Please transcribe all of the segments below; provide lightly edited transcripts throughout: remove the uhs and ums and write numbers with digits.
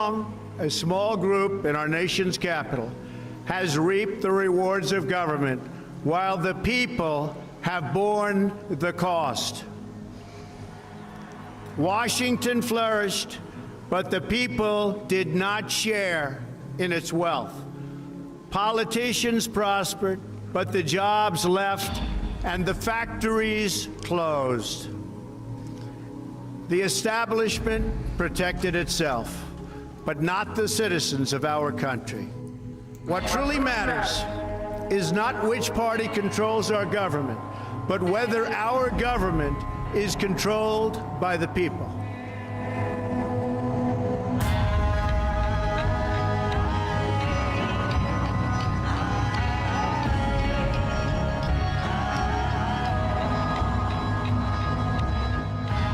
A small group in our nation's capital has reaped the rewards of government while the people have borne the cost. Washington flourished, but the people did not share in its wealth. Politicians prospered, but the jobs left and the factories closed. The establishment protected itself, but not the citizens of our country. What truly matters is not which party controls our government, but whether our government is controlled by the people.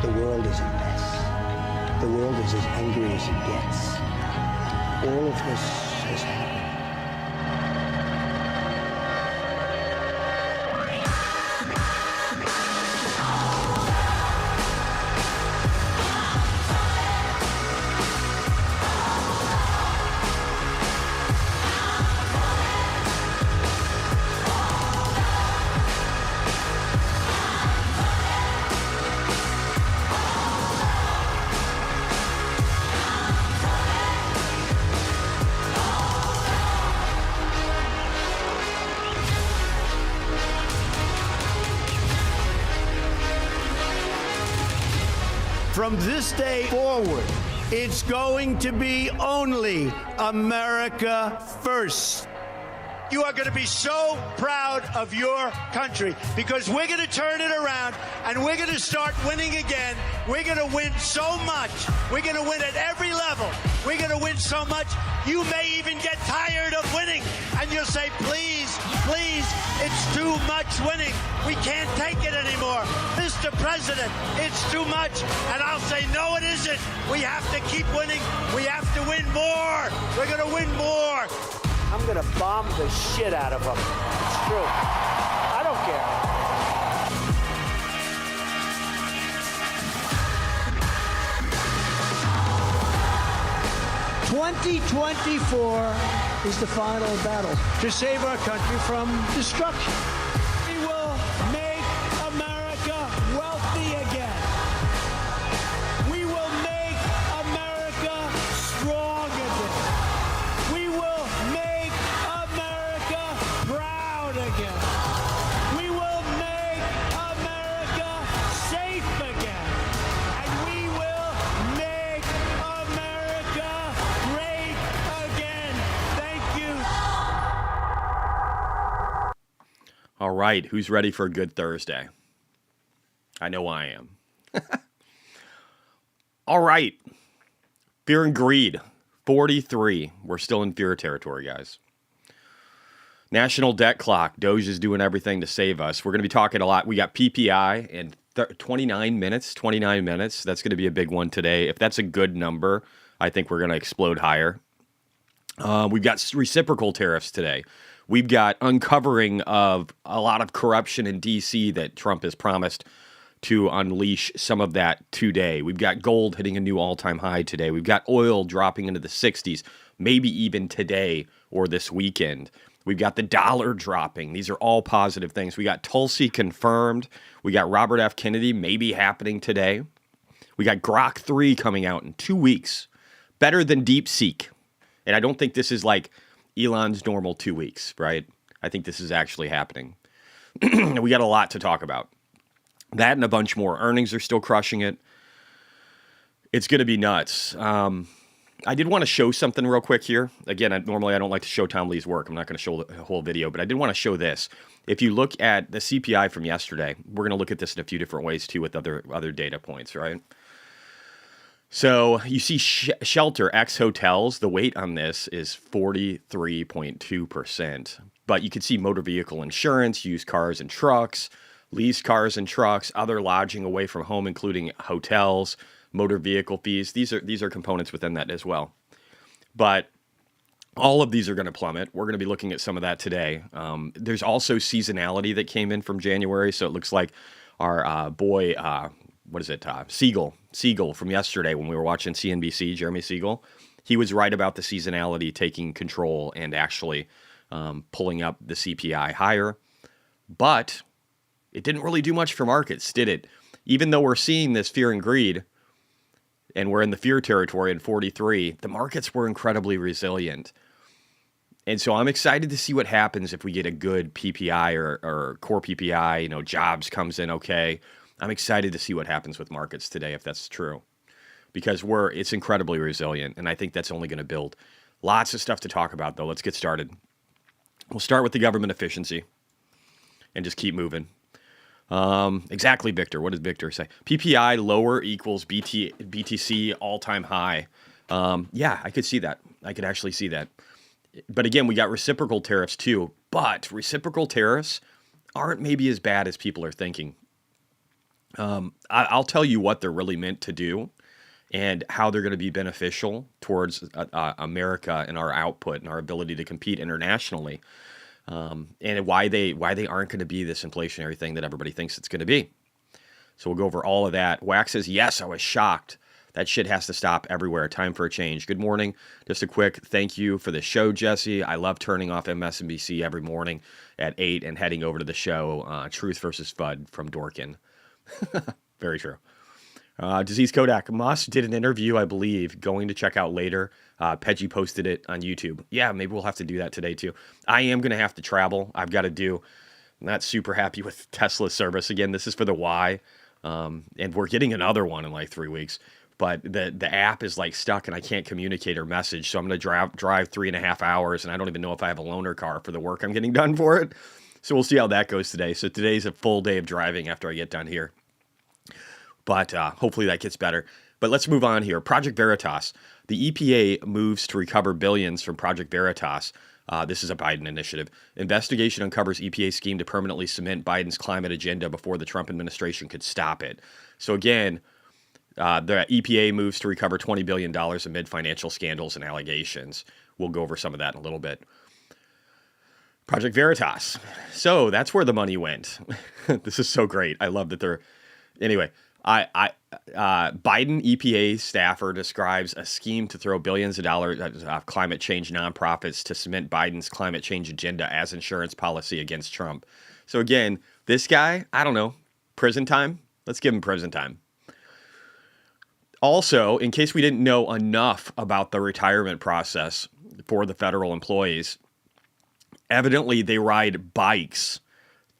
The world is a mess. The world is as angry as it gets. All of this has happened. From this day forward, it's going to be only America first. You are going to be so proud of your country because we're going to turn it around and we're going to start winning again. We're going to win so much. We're going to win at every level. We're going to win so much. You may even get tired of winning and you'll say, please, please, it's too much winning. We can't take it anymore. Mr. President, it's too much. And I'll say, no, it isn't. We have to keep winning. We have to win more. We're going to win more. I'm going to bomb the shit out of them. It's true. I don't care. 2024 is the final battle To save our country from destruction. We will make America wealthy again. We will make America strong again. We will make America proud again. We will make America safe again. And we will make America great again. Thank you. All right, who's ready for a good Thursday? I know I am. All right. Fear and greed, 43. We're still in fear territory, guys. National debt clock. DOGE is doing everything to save us. We're going to be talking a lot. We got PPI in 29 minutes. 29 minutes. That's going to be a big one today. If that's a good number, I think we're going to explode higher. We've got reciprocal tariffs today. We've got uncovering of a lot of corruption in D.C. that Trump has promised to unleash some of that today. We've got gold hitting a new all-time high today. We've got oil dropping into the 60s, maybe even today or this weekend. We've got the dollar dropping. These are all positive things. We got Tulsi confirmed. We got Robert F. Kennedy maybe happening today. We got Grok 3 coming out in 2 weeks. Better than DeepSeek. And I don't think this is like Elon's normal 2 weeks, right? I think this is actually happening. We got a lot to talk about. That and a bunch more. Earnings are still crushing it. It's going to be nuts. I did want to show something real quick here. Again, normally I don't like to show Tom Lee's work. I'm not going to show the whole video, but I did want to show this. If you look at the CPI from yesterday, we're going to look at this in a few different ways too with other data points, right? So you see shelter X hotels, the weight on this is 43.2%. But you can see motor vehicle insurance, used cars and trucks, leased cars and trucks, other lodging away from home, including hotels, motor vehicle fees. These are components within that as well. But all of these are going to plummet. We're going to be looking at some of that today. There's also seasonality that came in from January. So it looks like our Siegel from yesterday when we were watching CNBC, Jeremy Siegel. he was right about the seasonality taking control and actually pulling up the CPI higher. But it didn't really do much for markets, did it? Even though we're seeing this fear and greed, and we're in the fear territory in 43, the markets were incredibly resilient. And so I'm excited to see what happens if we get a good PPI or core PPI, jobs comes in okay. I'm excited to see what happens with markets today if that's true. Because it's incredibly resilient, and I think that's only going to build. Lots of stuff to talk about, though. Let's get started. We'll start with the government efficiency and just keep moving. Exactly, Victor. What did Victor say? PPI lower equals BTC all-time high. Yeah, I could see that. I could actually see that. But again, we got reciprocal tariffs too. But reciprocal tariffs aren't maybe as bad as people are thinking. I'll tell you what they're really meant to do and how they're going to be beneficial towards America and our output and our ability to compete internationally. And why they aren't going to be this inflationary thing that everybody thinks it's going to be. So we'll go over all of that. Wax says, yes, I was shocked. That shit has to stop everywhere. Time for a change. Good morning. Just a quick thank you for the show, Jesse. I love turning off MSNBC every morning at 8 and heading over to the show, Truth versus FUD from Dorkin. Very true. Disease Kodak. Musk did an interview, I believe, going to check out later. Peggy posted it on YouTube. Yeah, maybe we'll have to do that today too. I am going to have to travel. I've got to do. I'm not super happy with Tesla's service. Again, this is for the Y. And we're getting another one in like 3 weeks. But the app is like stuck and I can't communicate or message. So I'm going to drive 3.5 hours and I don't even know if I have a loaner car for the work I'm getting done for it. So we'll see how that goes today. So today's a full day of driving after I get done here. But hopefully that gets better. But let's move on here. Project Veritas. The EPA moves to recover billions from Project Veritas. This is a Biden initiative. Investigation uncovers EPA scheme to permanently cement Biden's climate agenda before the Trump administration could stop it. So again, the EPA moves to recover $20 billion amid financial scandals and allegations. We'll go over some of that in a little bit. Project Veritas. So that's where the money went. This is so great. I love that they're... Anyway, Biden EPA staffer describes a scheme to throw billions of dollars at climate change nonprofits to cement Biden's climate change agenda as insurance policy against Trump. So again, this guy, I don't know, prison time? Let's give him prison time. Also, in case we didn't know enough about the retirement process for the federal employees, evidently they ride bikes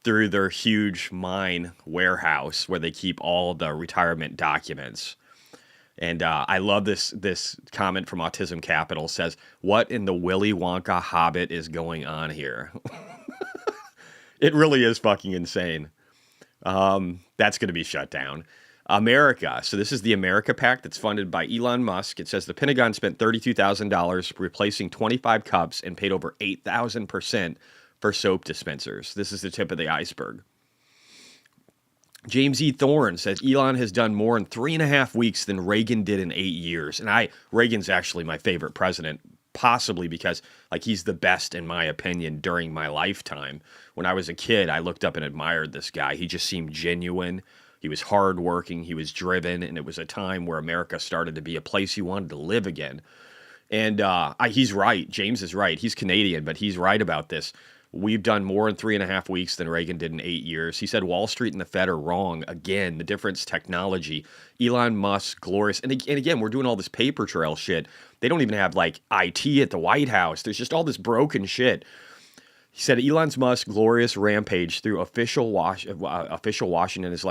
through their huge mine warehouse where they keep all the retirement documents. And I love this comment from Autism Capital says, what in the Willy Wonka Hobbit is going on here? It really is fucking insane. That's going to be shut down. America. So this is the America PAC that's funded by Elon Musk. It says the Pentagon spent $32,000 replacing 25 cups and paid over 8,000% for soap dispensers. This is the tip of the iceberg. James E. Thorne says Elon has done more in 3.5 weeks than Reagan did in 8 years. And Reagan's actually my favorite president, possibly because he's the best in my opinion during my lifetime. When I was a kid, I looked up and admired this guy. He just seemed genuine. He was hardworking. He was driven. And it was a time where America started to be a place you wanted to live again. And he's right. James is right. He's Canadian, but he's right about this. We've done more in 3.5 weeks than Reagan did in 8 years. He said Wall Street and the Fed are wrong. Again, the difference, technology. Elon Musk, glorious. And again, we're doing all this paper trail shit. They don't even have IT at the White House. There's just all this broken shit. He said Elon Musk's glorious rampage through official Washington is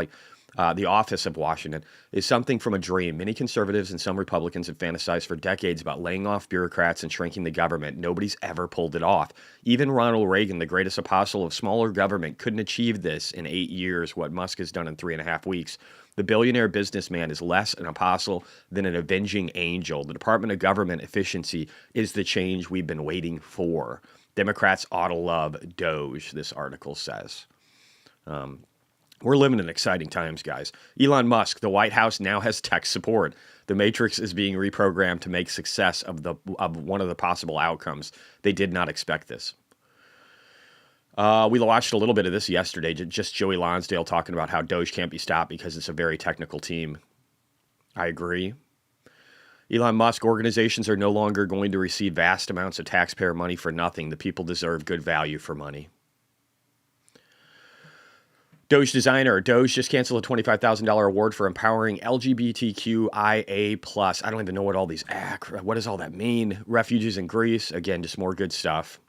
the office of Washington is something from a dream. Many conservatives and some Republicans have fantasized for decades about laying off bureaucrats and shrinking the government. Nobody's ever pulled it off. Even Ronald Reagan, the greatest apostle of smaller government, couldn't achieve this in 8 years, what Musk has done in 3.5 weeks. The billionaire businessman is less an apostle than an avenging angel. The Department of Government Efficiency is the change we've been waiting for. Democrats ought to love DOGE, this article says. We're living in exciting times, guys. Elon Musk, the White House now has tech support. The Matrix is being reprogrammed to make success of one of the possible outcomes. They did not expect this. We watched a little bit of this yesterday, just Joey Lonsdale talking about how Doge can't be stopped because it's a very technical team. I agree. Elon Musk, organizations are no longer going to receive vast amounts of taxpayer money for nothing. The people deserve good value for money. Doge designer. Doge just canceled a $25,000 award for empowering LGBTQIA+. I don't even know what all these what does all that mean? Refugees in Greece. Again, just more good stuff.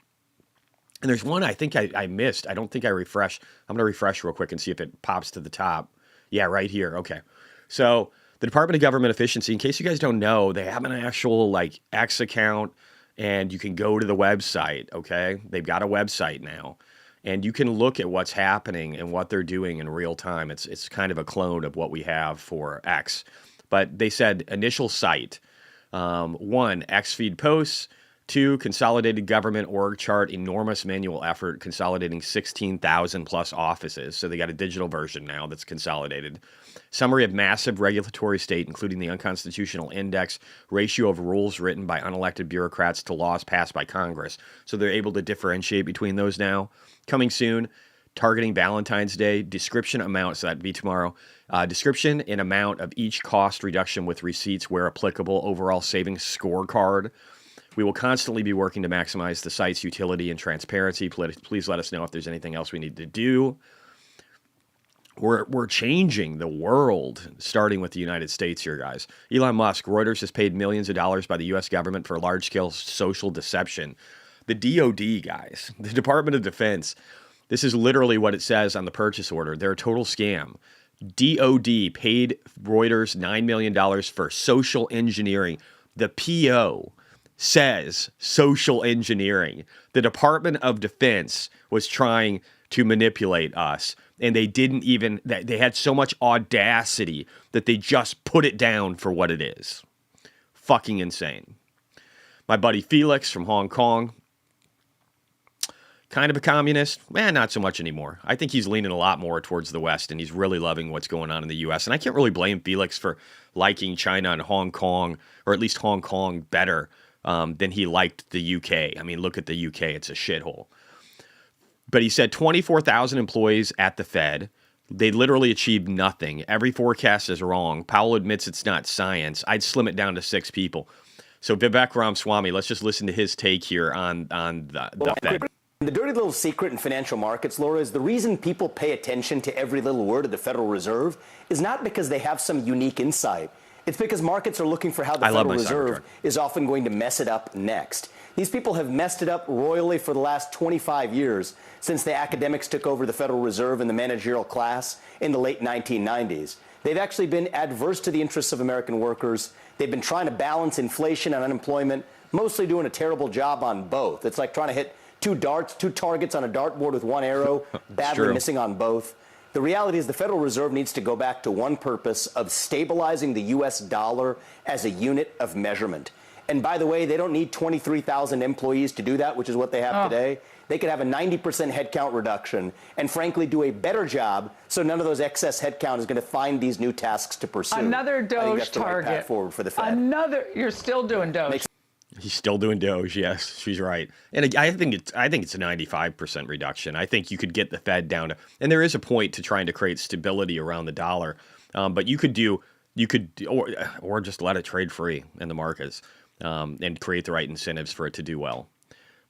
And there's one I think I missed. I don't think I refreshed. I'm going to refresh real quick and see if it pops to the top. Yeah, right here. Okay. So the Department of Government Efficiency, in case you guys don't know, they have an actual like X account and you can go to the website. Okay. They've got a website now and you can look at what's happening and what they're doing in real time. It's kind of a clone of what we have for X, but they said initial site, 1, X feed posts, 2, consolidated government org chart, enormous manual effort, consolidating 16,000 plus offices. So they got a digital version now that's consolidated. Summary of massive regulatory state, including the unconstitutional index, ratio of rules written by unelected bureaucrats to laws passed by Congress. So they're able to differentiate between those now. Coming soon, targeting Valentine's Day, description amount, so that'd be tomorrow. Description and amount of each cost reduction with receipts where applicable, overall savings scorecard. We will constantly be working to maximize the site's utility and transparency. Please let us know if there's anything else we need to do. We're changing the world, starting with the United States here, guys. Elon Musk, Reuters has paid millions of dollars by the U.S. government for large-scale social deception. The DOD, guys, the Department of Defense, this is literally what it says on the purchase order. They're a total scam. DOD paid Reuters $9 million for social engineering. The PO says social engineering. The Department of Defense was trying to manipulate us, and they didn't even, they had so much audacity that they just put it down for what it is. Fucking insane. My buddy Felix from Hong Kong, kind of a communist. Not so much anymore. I think he's leaning a lot more towards the West, and he's really loving what's going on in the U.S. And I can't really blame Felix for liking China and Hong Kong, or at least Hong Kong, better than he liked the UK. I mean, look at the UK. It's a shithole. But he said 24,000 employees at the Fed. They literally achieved nothing. Every forecast is wrong. Powell admits it's not science. I'd slim it down to 6 people. So Vivek Ramaswamy, let's just listen to his take here on the Fed. The dirty little secret in financial markets, Laura, is the reason people pay attention to every little word of the Federal Reserve is not because they have some unique insight. It's because markets are looking for how the Federal Reserve is often going to mess it up next. These people have messed it up royally for the last 25 years since the academics took over the Federal Reserve and the managerial class in the late 1990s. They've actually been adverse to the interests of American workers. They've been trying to balance inflation and unemployment, mostly doing a terrible job on both. It's like trying to hit two targets on a dartboard with one arrow, badly missing on both. The reality is the Federal Reserve needs to go back to one purpose of stabilizing the U.S. dollar as a unit of measurement. And by the way, they don't need 23,000 employees to do that, which is what they have today. They could have a 90% headcount reduction and, frankly, do a better job so none of those excess headcount is going to find these new tasks to pursue. Another Doge I think that's the target. right path forward for the Fed. You're still doing Doge. He's still doing Doge. Yes, she's right. And I think it's a 95% reduction. I think you could get the Fed down to, and there is a point to trying to create stability around the dollar. But you could or just let it trade free in the markets and create the right incentives for it to do well.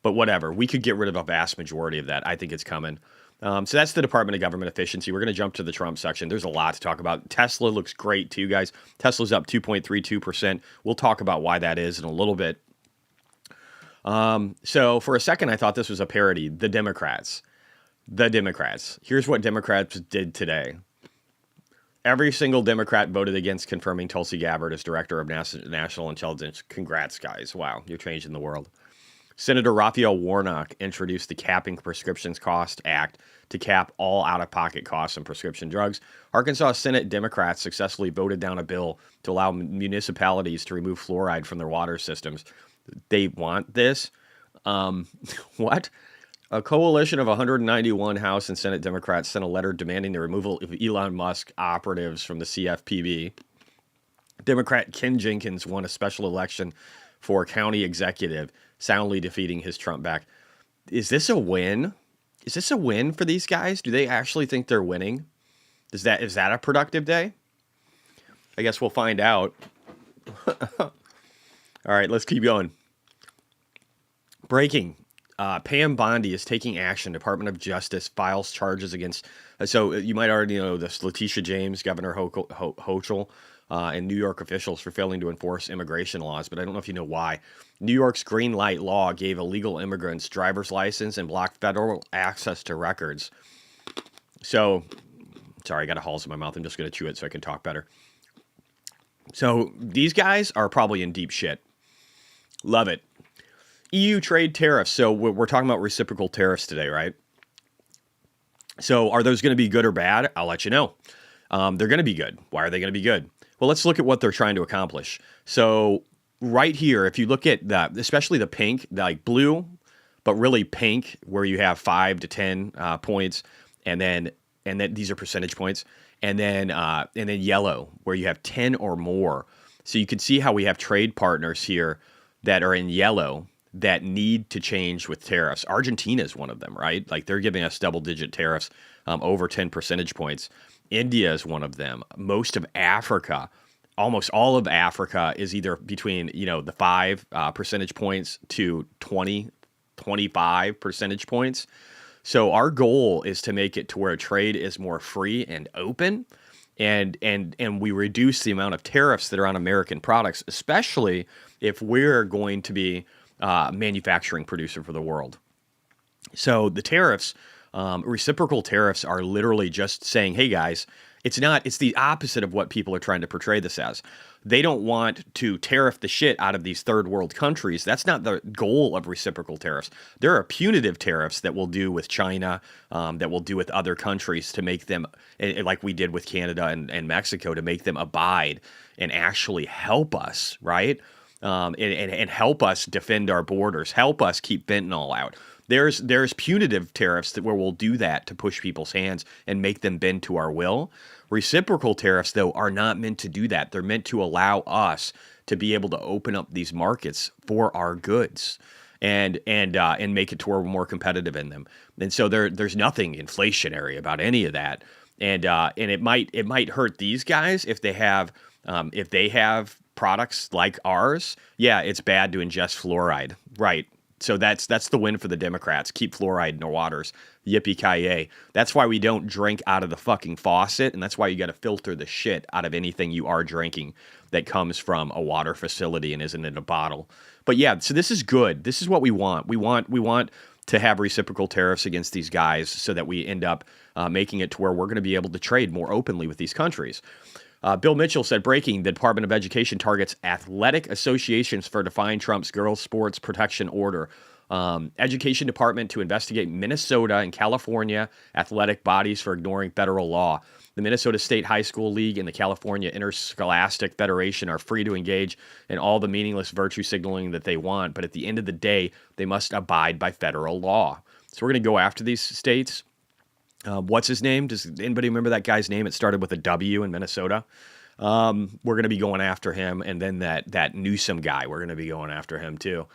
But whatever, we could get rid of a vast majority of that. I think it's coming. So that's the Department of Government Efficiency. We're going to jump to the Trump section. There's a lot to talk about. Tesla looks great too, guys. Tesla's up 2.32%. We'll talk about why that is in a little bit. So for a second, I thought this was a parody. The Democrats. Here's what Democrats did today. Every single Democrat voted against confirming Tulsi Gabbard as Director of National Intelligence. Congrats, guys. Wow, you're changing the world. Senator Raphael Warnock introduced the Capping Prescriptions Cost Act to cap all out-of-pocket costs on prescription drugs. Arkansas Senate Democrats successfully voted down a bill to allow municipalities to remove fluoride from their water systems. They want this? What? A coalition of 191 House and Senate Democrats sent a letter demanding the removal of Elon Musk operatives from the CFPB. Democrat Ken Jenkins won a special election for county executive, soundly defeating his Trump back. Is this a win? Is this a win for these guys? Do they actually think they're winning? Is that a productive day? I guess we'll find out. All right, let's keep going. Breaking. Pam Bondi is taking action. Department of Justice files charges against... so you might already know this. Letitia James, Governor Hochul, and New York officials for failing to enforce immigration laws, but I don't know if you know why. New York's green light law gave illegal immigrants driver's license and blocked federal access to records. So, sorry, I got a halls in my mouth. I'm just going to chew it so I can talk better. So these guys are probably in deep shit. Love it. EU trade tariffs. So we're talking about reciprocal tariffs today, right? So are those going to be good or bad? I'll let you know. They're going to be good. Why are they going to be good? Well, let's look at what they're trying to accomplish. So right here, if you look at especially the pink, like blue, but really pink, where you have 5 to 10 points, and then these are percentage points, and then yellow, where you have 10 or more. So you can see how we have trade partners here that are in yellow that need to change with tariffs. Argentina is one of them, right? Like they're giving us double-digit tariffs, over 10 percentage points. India is one of them. Most of Africa, almost all of Africa, is either between the 5 percentage points to 20, 25 percentage points. So our goal is to make it to where trade is more free and open, and we reduce the amount of tariffs that are on American products, especially if we're going to be a manufacturing producer for the world. So the tariffs, reciprocal tariffs, are literally just saying, hey guys, it's the opposite of what people are trying to portray this as. They don't want to tariff the shit out of these third world countries. That's not the goal of reciprocal tariffs. There are punitive tariffs that we'll do with China, that we'll do with other countries to make them, like we did with Canada and Mexico, to make them abide and actually help us, right? And help us defend our borders, help us keep fentanyl out. There's punitive tariffs where we'll do that to push people's hands and make them bend to our will. Reciprocal tariffs, though, are not meant to do that. They're meant to allow us to be able to open up these markets for our goods and make it to where we're more competitive in them. And so there's nothing inflationary about any of that. And it might hurt these guys if they have products like ours. Yeah, it's bad to ingest fluoride, right? So that's the win for the Democrats. Keep fluoride in our waters. Yippee-ki-yay. That's why we don't drink out of the fucking faucet, and that's why you got to filter the shit out of anything you are drinking that comes from a water facility and isn't in a bottle. But yeah, so this is good. This is what we want. We want to have reciprocal tariffs against these guys so that we end up making it to where we're going to be able to trade more openly with these countries. Bill Mitchell said, breaking, the Department of Education targets athletic associations for defying Trump's girls' sports protection order. Education Department to investigate Minnesota and California athletic bodies for ignoring federal law. The Minnesota State High School League and the California Interscholastic Federation are free to engage in all the meaningless virtue signaling that they want, but at the end of the day, they must abide by federal law. So we're going to go after these states. What's his name? Does anybody remember that guy's name? It started with a W in Minnesota. We're going to be going after him. And then that Newsom guy, we're going to be going after him too.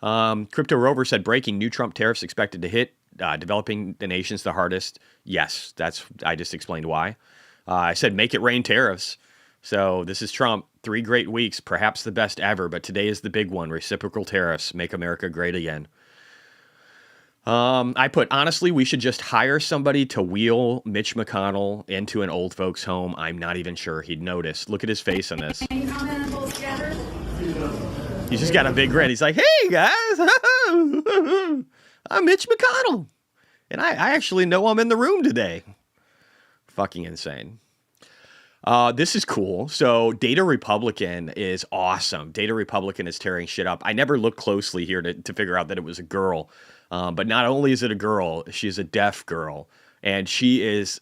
Crypto Rover said, breaking, new Trump tariffs expected to hit developing the nations the hardest. Yes, I just explained why. I said, make it rain tariffs. So this is Trump. 3 great weeks, perhaps the best ever. But today is the big one. Reciprocal tariffs. Make America great again. I put, honestly, we should just hire somebody to wheel Mitch McConnell into an old folks home. I'm not even sure he'd notice. Look at his face on this. He's just got a big grin. He's like, hey, guys, I'm Mitch McConnell. And I actually know I'm in the room today. Fucking insane. This is cool. So Data Republican is awesome. Data Republican is tearing shit up. I never looked closely here to figure out that it was a girl. But not only is it a girl, she's a deaf girl. And she is,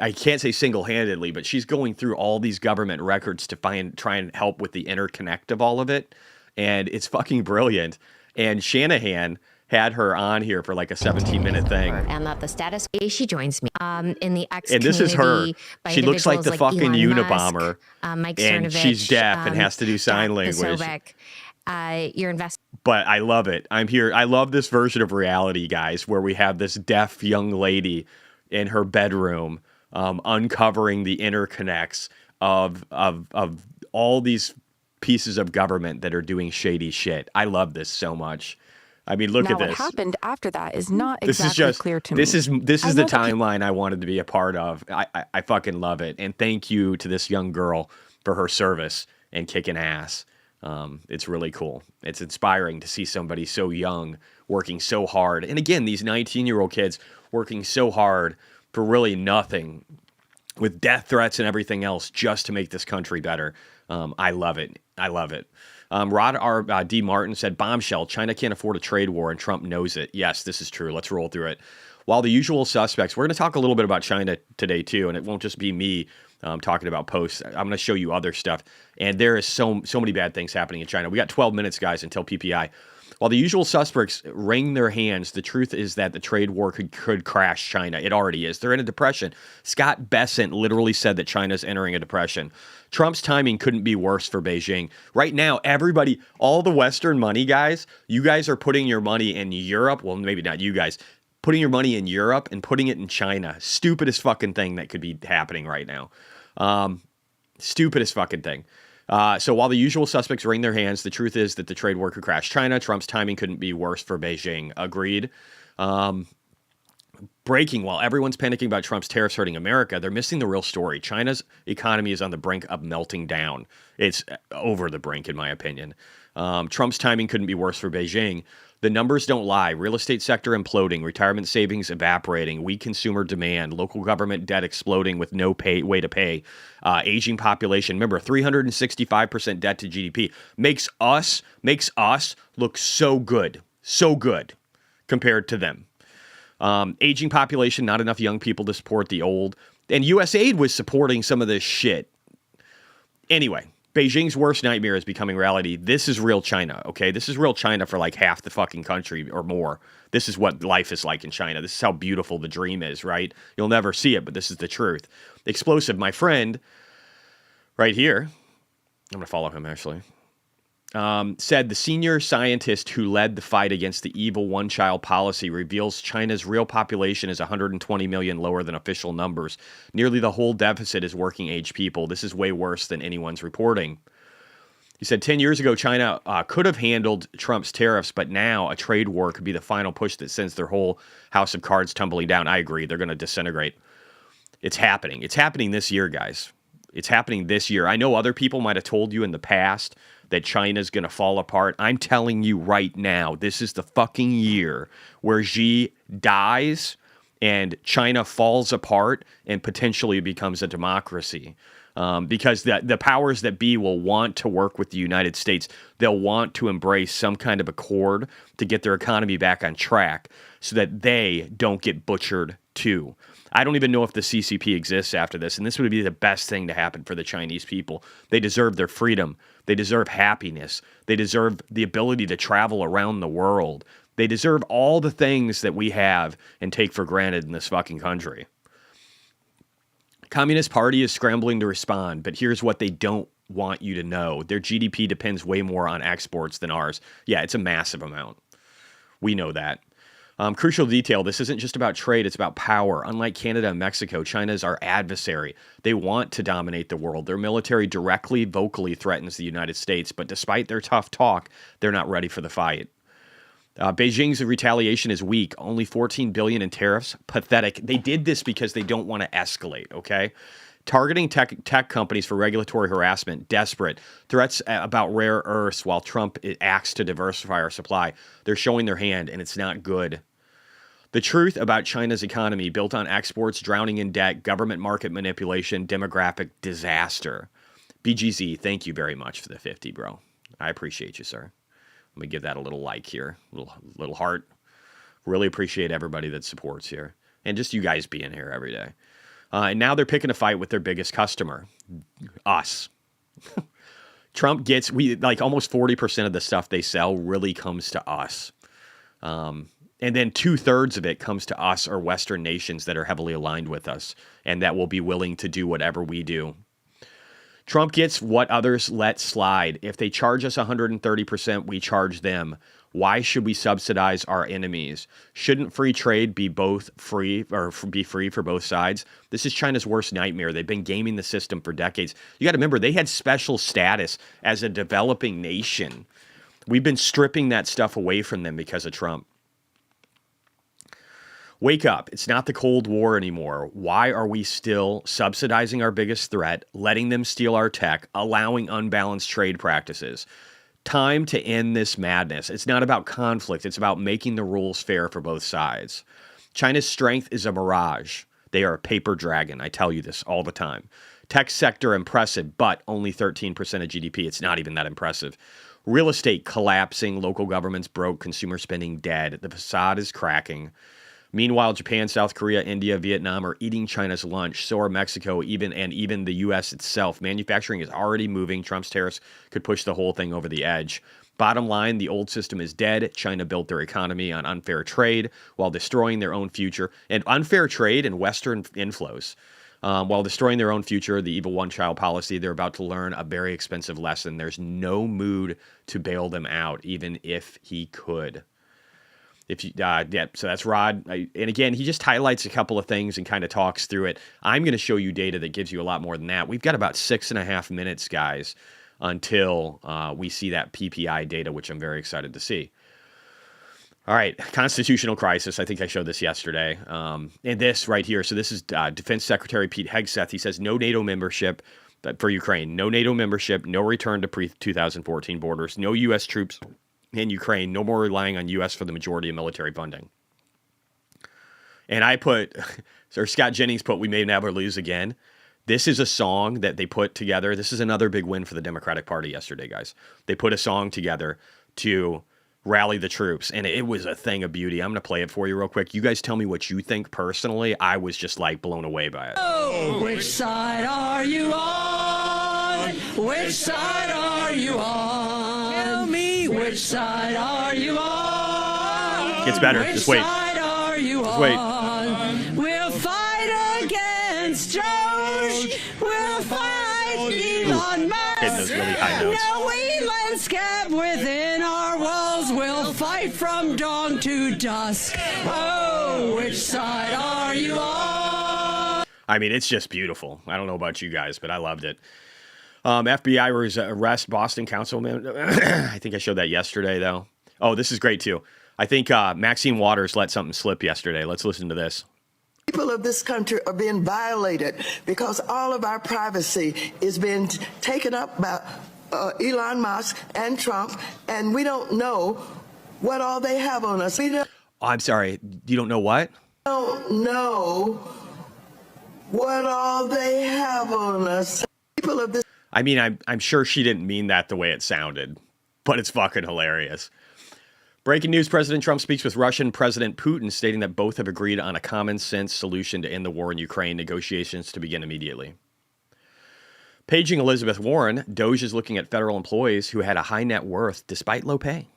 I can't say single-handedly, but she's going through all these government records to try and help with the interconnect of all of it. And it's fucking brilliant. And Shanahan had her on here for like a 17-minute thing. And that the status, she joins me in the X and this is her. She looks like the fucking Unabomber. Mike and Cernovich, she's deaf and has to do sign language. Your investment. But I love it. I'm here. I love this version of reality, guys, where we have this deaf young lady in her bedroom uncovering the interconnects of all these pieces of government that are doing shady shit. I love this so much. I mean, look at this. What happened after that is not exactly clear to me. This is the timeline I wanted to be a part of. I fucking love it. And thank you to this young girl for her service and kicking ass. It's really cool. It's inspiring to see somebody so young working so hard. And again, these 19-year-old kids working so hard for really nothing, with death threats and everything else, just to make this country better. I love it. I love it. Rod R. D. Martin said, bombshell, China can't afford a trade war and Trump knows it. Yes, this is true. Let's roll through it. While the usual suspects, we're going to talk a little bit about China today too, and it won't just be me talking about posts. I'm going to show you other stuff. And there is so many bad things happening in China. We got 12 minutes, guys, until PPI. While the usual suspects wring their hands, the truth is that the trade war could crash China. It already is. They're in a depression. Scott Bessent literally said that China's entering a depression. Trump's timing couldn't be worse for Beijing. Right now, everybody, all the Western money guys, you guys are putting your money in Europe. Well, maybe not you guys. Putting your money in Europe and putting it in China. Stupidest fucking thing that could be happening right now. Stupidest fucking thing. So while the usual suspects wring their hands, the truth is that the trade war could crash China. Trump's timing couldn't be worse for Beijing. Agreed. Breaking, while everyone's panicking about Trump's tariffs hurting America, they're missing the real story. China's economy is on the brink of melting down. It's over the brink, in my opinion. Trump's timing couldn't be worse for Beijing. The numbers don't lie. Real estate sector imploding, retirement savings evaporating, weak consumer demand, local government debt exploding with no way to pay, aging population. Remember, 365% debt to GDP makes us look so good compared to them. Aging population, not enough young people to support the old, and USAID was supporting some of this shit. Anyway. Beijing's worst nightmare is becoming reality. This is real China, okay? This is real China for like half the fucking country or more. This is what life is like in China. This is how beautiful the dream is, right? You'll never see it, but this is the truth. Explosive, my friend, right here, I'm going to follow him actually, said the senior scientist who led the fight against the evil one-child policy reveals China's real population is 120 million lower than official numbers. Nearly the whole deficit is working-age people. This is way worse than anyone's reporting. He said 10 years ago, China could have handled Trump's tariffs, but now a trade war could be the final push that sends their whole house of cards tumbling down. I agree. They're going to disintegrate. It's happening. It's happening this year, guys. It's happening this year. I know other people might have told you in the past that China's going to fall apart. I'm telling you right now, this is the fucking year where Xi dies and China falls apart and potentially becomes a democracy. Because the powers that be will want to work with the United States. They'll want to embrace some kind of accord to get their economy back on track so that they don't get butchered too. I don't even know if the CCP exists after this, and this would be the best thing to happen for the Chinese people. They deserve their freedom. They deserve happiness. They deserve the ability to travel around the world. They deserve all the things that we have and take for granted in this fucking country. Communist Party is scrambling to respond, but here's what they don't want you to know. Their GDP depends way more on exports than ours. Yeah, it's a massive amount. We know that. Crucial detail, this isn't just about trade, it's about power. Unlike Canada and Mexico, China is our adversary. They want to dominate the world. Their military directly, vocally threatens the United States, but despite their tough talk, they're not ready for the fight. Beijing's retaliation is weak. Only $14 billion in tariffs. Pathetic. They did this because they don't want to escalate, okay? Targeting tech companies for regulatory harassment. Desperate. Threats about rare earths while Trump acts to diversify our supply. They're showing their hand, and it's not good. The truth about China's economy, built on exports, drowning in debt, government market manipulation, demographic disaster. BGZ, thank you very much for the 50, bro. I appreciate you, sir. Let me give that a little like here, little heart. Really appreciate everybody that supports here. And just you guys being here every day. And now they're picking a fight with their biggest customer, us. Trump gets, almost 40% of the stuff they sell really comes to us. And then 2/3 of it comes to us or Western nations that are heavily aligned with us and that will be willing to do whatever we do. Trump gets what others let slide. If they charge us 130%, we charge them. Why should we subsidize our enemies? Shouldn't free trade be free for both sides? This is China's worst nightmare. They've been gaming the system for decades. You got to remember, they had special status as a developing nation. We've been stripping that stuff away from them because of Trump. Wake up. It's not the Cold War anymore. Why are we still subsidizing our biggest threat, letting them steal our tech, allowing unbalanced trade practices? Time to end this madness. It's not about conflict. It's about making the rules fair for both sides. China's strength is a mirage. They are a paper dragon. I tell you this all the time. Tech sector impressive, but only 13% of GDP. It's not even that impressive. Real estate collapsing. Local governments broke. Consumer spending dead. The facade is cracking. Meanwhile, Japan, South Korea, India, Vietnam are eating China's lunch. So are Mexico, even the U.S. itself. Manufacturing is already moving. Trump's tariffs could push the whole thing over the edge. Bottom line, the old system is dead. China built their economy on unfair trade while destroying their own future. And unfair trade and Western inflows. While destroying their own future, the evil one-child policy, they're about to learn a very expensive lesson. There's no mood to bail them out, even if he could. So that's Rod. And again, he just highlights a couple of things and kind of talks through it. I'm going to show you data that gives you a lot more than that. We've got about 6.5 minutes, guys, until we see that PPI data, which I'm very excited to see. All right, constitutional crisis. I think I showed this yesterday. And this right here. So this is Defense Secretary Pete Hegseth. He says no NATO membership for Ukraine. No NATO membership. No return to pre-2014 borders. No U.S. troops in Ukraine, no more relying on U.S. for the majority of military funding. And I put, or Scott Jennings put, we may never lose again. This is a song that they put together. This is another big win for the Democratic Party yesterday, guys. They put a song together to rally the troops, and it was a thing of beauty. I'm going to play it for you real quick. You guys tell me what you think personally. I was just like blown away by it. Oh, which side are you on? Which side are you on? Tell me, which side are you on? Gets better. Which just wait. Side are you just wait. On? We'll fight against DOGE. We'll fight Elon Musk. Hitting those really high notes. No Elon's kept within our walls. We'll fight from dawn to dusk. Oh, which side are you on? I mean, it's just beautiful. I don't know about you guys, but I loved it. FBI arrest Boston councilman. I think I showed that yesterday, though. Oh, this is great, too. I think Maxine Waters let something slip yesterday. Let's listen to this. People of this country are being violated because all of our privacy is being taken up by Elon Musk and Trump, and we don't know what all they have on us. I'm sorry. You don't know what? Don't know what all they have on us. People of this. I mean, I'm sure she didn't mean that the way it sounded, but it's fucking hilarious. Breaking news, President Trump speaks with Russian President Putin, stating that both have agreed on a common sense solution to end the war in Ukraine, negotiations to begin immediately. Paging Elizabeth Warren, DOGE is looking at federal employees who had a high net worth despite low pay.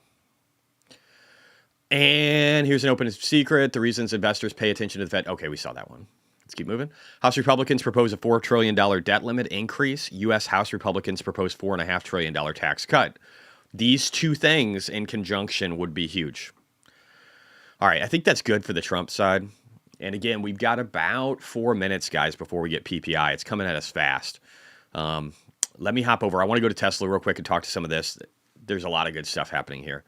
And here's an open secret, the reasons investors pay attention to the Fed. Okay, we saw that one. Let's keep moving. House Republicans propose a $4 trillion debt limit increase. U.S. House Republicans propose $4.5 trillion tax cut. These two things in conjunction would be huge. All right, I think that's good for the Trump side. And again, we've got about 4 minutes, guys, before we get PPI. It's coming at us fast. Let me hop over. I want to go to Tesla real quick and talk to some of this. There's a lot of good stuff happening here.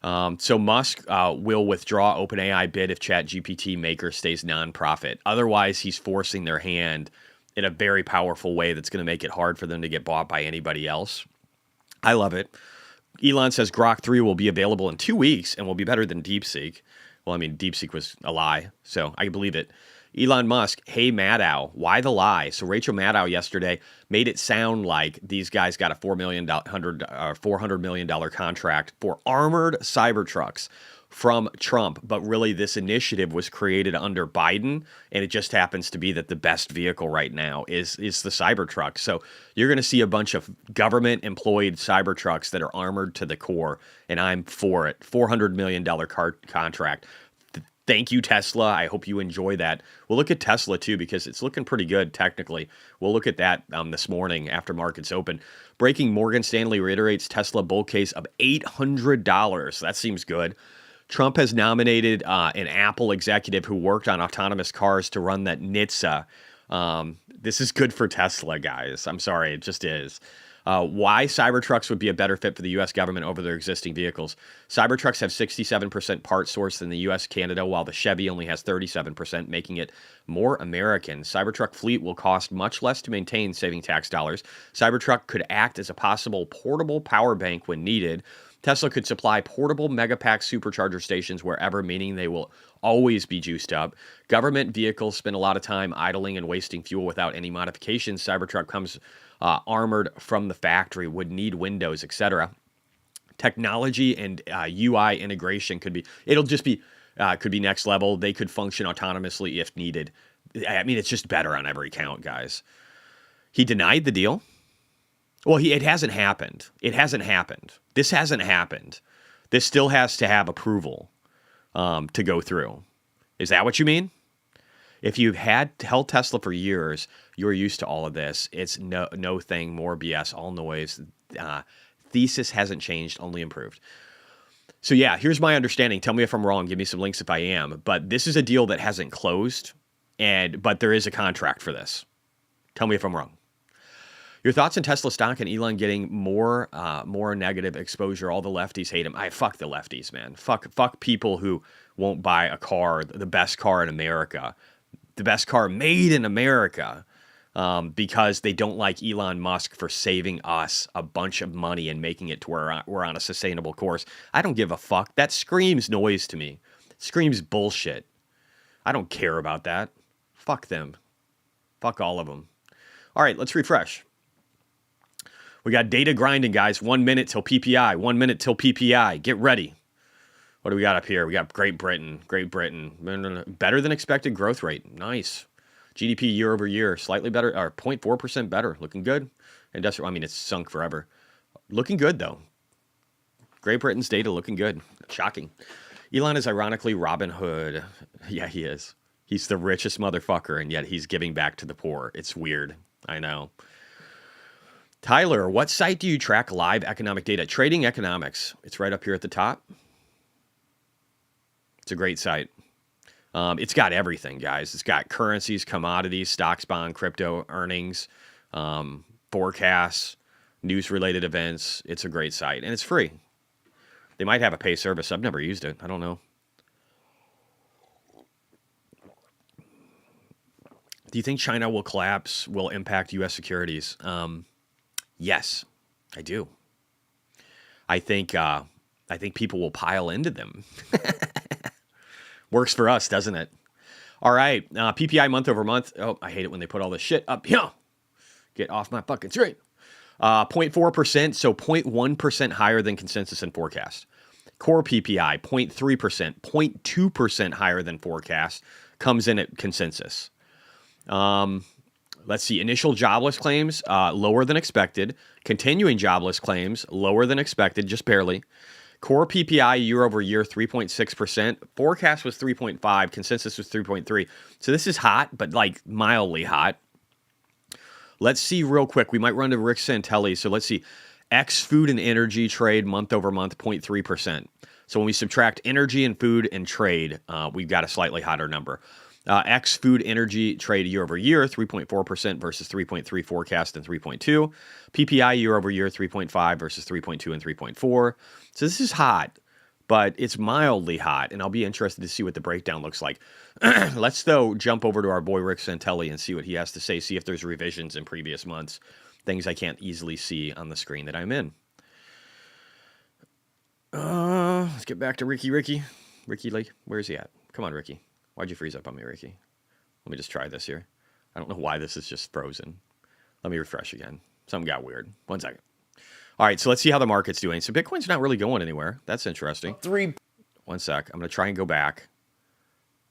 So Musk will withdraw OpenAI bid if ChatGPT maker stays nonprofit. Otherwise, he's forcing their hand in a very powerful way that's going to make it hard for them to get bought by anybody else. I love it. Elon says Grok 3 will be available in 2 weeks and will be better than DeepSeek. Well, I mean, DeepSeek was a lie, so I believe it. Elon Musk, hey Maddow, why the lie? So Rachel Maddow yesterday made it sound like these guys got a $400 million contract for armored Cybertrucks from Trump, but really this initiative was created under Biden, and it just happens to be that the best vehicle right now is the Cybertruck. So you're going to see a bunch of government-employed Cybertrucks that are armored to the core, and I'm for it. $400 million contract. Thank you, Tesla. I hope you enjoy that. We'll look at Tesla, too, because it's looking pretty good, technically. We'll look at that this morning after markets open. Breaking, Morgan Stanley reiterates Tesla bull case of $800. That seems good. Trump has nominated an Apple executive who worked on autonomous cars to run that NHTSA. This is good for Tesla, guys. I'm sorry, it just is. Why Cybertrucks would be a better fit for the U.S. government over their existing vehicles. Cybertrucks have 67% parts sourced in the U.S., Canada, while the Chevy only has 37%, making it more American. Cybertruck fleet will cost much less to maintain, saving tax dollars. Cybertruck could act as a possible portable power bank when needed. Tesla could supply portable megapack supercharger stations wherever, meaning they will always be juiced up. Government vehicles spend a lot of time idling and wasting fuel without any modifications. Cybertruck comes armored from the factory, would need windows, etc. Technology and UI integration could be next level. They could function autonomously if needed. I mean, it's just better on every count, guys. He denied the deal. Well, it hasn't happened. It hasn't happened. This hasn't happened. This still has to have approval to go through. Is that what you mean? If you've held Tesla for years, you're used to all of this. It's no thing, more BS, all noise. Thesis hasn't changed, only improved. So yeah, here's my understanding. Tell me if I'm wrong. Give me some links if I am. But this is a deal that hasn't closed, but there is a contract for this. Tell me if I'm wrong. Your thoughts on Tesla stock and Elon getting more negative exposure. All the lefties hate him. Fuck the lefties, man. Fuck people who won't buy a car, the best car in America, the best car made in America, because they don't like Elon Musk for saving us a bunch of money and making it to where we're on a sustainable course. I don't give a fuck. That screams noise to me. It screams bullshit. I don't care about that. Fuck them. Fuck all of them. All right, let's refresh. We got data grinding, guys. 1 minute till PPI. 1 minute till PPI. Get ready. What do we got up here? We got Great Britain. Better than expected growth rate. Nice. GDP year over year. Slightly better, or 0.4% better. Looking good. Industrial, it's sunk forever. Looking good, though. Great Britain's data looking good. Shocking. Elon is ironically Robinhood. Yeah, he is. He's the richest motherfucker, and yet he's giving back to the poor. It's weird. I know. Tyler, what site do you track live economic data? Trading Economics. It's right up here at the top. It's a great site. It's got everything, guys. It's got currencies, commodities, stocks, bond, crypto, earnings, forecasts, news-related events. It's a great site, and it's free. They might have a pay service. I've never used it. I don't know. Do you think China will collapse, will impact U.S. securities? Yes, I do. I think people will pile into them. Works for us, doesn't it? All right, PPI month over month. Oh, I hate it when they put all this shit up here. Get off my fucking screen. 0.4%, so 0.1% higher than consensus and forecast. Core PPI, 0.3%, 0.2% higher than forecast, comes in at consensus. Let's see. Initial jobless claims, lower than expected. Continuing jobless claims, lower than expected, just barely. Core PPI year over year, 3.6%. Forecast was 3.5. Consensus was 3.3. So this is hot, but like mildly hot. Let's see real quick. We might run to Rick Santelli. So let's see. X food and energy trade month over month, 0.3%. So when we subtract energy and food and trade, we've got a slightly hotter number. X food energy trade year over year, 3.4% versus 3.3 forecast and 3.2. PPI year over year, 3.5 versus 3.2 and 3.4. So this is hot, but it's mildly hot, and I'll be interested to see what the breakdown looks like. Let's, though, jump over to our boy Rick Santelli and see what he has to say, see if there's revisions in previous months, things I can't easily see on the screen that I'm in. Let's get back to Ricky. Ricky, where's he at? Come on, Ricky. Why'd you freeze up on me, Ricky? Let me just try this here. I don't know why this is just frozen. Let me refresh again. Something got weird. 1 second. All right, so let's see how the market's doing. So Bitcoin's not really going anywhere. That's interesting. 1 sec. I'm going to try and go back.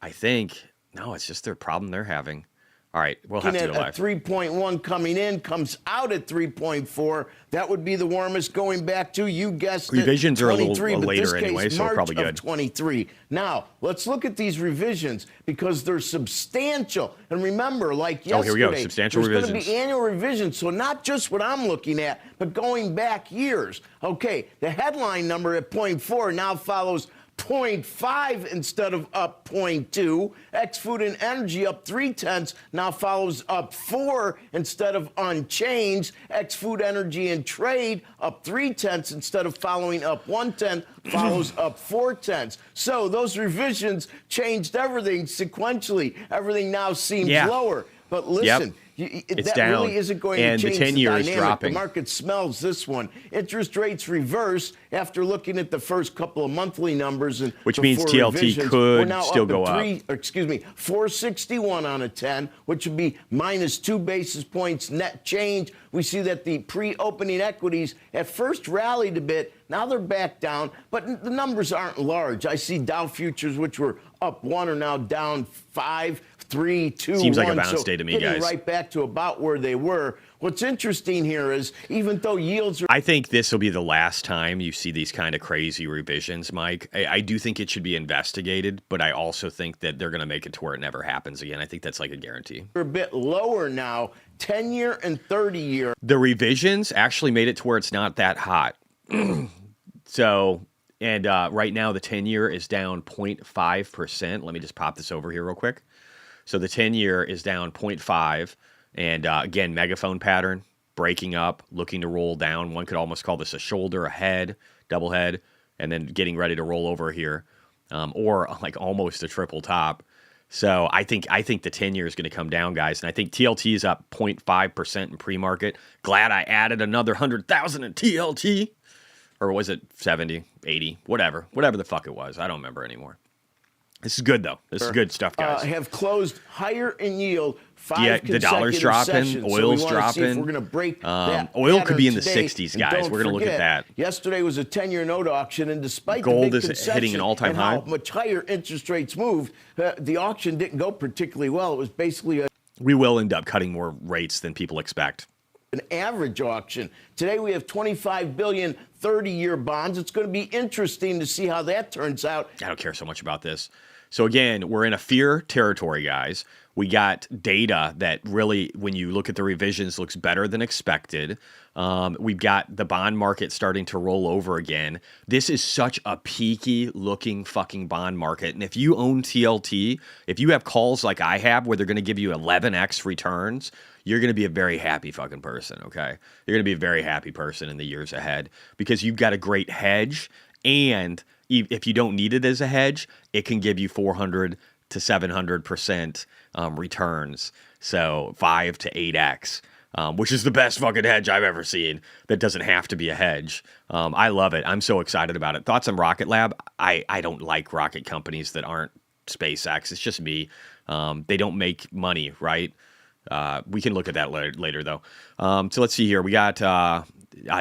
I think, no, it's just their problem they're having. All right, we'll have to go live. 3.1 coming in, comes out at 3.4. That would be the warmest going back to, you guessed it, revisions are a little but later this case, anyway, so March probably good. Of 23. Now, let's look at these revisions because they're substantial. And remember, like yesterday, here we go. Substantial there's revisions. going to be annual revisions, so not just what I'm looking at, but going back years. Okay, the headline number at 0.4 now follows 0.5 instead of up 0.2. Ex-food and energy up 0.3 now follows up 4 instead of unchanged. Ex-food, energy, and trade up 0.3 instead of following up 1/10 follows up 0.4. So those revisions changed everything sequentially. Everything now seems lower. But listen. It's that down, really isn't going and to change the 10-year is dynamic. dropping. The market smells this one. Interest rates reverse after looking at the first couple of monthly numbers, and which means TLT revisions, could now still up go up. 461 on a 10, which would be minus 2 basis points net change. We see that the pre-opening equities at first rallied a bit. Now they're back down, but the numbers aren't large. I see Dow futures, which were up 1, are now down 5. 3, 2, Seems 1. like a bounce so day to me, getting guys. Right back to about where they were. What's interesting here is even though yields are... I think this will be the last time you see these kind of crazy revisions, Mike. I do think it should be investigated, but I also think that they're going to make it to where it never happens again. I think that's like a guarantee. They're a bit lower now, 10-year and 30-year. The revisions actually made it to where it's not that hot. So, and right now the 10-year is down 0.5%. Let me just pop this over here real quick. So the 10-year is down 0.5, and again, megaphone pattern, breaking up, looking to roll down. One could almost call this a shoulder, a head, double head, and then getting ready to roll over here, or like almost a triple top. So I think the 10-year is going to come down, guys, and I think TLT is up 0.5% in pre-market. Glad I added another 100,000 in TLT, or was it 70, 80, whatever the fuck it was. I don't remember anymore. This is good, though. This is good stuff, guys. Have closed higher in yield 5 consecutive the dollar's dropping, sessions. oil's so dropping. See if we're going to break that oil could be in the today. 60s, guys. We're going to look at that. Yesterday was a 10-year note auction, and despite gold the big is hitting an all-time and high. how much higher interest rates moved, the auction didn't go particularly well. It was basically we will end up cutting more rates than people expect. An average auction. Today we have 25 billion 30-year bonds. It's going to be interesting to see how that turns out. I don't care so much about this. So again, we're in a fear territory, guys. We got data that really, when you look at the revisions, looks better than expected. We've got the bond market starting to roll over again. This is such a peaky looking fucking bond market. And if you own TLT, if you have calls like I have where they're going to give you 11x returns, you're going to be a very happy fucking person, okay? You're going to be a very happy person in the years ahead because you've got a great hedge, and if you don't need it as a hedge, it can give you 400 to 700% returns. So 5 to 8x, which is the best fucking hedge I've ever seen. That doesn't have to be a hedge. I love it. I'm so excited about it. Thoughts on Rocket Lab? I don't like rocket companies that aren't SpaceX. It's just me. They don't make money, right? We can look at that later though. So let's see here. We got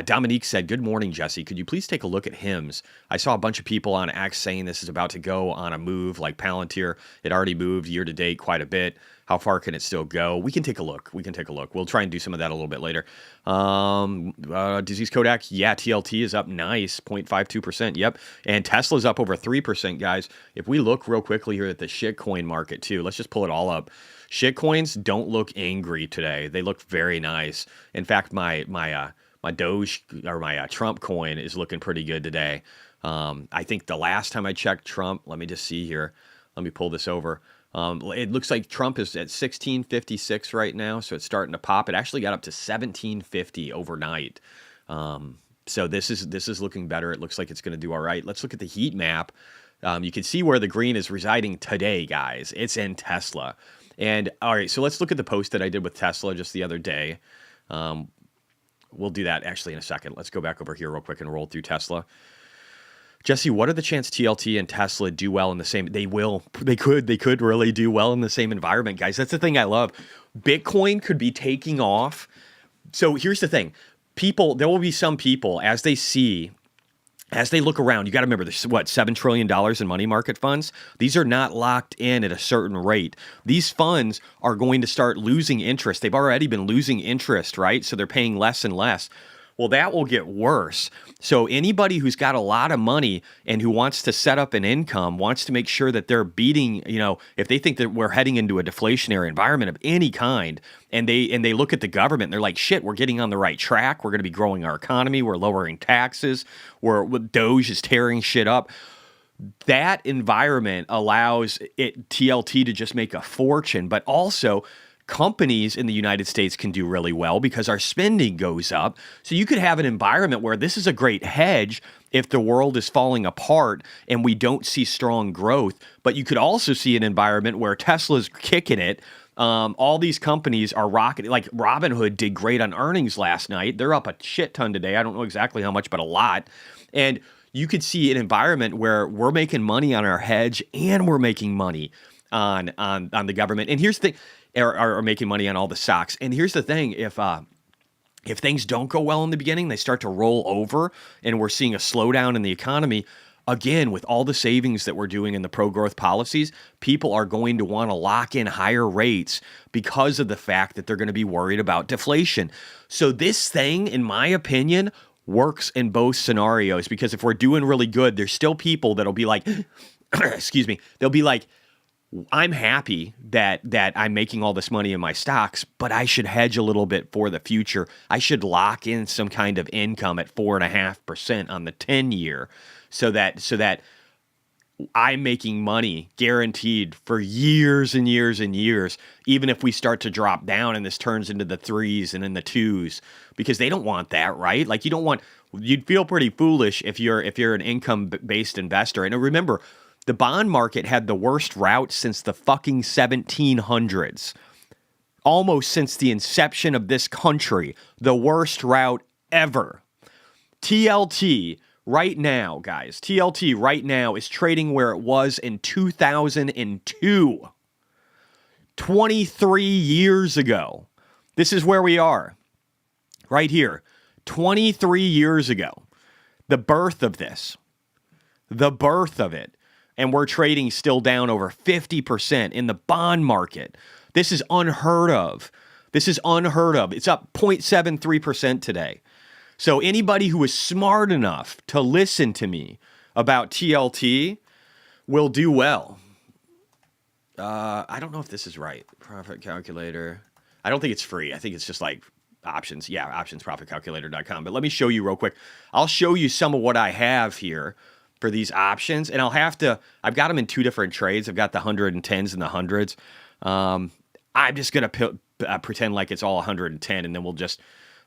Dominique said, "Good morning, Jesse. Could you please take a look at HIMS? I saw a bunch of people on X saying this is about to go on a move like Palantir. It already moved year to date quite a bit. How far can it still go? We can take a look. We'll try and do some of that a little bit later. Disease Kodak, yeah, TLT is up nice, 0.52%. Yep. And Tesla's up over 3%, guys. If we look real quickly here at the shitcoin market too, let's just pull it all up. Shitcoins don't look angry today. They look very nice. In fact, my Doge or my Trump coin is looking pretty good today. I think the last time I checked Trump, let me just see here. Let me pull this over. It looks like Trump is at 1656 right now, so it's starting to pop. It actually got up to 1750 overnight. So this is looking better. It looks like it's going to do all right. Let's look at the heat map. You can see where the green is residing today, guys. It's in Tesla. And all right, so let's look at the post that I did with Tesla just the other day. We'll do that actually in a second. Let's go back over here real quick and roll through Tesla. Jesse, what are the chances TLT and Tesla do well in the same? They will. They could really do well in the same environment, guys. That's the thing I love. Bitcoin could be taking off. So here's the thing. There will be some people, as they see as they look around, you got to remember, there's $7 trillion in money market funds. These are not locked in at a certain rate. These funds are going to start losing interest. They've already been losing interest, right? So they're paying less and less. Well, that will get worse. So anybody who's got a lot of money and who wants to set up an income wants to make sure that they're beating, if they think that we're heading into a deflationary environment of any kind, and they look at the government and they're like, shit, we're getting on the right track. We're going to be growing our economy. We're lowering taxes. DOGE is tearing shit up. That environment allows TLT to just make a fortune, but also companies in the United States can do really well because our spending goes up. So you could have an environment where this is a great hedge if the world is falling apart and we don't see strong growth. But you could also see an environment where Tesla's kicking it. All these companies are rocketing. Like Robinhood did great on earnings last night. They're up a shit ton today. I don't know exactly how much, but a lot. And you could see an environment where we're making money on our hedge and we're making money on the government. And here's the thing. Are making money on all the stocks. And here's the thing, if things don't go well in the beginning, they start to roll over and we're seeing a slowdown in the economy, again, with all the savings that we're doing in the pro-growth policies, people are going to want to lock in higher rates because of the fact that they're going to be worried about deflation. So this thing, in my opinion, works in both scenarios, because if we're doing really good, there's still people that'll be like, excuse me, they'll be like, I'm happy that I'm making all this money in my stocks, but I should hedge a little bit for the future. I should lock in some kind of income at 4.5% on the 10-year so that I'm making money guaranteed for years and years and years, even if we start to drop down and this turns into the 3s and in the 2s, because they don't want that, right? Like you'd feel pretty foolish if you're an income-based investor. And remember, the bond market had the worst rout since the fucking 1700s. Almost since the inception of this country. The worst rout ever. TLT right now, guys. TLT right now is trading where it was in 2002. 23 years ago. This is where we are. Right here. 23 years ago. The birth of this. The birth of it. And we're trading still down over 50% in the bond market. This is unheard of. This is unheard of. It's up 0.73% today. So anybody who is smart enough to listen to me about TLT will do well. I don't know if this is right. Profit calculator. I don't think it's free. I think it's just like options. Yeah, optionsprofitcalculator.com. But let me show you real quick. I'll show you some of what I have here for these options, and I've got them in two different trades. I've got the 110s and the 100s. I'm just going to pretend like it's all 110, and then we'll just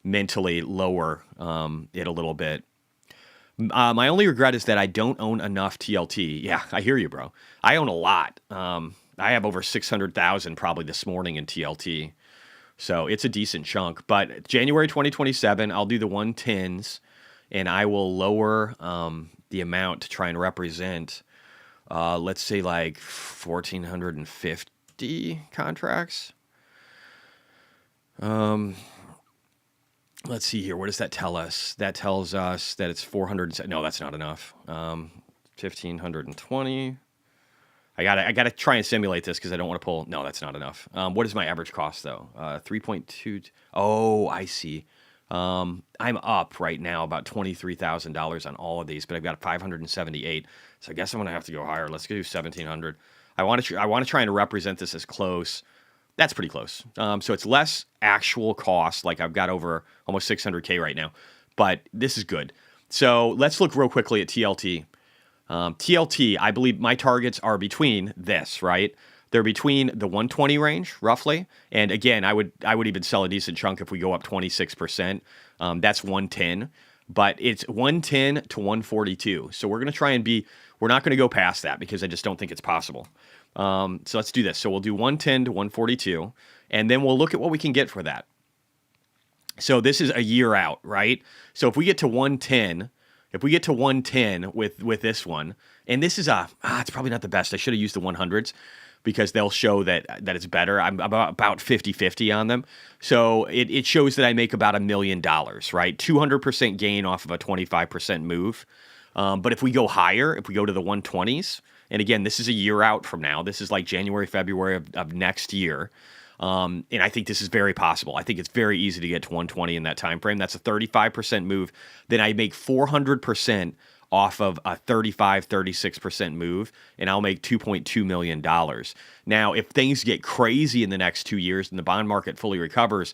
mentally lower it a little bit. My only regret is that I don't own enough TLT. Yeah, I hear you, bro. I own a lot. I have over 600,000 probably this morning in TLT. So it's a decent chunk. But January 2027, I'll do the 110s, and I will lower the amount to try and represent, let's say like 1,450 contracts. Let's see here. What does that tell us? That tells us that it's 400. No, that's not enough. 1,520. I gotta try and simulate this because I don't want to pull. No, that's not enough. What is my average cost though? 3.2. Oh, I see. I'm up right now about $23,000 on all of these, but I've got 578. So I guess I'm gonna have to go higher. Let's do 1,700. I want to try and represent this as close. That's pretty close. So it's less actual cost. Like I've got over almost 600K right now, but this is good. So let's look real quickly at TLT. TLT, I believe my targets are between this, right? They're between the 120 range, roughly. And again, I would even sell a decent chunk if we go up 26%. That's 110. But it's 110 to 142. So we're going to try and we're not going to go past that because I just don't think it's possible. So let's do this. So we'll do 110 to 142. And then we'll look at what we can get for that. So this is a year out, right? So if we get to 110... If we get to 110 with this one, and this is it's probably not the best. I should have used the 100s because they'll show that it's better. I'm about 50-50 on them. So it shows that I make about $1 million, right? 200% gain off of a 25% move. But if we go higher, if we go to the 120s, and again, this is a year out from now. This is like January, February of next year. And I think this is very possible. I think it's very easy to get to 120 in that time frame. That's a 35% move. Then I make 400% off of a 36% move, and I'll make $2.2 million. Now, if things get crazy in the next 2 years and the bond market fully recovers,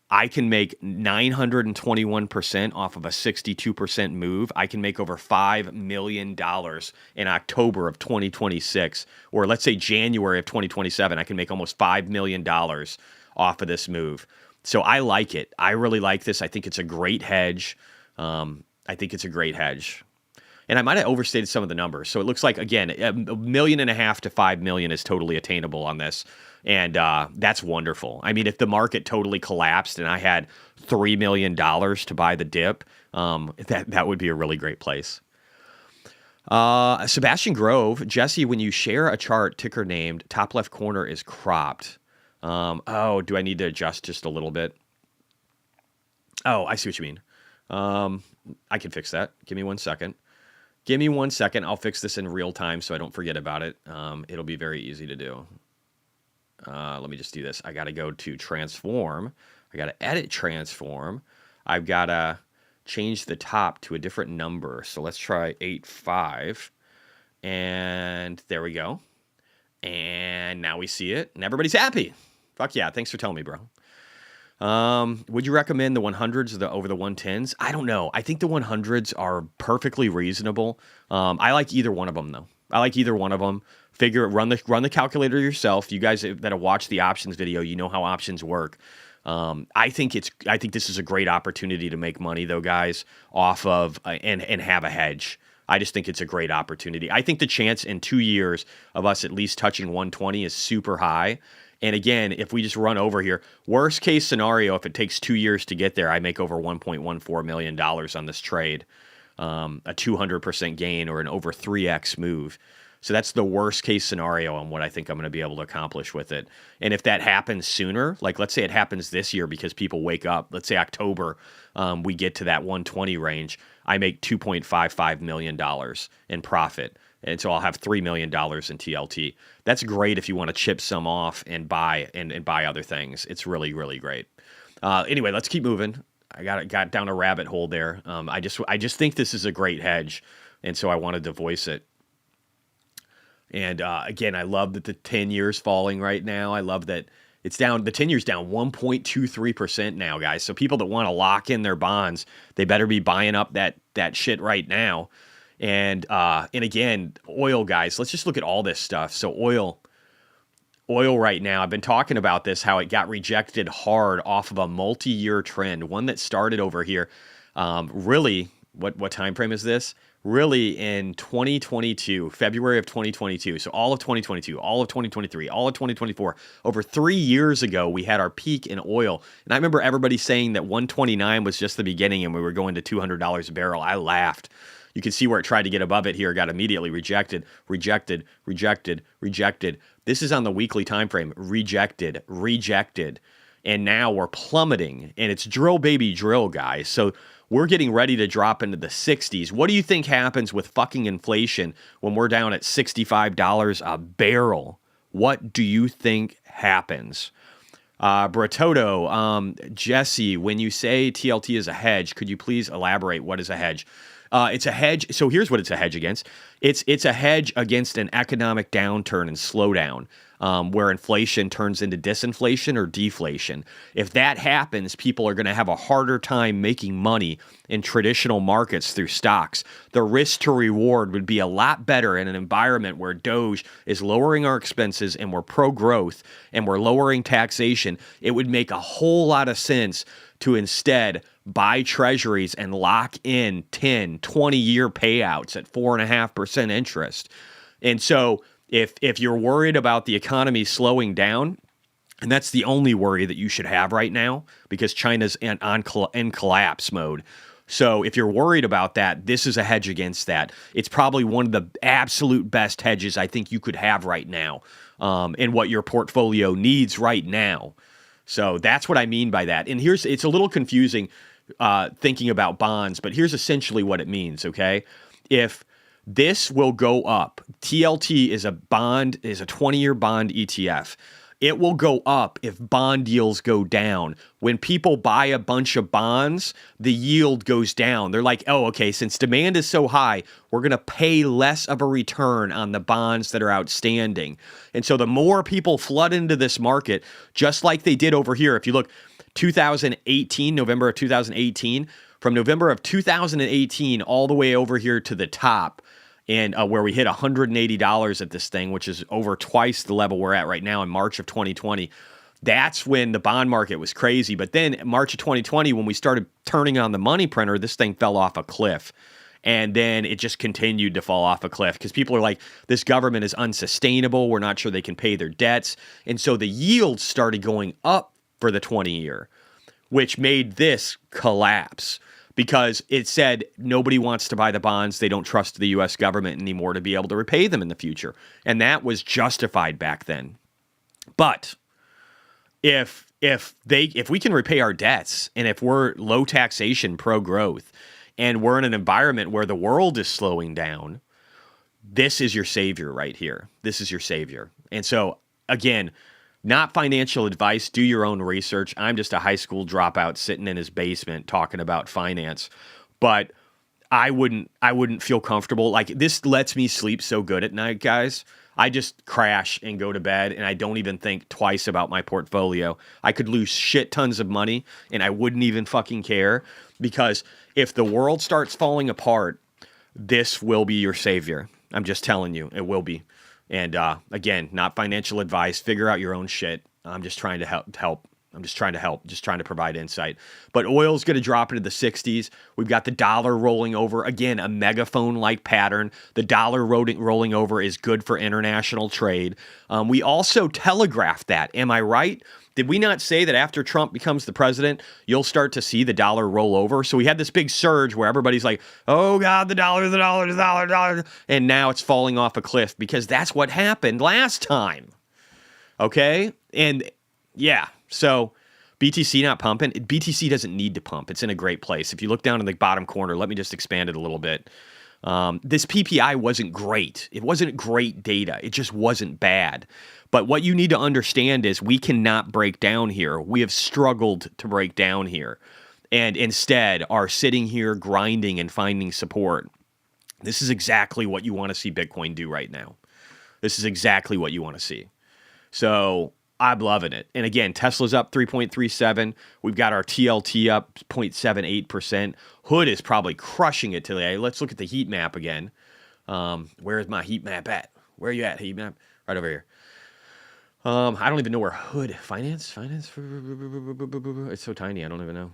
I can make 921% off of a 62% move. I can make over $5 million in October of 2026, or let's say January of 2027. I can make almost $5 million off of this move. So I like it. I really like this. I think it's a great hedge. I think it's a great hedge. And I might have overstated some of the numbers. So it looks like, again, $1.5 million to $5 million is totally attainable on this. And that's wonderful. I mean, if the market totally collapsed and I had $3 million to buy the dip, that would be a really great place. Sebastian Grove, Jesse, when you share a chart, ticker named, top left corner is cropped. Do I need to adjust just a little bit? Oh, I see what you mean. I can fix that. Give me 1 second. I'll fix this in real time so I don't forget about it. It'll be very easy to do. Let me just do this. I got to go to transform. I got to edit transform. I've got to change the top to a different number. So let's try 8.5. And there we go. And now we see it. And everybody's happy. Fuck yeah. Thanks for telling me, bro. Would you recommend the 100s over the 110s? I don't know. I think the 100s are perfectly reasonable. I like either one of them, though. Run the calculator yourself. You guys that have watched the options video, you know how options work. I think this is a great opportunity to make money, though, guys, off of and have a hedge. I just think it's a great opportunity. I think the chance in 2 years of us at least touching 120 is super high. And again, if we just run over here, worst case scenario, if it takes 2 years to get there, I make over $1.14 million on this trade, a 200% gain or an over 3x move. So that's the worst case scenario on what I think I'm going to be able to accomplish with it. And if that happens sooner, like let's say it happens this year because people wake up, let's say October, we get to that 120 range, I make $2.55 million in profit. And so I'll have $3 million in TLT. That's great if you want to chip some off and buy other things. It's really, really great. Anyway, let's keep moving. I got down a rabbit hole there. I just think this is a great hedge, and so I wanted to voice it. And again, I love that the 10 years falling right now. I love that it's down. The 10 years down 1.23% now, guys. So people that want to lock in their bonds, they better be buying up that shit right now. And again, oil, guys, let's just look at all this stuff. So oil right now, I've been talking about this, how it got rejected hard off of a multi-year trend, one that started over here. Really, what time frame is this? Really in 2022, February of 2022. So all of 2022, all of 2023, all of 2024, over 3 years ago, we had our peak in oil. And I remember everybody saying that 129 was just the beginning and we were going to $200 a barrel. I laughed. You can see where it tried to get above it here, got immediately rejected. This is on the weekly time frame. Rejected. And now we're plummeting. And it's drill, baby, drill, guys. So we're getting ready to drop into the 60s. What do you think happens with fucking inflation when we're down at $65 a barrel? What do you think happens? Bratoto, Jesse, when you say TLT is a hedge, could you please elaborate what is a hedge? It's a hedge. So here's what it's a hedge against. It's a hedge against an economic downturn and slowdown, where inflation turns into disinflation or deflation. If that happens, people are going to have a harder time making money in traditional markets through stocks. The risk to reward would be a lot better in an environment where DOGE is lowering our expenses and we're pro-growth and we're lowering taxation. It would make a whole lot of sense to instead buy treasuries and lock in 10, 20-year payouts at 4.5% interest. And so if you're worried about the economy slowing down, and that's the only worry that you should have right now because China's in collapse mode. So if you're worried about that, this is a hedge against that. It's probably one of the absolute best hedges I think you could have right now, and what your portfolio needs right now. So that's what I mean by that. And it's a little confusing thinking about bonds, but here's essentially what it means, okay? if this will go up, TLT is a 20-year bond ETF. It will go up if bond yields go down. When people buy a bunch of bonds, the yield goes down. They're like, oh, okay, since demand is so high, we're going to pay less of a return on the bonds that are outstanding. And so the more people flood into this market, just like they did over here, if you look, 2018, November of 2018, from November of 2018 all the way over here to the top, and where we hit $180 at this thing, which is over twice the level we're at right now in March of 2020. That's when the bond market was crazy. But then March of 2020, when we started turning on the money printer, this thing fell off a cliff. And then it just continued to fall off a cliff because people are like, this government is unsustainable. We're not sure they can pay their debts. And so the yields started going up for the 20-year, which made this collapse. Because it said nobody wants to buy the bonds. They don't trust the U.S. government anymore to be able to repay them in the future. And that was justified back then. But if we can repay our debts, and if we're low taxation, pro-growth, and we're in an environment where the world is slowing down, this is your savior right here. This is your savior. And so, again, not financial advice. Do your own research. I'm just a high school dropout sitting in his basement talking about finance. But I wouldn't feel comfortable. Like, this lets me sleep so good at night, guys. I just crash and go to bed, and I don't even think twice about my portfolio. I could lose shit tons of money, and I wouldn't even fucking care. Because if the world starts falling apart, this will be your savior. I'm just telling you, it will be. And again, not financial advice. Figure out your own shit. I'm just trying to help. I'm just trying to help, just trying to provide insight. But oil's going to drop into the 60s. We've got the dollar rolling over. Again, a megaphone-like pattern. The dollar rolling over is good for international trade. We also telegraphed that. Am I right? Did we not say that after Trump becomes the president, you'll start to see the dollar roll over? So we had this big surge where everybody's like, oh, God, the dollar. And now it's falling off a cliff because that's what happened last time. Okay? And yeah, so BTC not pumping. BTC doesn't need to pump. It's in a great place. If you look down in the bottom corner, let me just expand it a little bit. This PPI wasn't great. It wasn't great data. It just wasn't bad. But what you need to understand is we cannot break down here. We have struggled to break down here and instead are sitting here grinding and finding support. This is exactly what you want to see Bitcoin do right now. This is exactly what you want to see. So I'm loving it. And again, Tesla's up 3.37. We've got our TLT up 0.78%. Hood is probably crushing it today. Let's look at the heat map again. Where is my heat map at? Where are you at, heat map? Right over here. I don't even know where Hood finance. It's so tiny. I don't even know.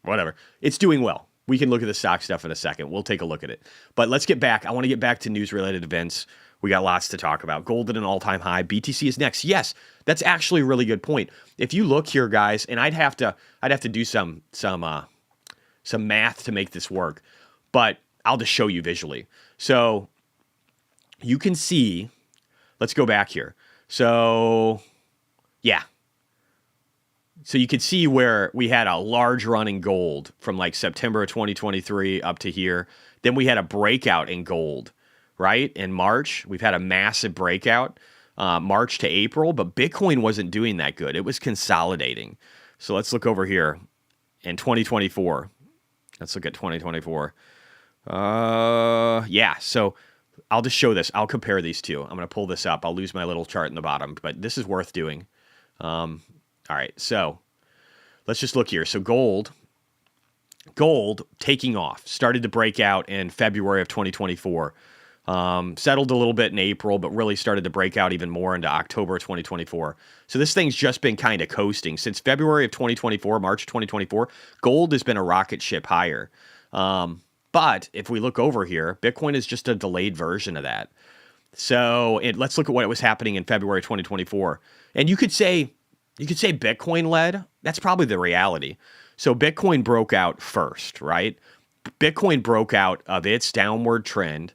Whatever. It's doing well. We can look at the stock stuff in a second. We'll take a look at it. But let's get back. I want to get back to news-related events. We got lots to talk about. Gold at an all-time high. BTC is next. Yes, that's actually a really good point. If you look here, guys, and I'd have to do some math to make this work, but I'll just show you visually. So you can see. Let's go back here. So, yeah. So you can see where we had a large run in gold from like September of 2023 up to here. Then we had a breakout in gold, right? In March, we've had a massive breakout, March to April, but Bitcoin wasn't doing that good. It was consolidating. So let's look over here in 2024. Let's look at 2024. Yeah, so I'll just show this. I'll compare these two. I'm going to pull this up. I'll lose my little chart in the bottom, but this is worth doing. All right, so let's just look here. So gold taking off, started to break out in February of 2024. Settled a little bit in April, but really started to break out even more into October of 2024. So this thing's just been kind of coasting. Since February of 2024, March of 2024, gold has been a rocket ship higher. But if we look over here, Bitcoin is just a delayed version of that. So let's look at what was happening in February 2024. And you could say Bitcoin led. That's probably the reality. So Bitcoin broke out first, right? Bitcoin broke out of its downward trend.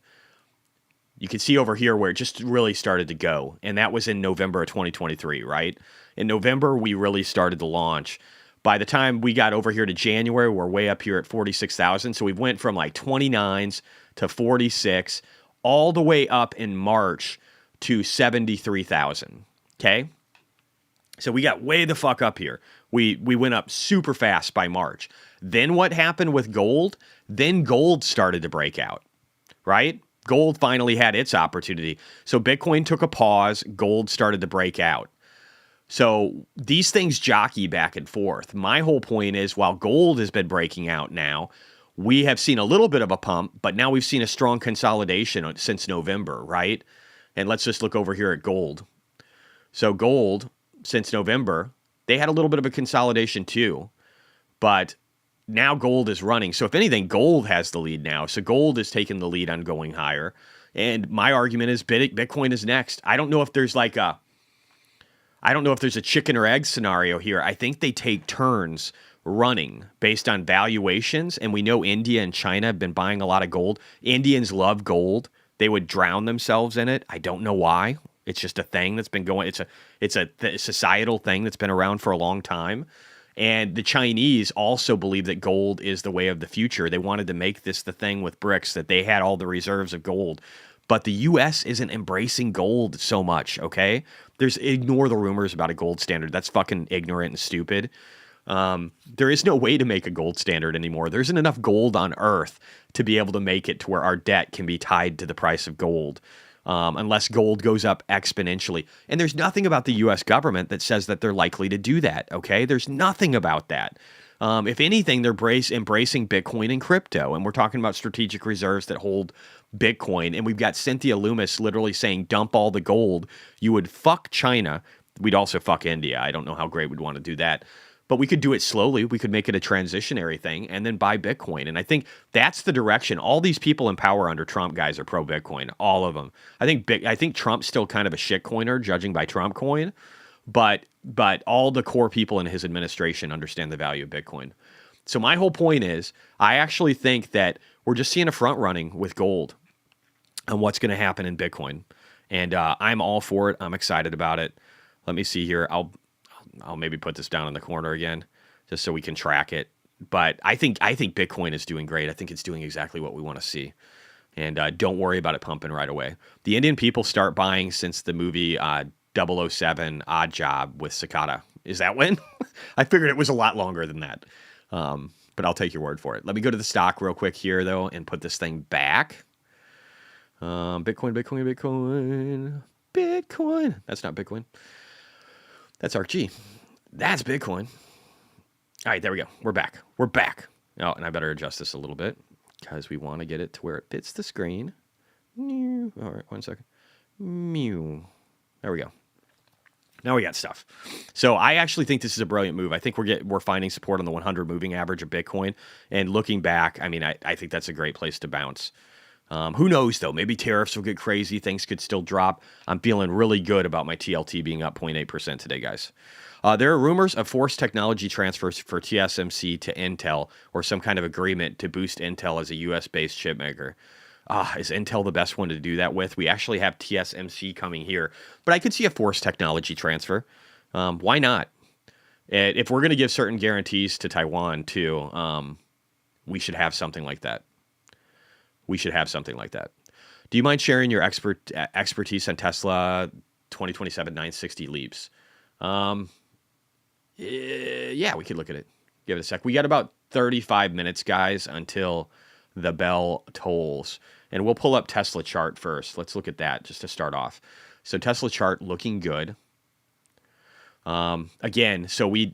You can see over here where it just really started to go. And that was in November of 2023, right? In November, we really started to launch. By the time we got over here to January, we're way up here at 46,000. So we went from like 29s to 46, all the way up in March to 73,000. Okay? So we got way the fuck up here. We went up super fast by March. Then what happened with gold? Then gold started to break out, right? Gold finally had its opportunity. So Bitcoin took a pause. Gold started to break out. So these things jockey back and forth. My whole point is, while gold has been breaking out now, we have seen a little bit of a pump, but now we've seen a strong consolidation since November, right? And let's just look over here at gold. So gold, since November, they had a little bit of a consolidation too, but now gold is running. So if anything, gold has the lead now. So gold is taking the lead on going higher. And my argument is Bitcoin is next. I don't know if there's a chicken or egg scenario here. I think they take turns running based on valuations. And we know India and China have been buying a lot of gold. Indians love gold. They would drown themselves in it. I don't know why. It's just a thing that's been going. It's a societal thing that's been around for a long time. And the Chinese also believe that gold is the way of the future. They wanted to make this the thing with BRICS, that they had all the reserves of gold. But the U.S. isn't embracing gold so much, okay? Ignore the rumors about a gold standard. That's fucking ignorant and stupid. There is no way to make a gold standard anymore. There isn't enough gold on Earth to be able to make it to where our debt can be tied to the price of gold. Unless gold goes up exponentially. And there's nothing about the U.S. government that says that they're likely to do that, okay? There's nothing about that. If anything, they're embracing Bitcoin and crypto. And we're talking about strategic reserves that hold Bitcoin. And we've got Cynthia Loomis literally saying, dump all the gold. You would fuck China. We'd also fuck India. I don't know how great we'd want to do that. But we could do it slowly. We could make it a transitionary thing and then buy Bitcoin. And I think that's the direction. All these people in power under Trump, guys, are pro-Bitcoin. All of them. I think Trump's still kind of a shitcoiner, judging by Trump coin. But all the core people in his administration understand the value of Bitcoin. So my whole point is, I actually think that we're just seeing a front running with gold on what's going to happen in Bitcoin. And I'm all for it. I'm excited about it. Let me see here. I'll maybe put this down in the corner again, just so we can track it. But I think Bitcoin is doing great. I think it's doing exactly what we want to see. And don't worry about it pumping right away. The Indian people start buying since the movie 007 Odd Job with Cicada. Is that when? I figured it was a lot longer than that. But I'll take your word for it. Let me go to the stock real quick here, though, and put this thing back. Bitcoin. That's not Bitcoin. That's ARKG. That's Bitcoin. All right, there we go. We're back. Oh, and I better adjust this a little bit because we want to get it to where it fits the screen. All right, 1 second. There we go. Now we got stuff. So I actually think this is a brilliant move. I think we're finding support on the 100 moving average of Bitcoin. And looking back, I mean, I think that's a great place to bounce. Who knows, though? Maybe tariffs will get crazy. Things could still drop. I'm feeling really good about my TLT being up 0.8% today, guys. There are rumors of forced technology transfers for TSMC to Intel or some kind of agreement to boost Intel as a U.S.-based chip maker. Is Intel the best one to do that with? We actually have TSMC coming here, but I could see a forced technology transfer. Why not? If we're going to give certain guarantees to Taiwan, too, we should have something like that. Do you mind sharing your expertise on Tesla 2027 960 Leaps? Yeah, we could look at it. Give it a sec. We got about 35 minutes, guys, until the bell tolls. And we'll pull up Tesla chart first. Let's look at that just to start off. So Tesla chart looking good. Again, so we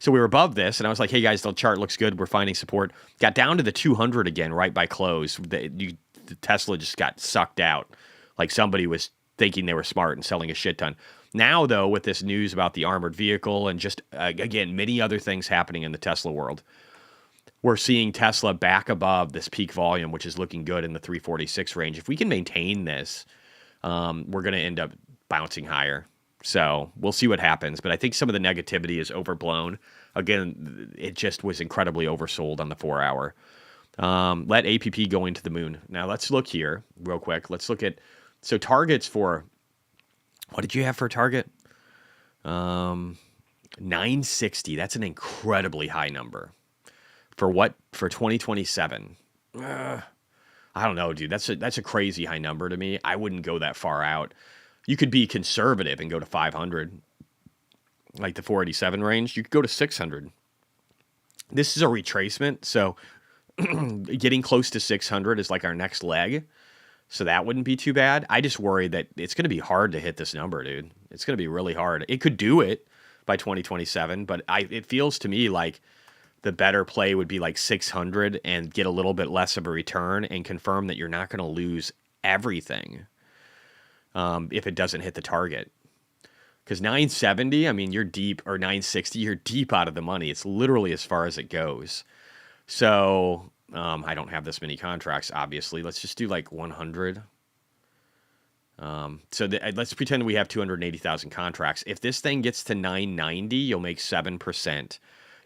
were above this, and I was like, hey, guys, the chart looks good. We're finding support. Got down to the 200 again right by close. The Tesla just got sucked out. Like somebody was thinking they were smart and selling a shit ton. Now, though, with this news about the armored vehicle and just, again, many other things happening in the Tesla world, we're seeing Tesla back above this peak volume, which is looking good in the 346 range. If we can maintain this, we're going to end up bouncing higher. So we'll see what happens. But I think some of the negativity is overblown. Again, it just was incredibly oversold on the 4 hour. Let APP go into the moon. Now let's look here real quick. Let's look at, so targets for, what did you have for a target? 960. That's an incredibly high number. For what? For 2027. I don't know, dude. That's a crazy high number to me. I wouldn't go that far out. You could be conservative and go to 500, like the 487 range. You could go to 600. This is a retracement, so getting close to 600 is like our next leg. So that wouldn't be too bad. I just worry that it's going to be hard to hit this number, dude. It's going to be really hard. It could do it by 2027, but it feels to me like the better play would be like 600 and get a little bit less of a return and confirm that you're not going to lose everything if it doesn't hit the target. Because 970, I mean, you're deep, or 960, you're deep out of the money. It's literally as far as it goes. So I don't have this many contracts, obviously. Let's just do like 100. Let's pretend we have 280,000 contracts. If this thing gets to 990, you'll make 7%.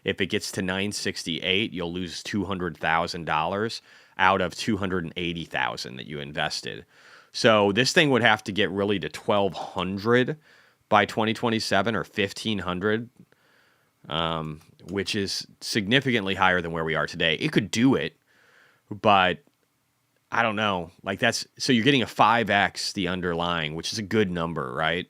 If it gets to 968, you'll lose $200,000 out of 280,000 that you invested. So this thing would have to get really to 1,200 by 2027 or 1,500, which is significantly higher than where we are today. It could do it, but I don't know. Like so you're getting a 5x the underlying, which is a good number, right?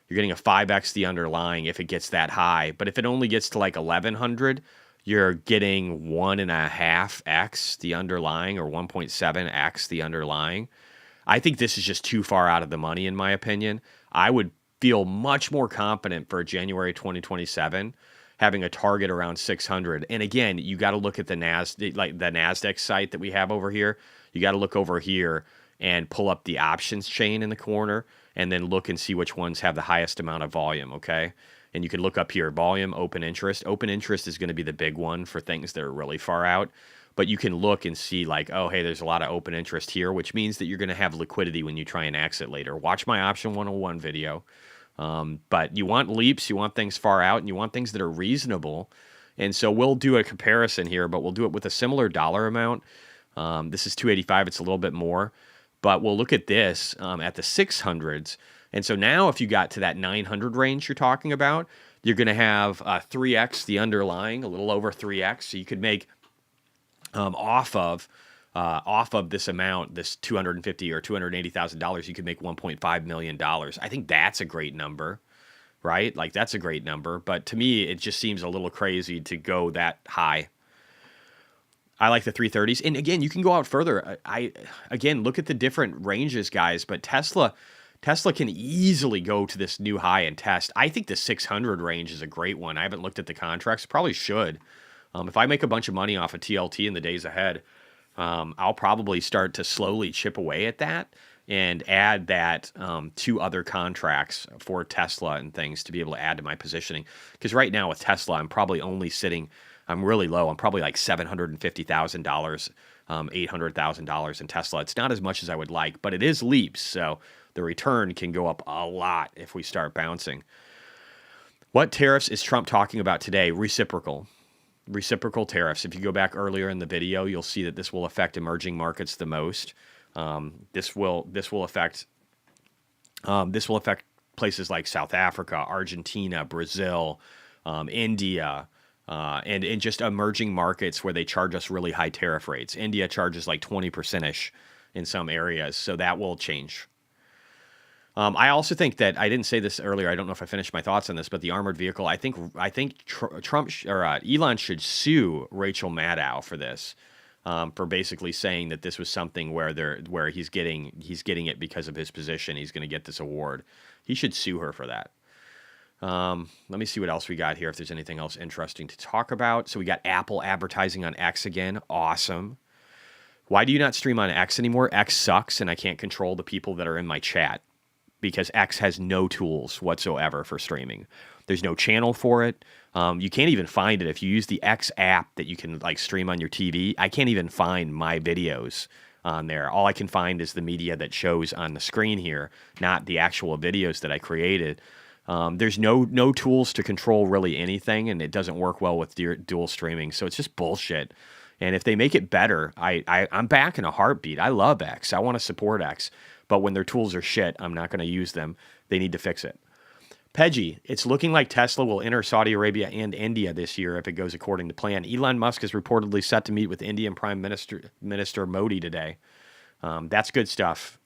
You're getting a 5x the underlying if it gets that high. But if it only gets to like 1,100, you're getting 1.5x the underlying or 1.7x the underlying. I think this is just too far out of the money, in my opinion. I would feel much more confident for January 2027 having a target around 600. And again, you got to look at the NASDAQ site that we have over here. You got to look over here and pull up the options chain in the corner and then look and see which ones have the highest amount of volume, okay? And you can look up here, volume, open interest. Open interest is going to be the big one for things that are really far out. But you can look and see like, oh, hey, there's a lot of open interest here, which means that you're going to have liquidity when you try and exit later. Watch my Option 101 video. But you want leaps, you want things far out, and you want things that are reasonable. And so we'll do a comparison here, but we'll do it with a similar dollar amount. This is 285. It's a little bit more. But we'll look at this at the 600s. And so now if you got to that 900 range you're talking about, you're going to have 3x the underlying, a little over 3x. So you could make off of this amount, this $250,000 or $280,000, you could make $1.5 million. I think that's a great number, right? Like that's a great number. But to me, it just seems a little crazy to go that high. I like the 330s. And again, you can go out further. Again, look at the different ranges, guys. But Tesla can easily go to this new high and test. I think the 600 range is a great one. I haven't looked at the contracts. Probably should. If I make a bunch of money off of TLT in the days ahead, I'll probably start to slowly chip away at that and add that to other contracts for Tesla and things to be able to add to my positioning. Because right now with Tesla, I'm probably only sitting... I'm really low. I'm probably like $750,000, $800,000 in Tesla. It's not as much as I would like, but it is leaps. So the return can go up a lot if we start bouncing. What tariffs is Trump talking about today? Reciprocal tariffs. If you go back earlier in the video, you'll see that this will affect emerging markets the most. This will affect places like South Africa, Argentina, Brazil, India. And just emerging markets where they charge us really high tariff rates. India charges like 20%-ish in some areas, so that will change. I also think that, I didn't say this earlier, I don't know if I finished my thoughts on this, but the armored vehicle, I think Trump or Elon should sue Rachel Maddow for this, for basically saying that this was something where he's getting it because of his position. He's going to get this award. He should sue her for that. Let me see what else we got here, if there's anything else interesting to talk about. So we got Apple advertising on X again. Awesome. Why do you not stream on X anymore? X sucks, and I can't control the people that are in my chat because X has no tools whatsoever for streaming. There's no channel for it. You can't even find it. If you use the X app that you can like stream on your TV, I can't even find my videos on there. All I can find is the media that shows on the screen here, not the actual videos that I created. There's no tools to control really anything, and it doesn't work well with dual streaming. So it's just bullshit. And if they make it better, I'm back in a heartbeat. I love X. I want to support X. But when their tools are shit, I'm not going to use them. They need to fix it. Peggy, it's looking like Tesla will enter Saudi Arabia and India this year if it goes according to plan. Elon Musk is reportedly set to meet with Indian Prime Minister Modi today. That's good stuff.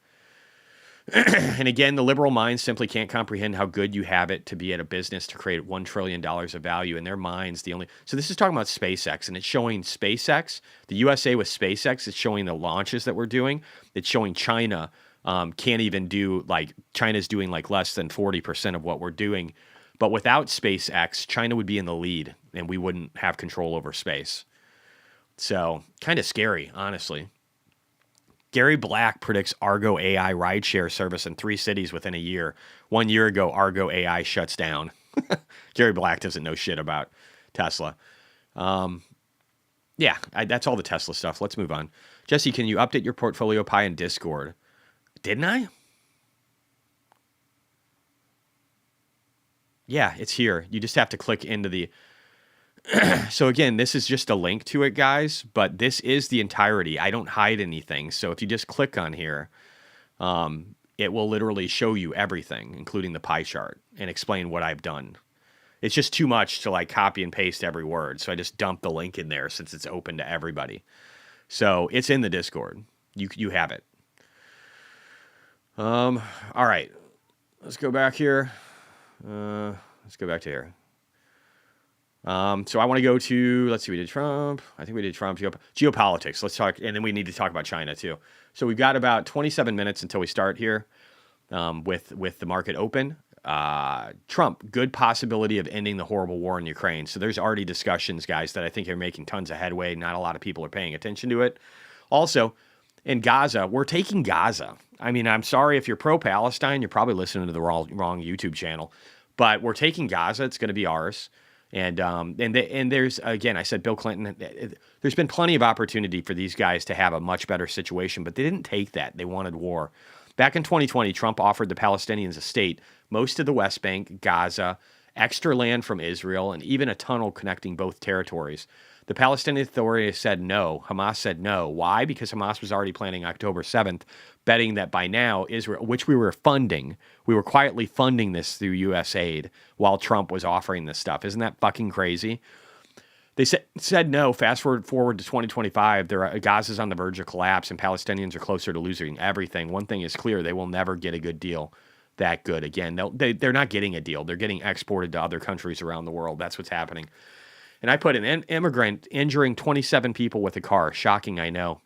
And again, the liberal minds simply can't comprehend how good you have it to be at a business to create $1 trillion of value. In their minds, so this is talking about SpaceX, and it's showing SpaceX, the USA with SpaceX, it's showing the launches that we're doing. It's showing China can't even do, like, China's doing like less than 40% of what we're doing. But without SpaceX, China would be in the lead and we wouldn't have control over space. So kind of scary, honestly. Gary Black predicts Argo AI rideshare service in 3 cities within a year. 1 year ago, Argo AI shuts down. Gary Black doesn't know shit about Tesla. That's all the Tesla stuff. Let's move on. Jesse, can you update your portfolio pie in Discord? Didn't I? Yeah, it's here. You just have to click into the... So again, this is just a link to it, guys, but this is the entirety. I don't hide anything. So if you just click on here, it will literally show you everything, including the pie chart, and explain what I've done. It's just too much to like copy and paste every word. So I just dumped the link in there since it's open to everybody. So it's in the Discord. You have it. All right. Let's go back here. Let's go back to here. So I want to go to, let's see, we did Trump. I think we did Trump. Geopolitics. Let's talk, and then we need to talk about China too. So we've got about 27 minutes until we start here with the market open. Trump, good possibility of ending the horrible war in Ukraine. So there's already discussions, guys, that I think are making tons of headway. Not a lot of people are paying attention to it. Also, in Gaza, we're taking Gaza. I mean, I'm sorry if you're pro-Palestine, you're probably listening to the wrong YouTube channel. But we're taking Gaza. It's going to be ours. And there's, again, I said Bill Clinton, there's been plenty of opportunity for these guys to have a much better situation, but they didn't take that. They wanted war. Back in 2020, Trump offered the Palestinians a state, most of the West Bank, Gaza, extra land from Israel, and even a tunnel connecting both territories. The Palestinian Authority said no. Hamas said no. Why? Because Hamas was already planning October 7th, betting that by now Israel, which we were funding, we were quietly funding this through U.S. aid while Trump was offering this stuff. Isn't that fucking crazy? They said no. Fast forward to 2025, Gaza's on the verge of collapse and Palestinians are closer to losing everything. One thing is clear, they will never get a good deal that good again. They're not getting a deal. They're getting exported to other countries around the world. That's what's happening. And I put an immigrant injuring 27 people with a car. Shocking, I know.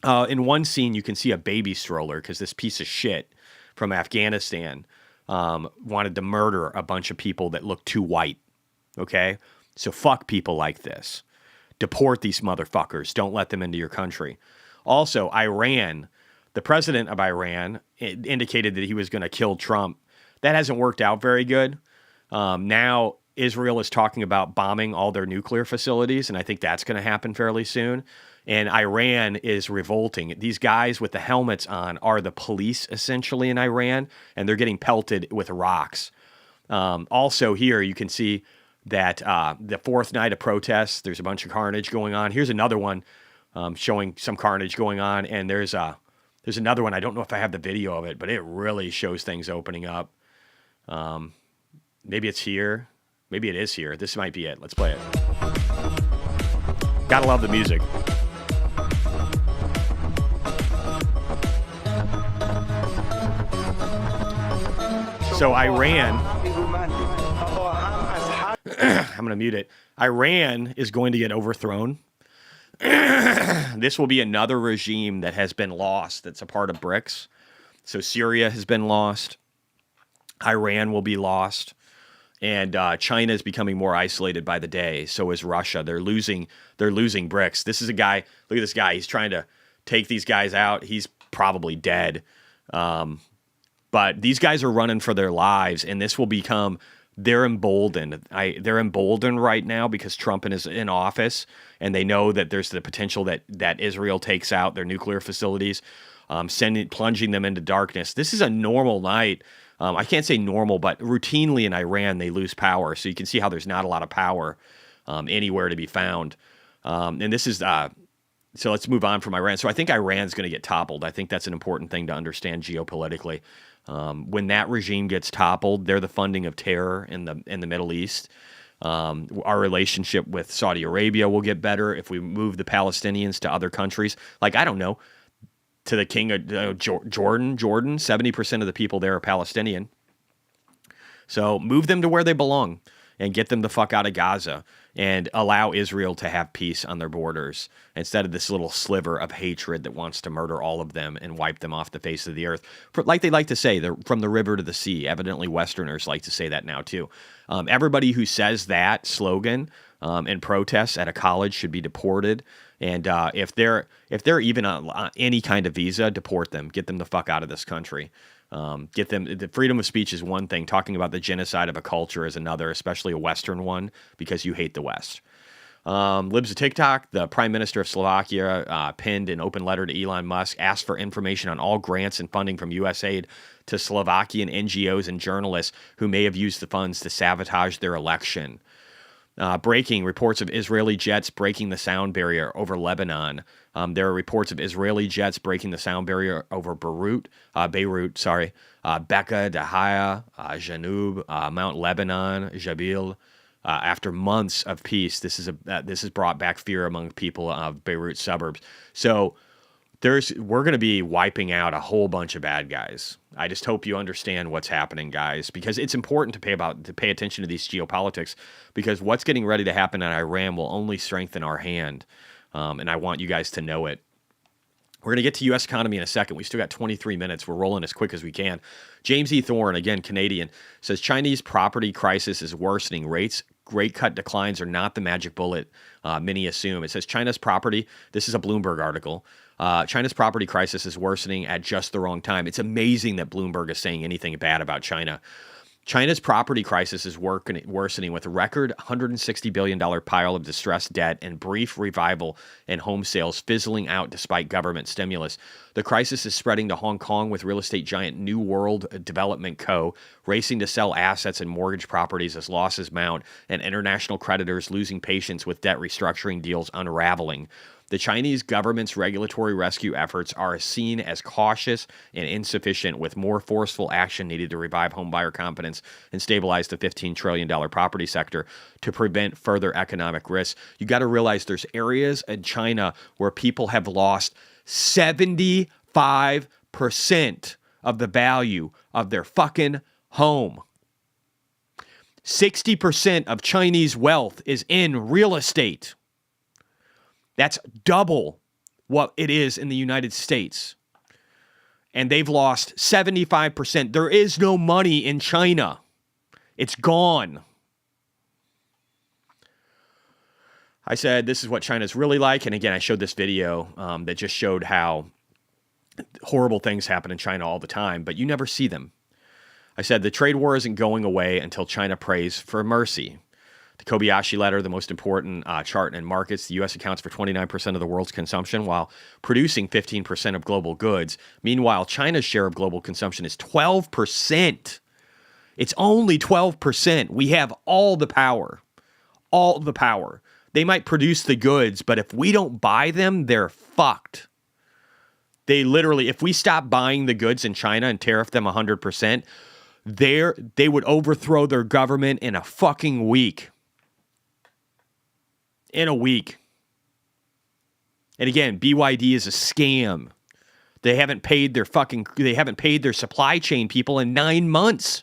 In one scene, you can see a baby stroller because this piece of shit from Afghanistan wanted to murder a bunch of people that looked too white. Okay? So fuck people like this. Deport these motherfuckers. Don't let them into your country. Also, Iran, the president of Iran indicated that he was going to kill Trump. That hasn't worked out very good. Now Israel is talking about bombing all their nuclear facilities, and I think that's going to happen fairly soon. And Iran is revolting. These guys with the helmets on are the police, essentially, in Iran, and they're getting pelted with rocks. Also here, you can see that the fourth night of protests, there's a bunch of carnage going on. Here's another one showing some carnage going on, and there's another one. I don't know if I have the video of it, but it really shows things opening up. Maybe it's here. Maybe it is here. This might be it. Let's play it. Gotta love the music. So Iran, I'm going to mute it. Iran is going to get overthrown. This will be another regime that has been lost. That's a part of BRICS. So Syria has been lost. Iran will be lost. And China is becoming more isolated by the day. So is Russia. They're losing BRICS. This is a guy. Look at this guy. He's trying to take these guys out. He's probably dead. But these guys are running for their lives, and this will become. They're emboldened. They're emboldened right now because Trump is in office, and they know that there's the potential that Israel takes out their nuclear facilities, plunging them into darkness. This is a normal night. I can't say normal, but routinely in Iran, they lose power. So you can see how there's not a lot of power anywhere to be found. And this is, so let's move on from Iran. So I think Iran's going to get toppled. I think that's an important thing to understand geopolitically. When that regime gets toppled, they're the funding of terror in the Middle East. Our relationship with Saudi Arabia will get better if we move the Palestinians to other countries. Like, I don't know. to the king of Jordan. 70% of the people there are Palestinian. So move them to where they belong and get them the fuck out of Gaza and allow Israel to have peace on their borders instead of this little sliver of hatred that wants to murder all of them and wipe them off the face of the earth. Like they like to say, from the river to the sea. Evidently, Westerners like to say that now, too. Everybody who says that slogan and protests at a college should be deported. And if they're even on any kind of visa, deport them. Get them the fuck out of this country. Get them. The freedom of speech is one thing. Talking about the genocide of a culture is another, especially a Western one, because you hate the West. Libs of TikTok, the Prime Minister of Slovakia penned an open letter to Elon Musk, asked for information on all grants and funding from USAID to Slovakian NGOs and journalists who may have used the funds to sabotage their election. Breaking reports of Israeli jets breaking the sound barrier over Lebanon. There are reports of Israeli jets breaking the sound barrier over Beirut, Becca, Dahaya, Janub, Mount Lebanon, Jabil. After months of peace, this has brought back fear among people of Beirut suburbs. So we're going to be wiping out a whole bunch of bad guys. I just hope you understand what's happening, guys, because it's important to pay attention to these geopolitics, because what's getting ready to happen in Iran will only strengthen our hand, and I want you guys to know it. We're going to get to U.S. economy in a second. We still got 23 minutes. We're rolling as quick as we can. James E. Thorne, again, Canadian, says Chinese property crisis is worsening. Rate cut declines are not the magic bullet many assume. It says China's property, this is a Bloomberg article, China's property crisis is worsening at just the wrong time. It's amazing that Bloomberg is saying anything bad about China. China's property crisis is worsening with a record $160 billion pile of distressed debt and brief revival in home sales fizzling out despite government stimulus. The crisis is spreading to Hong Kong, with real estate giant New World Development Co. racing to sell assets and mortgage properties as losses mount and international creditors losing patience with debt restructuring deals unraveling. The Chinese government's regulatory rescue efforts are seen as cautious and insufficient, with more forceful action needed to revive homebuyer confidence and stabilize the $15 trillion property sector to prevent further economic risks. You got to realize there's areas in China where people have lost 75% of the value of their fucking home. 60% of Chinese wealth is in real estate. That's double what it is in the United States. And they've lost 75%. There is no money in China. It's gone. I said this is what China's really like. And again, I showed this video that just showed how horrible things happen in China all the time, but you never see them. I said the trade war isn't going away until China prays for mercy. The Kobayashi letter, the most important chart in markets, the U.S. accounts for 29% of the world's consumption while producing 15% of global goods. Meanwhile, China's share of global consumption is 12%. It's only 12%. We have all the power. All the power. They might produce the goods, but if we don't buy them, they're fucked. They literally, if we stop buying the goods in China and tariff them 100%, they would overthrow their government in a fucking week. In a week. And again, BYD is a scam. They haven't paid their supply chain people in 9 months.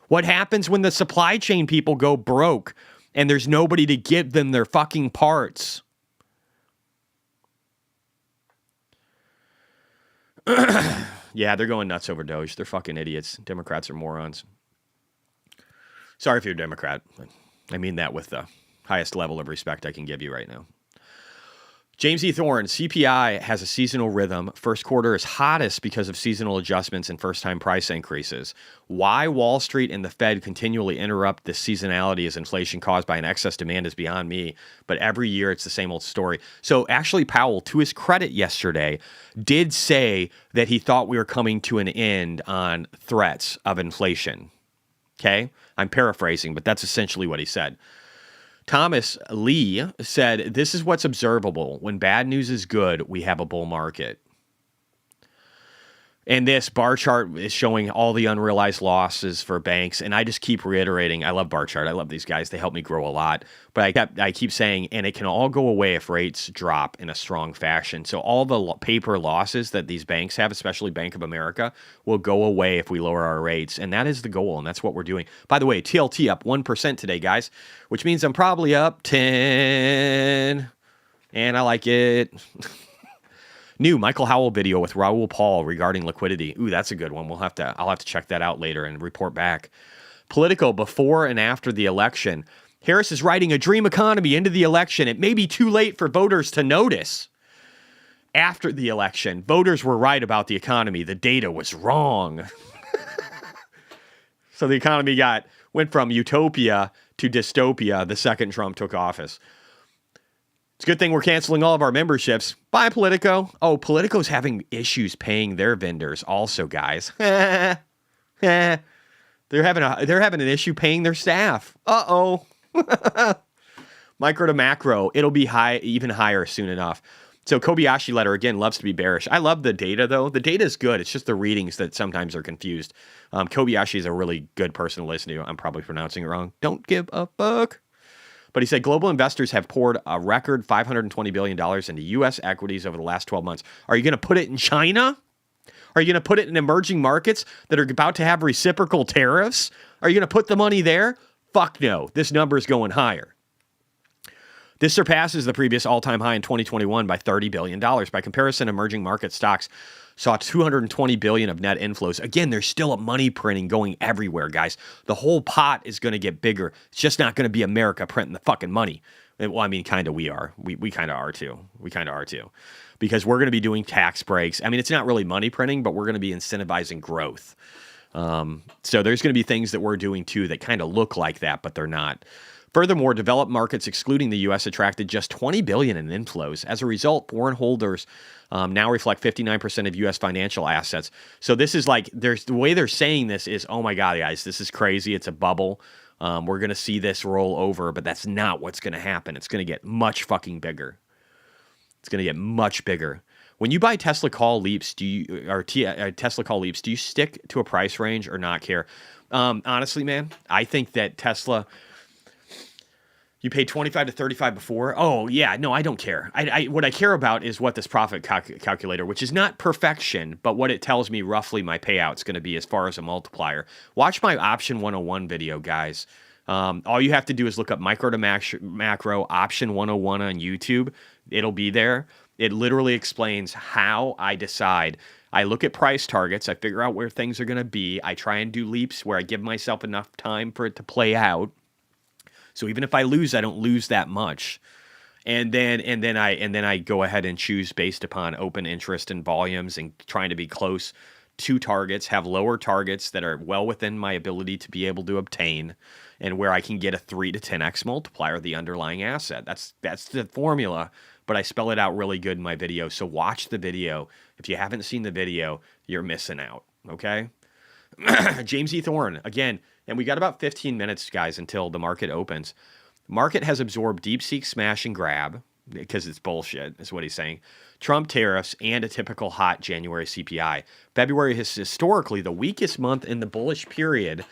What happens when the supply chain people go broke and there's nobody to give them their fucking parts? Yeah, they're going nuts over DOGE. They're fucking idiots. Democrats are morons. Sorry if you're a Democrat. I mean that with the highest level of respect I can give you right now. James E. Thorne, CPI has a seasonal rhythm. First quarter is hottest because of seasonal adjustments and first-time price increases. Why Wall Street and the Fed continually interrupt this seasonality as inflation caused by an excess demand is beyond me, but every year it's the same old story. So actually, Powell, to his credit yesterday, did say that he thought we were coming to an end on threats of inflation. Okay? I'm paraphrasing, but that's essentially what he said. Thomas Lee said, this is what's observable. When bad news is good, we have a bull market. And this bar chart is showing all the unrealized losses for banks. And I just keep reiterating, I love bar chart. I love these guys. They help me grow a lot. But I keep saying, and it can all go away if rates drop in a strong fashion. So all the paper losses that these banks have, especially Bank of America, will go away if we lower our rates. And that is the goal. And that's what we're doing. By the way, TLT up 1% today, guys, which means I'm probably up 10. And I like it. New Michael Howell video with Raoul Paul regarding liquidity. Ooh, that's a good one. I'll have to check that out later and report back. Political before and after the election. Harris is writing a dream economy into the election. It may be too late for voters to notice. After the election, voters were right about the economy. The data was wrong. So the economy went from utopia to dystopia the second Trump took office. It's a good thing we're canceling all of our memberships. Bye, Politico. Oh, Politico's having issues paying their vendors also, guys. They're having an issue paying their staff. Uh-oh. Micro to macro. It'll be even higher soon enough. So Kobayashi letter, again, loves to be bearish. I love the data, though. The data is good. It's just the readings that sometimes are confused. Kobayashi is a really good person to listen to. I'm probably pronouncing it wrong. Don't give a fuck. But he said global investors have poured a record $520 billion into U.S. equities over the last 12 months. Are you going to put it in China? Are you going to put it in emerging markets that are about to have reciprocal tariffs? Are you going to put the money there? Fuck no. This number is going higher. This surpasses the previous all-time high in 2021 by $30 billion. By comparison, emerging market stocks saw $220 billion of net inflows. Again, there's still a money printing going everywhere, guys. The whole pot is going to get bigger. It's just not going to be America printing the fucking money. Well, I mean, kind of we are. We kind of are too. We kind of are too. Because we're going to be doing tax breaks. I mean, it's not really money printing, but we're going to be incentivizing growth. So there's going to be things that we're doing too that kind of look like that, but they're not. Furthermore, developed markets excluding the U.S. attracted just $20 billion in inflows. As a result, foreign holders now reflect 59% of U.S. financial assets. So this is like, the way they're saying this is, oh my God, guys, this is crazy. It's a bubble. We're going to see this roll over, but that's not what's going to happen. It's going to get much fucking bigger. It's going to get much bigger. When you buy Tesla call leaps, do you stick to a price range or not care? Honestly, man, I think that Tesla, you paid 25 to 35 before. Oh yeah, no, I don't care. What I care about is what this profit calculator, which is not perfection, but what it tells me roughly my payout's going to be as far as a multiplier. Watch my Option 101 video, guys. All you have to do is look up micro to macro Option 101 on YouTube. It'll be there. It literally explains how I decide. I look at price targets. I figure out where things are going to be. I try and do leaps where I give myself enough time for it to play out. So even if I lose, I don't lose that much. And then I go ahead and choose based upon open interest and volumes and trying to be close to targets, have lower targets that are well within my ability to be able to obtain, and where I can get a 3 to 10x multiplier of the underlying asset. That's the formula, but I spell it out really good in my video. So watch the video. If you haven't seen the video, you're missing out, okay? James E. Thorne, again, and we got about 15 minutes, guys, until the market opens. Market has absorbed DeepSeek smash and grab, because it's bullshit, is what he's saying. Trump tariffs and a typical hot January CPI. February is historically the weakest month in the bullish period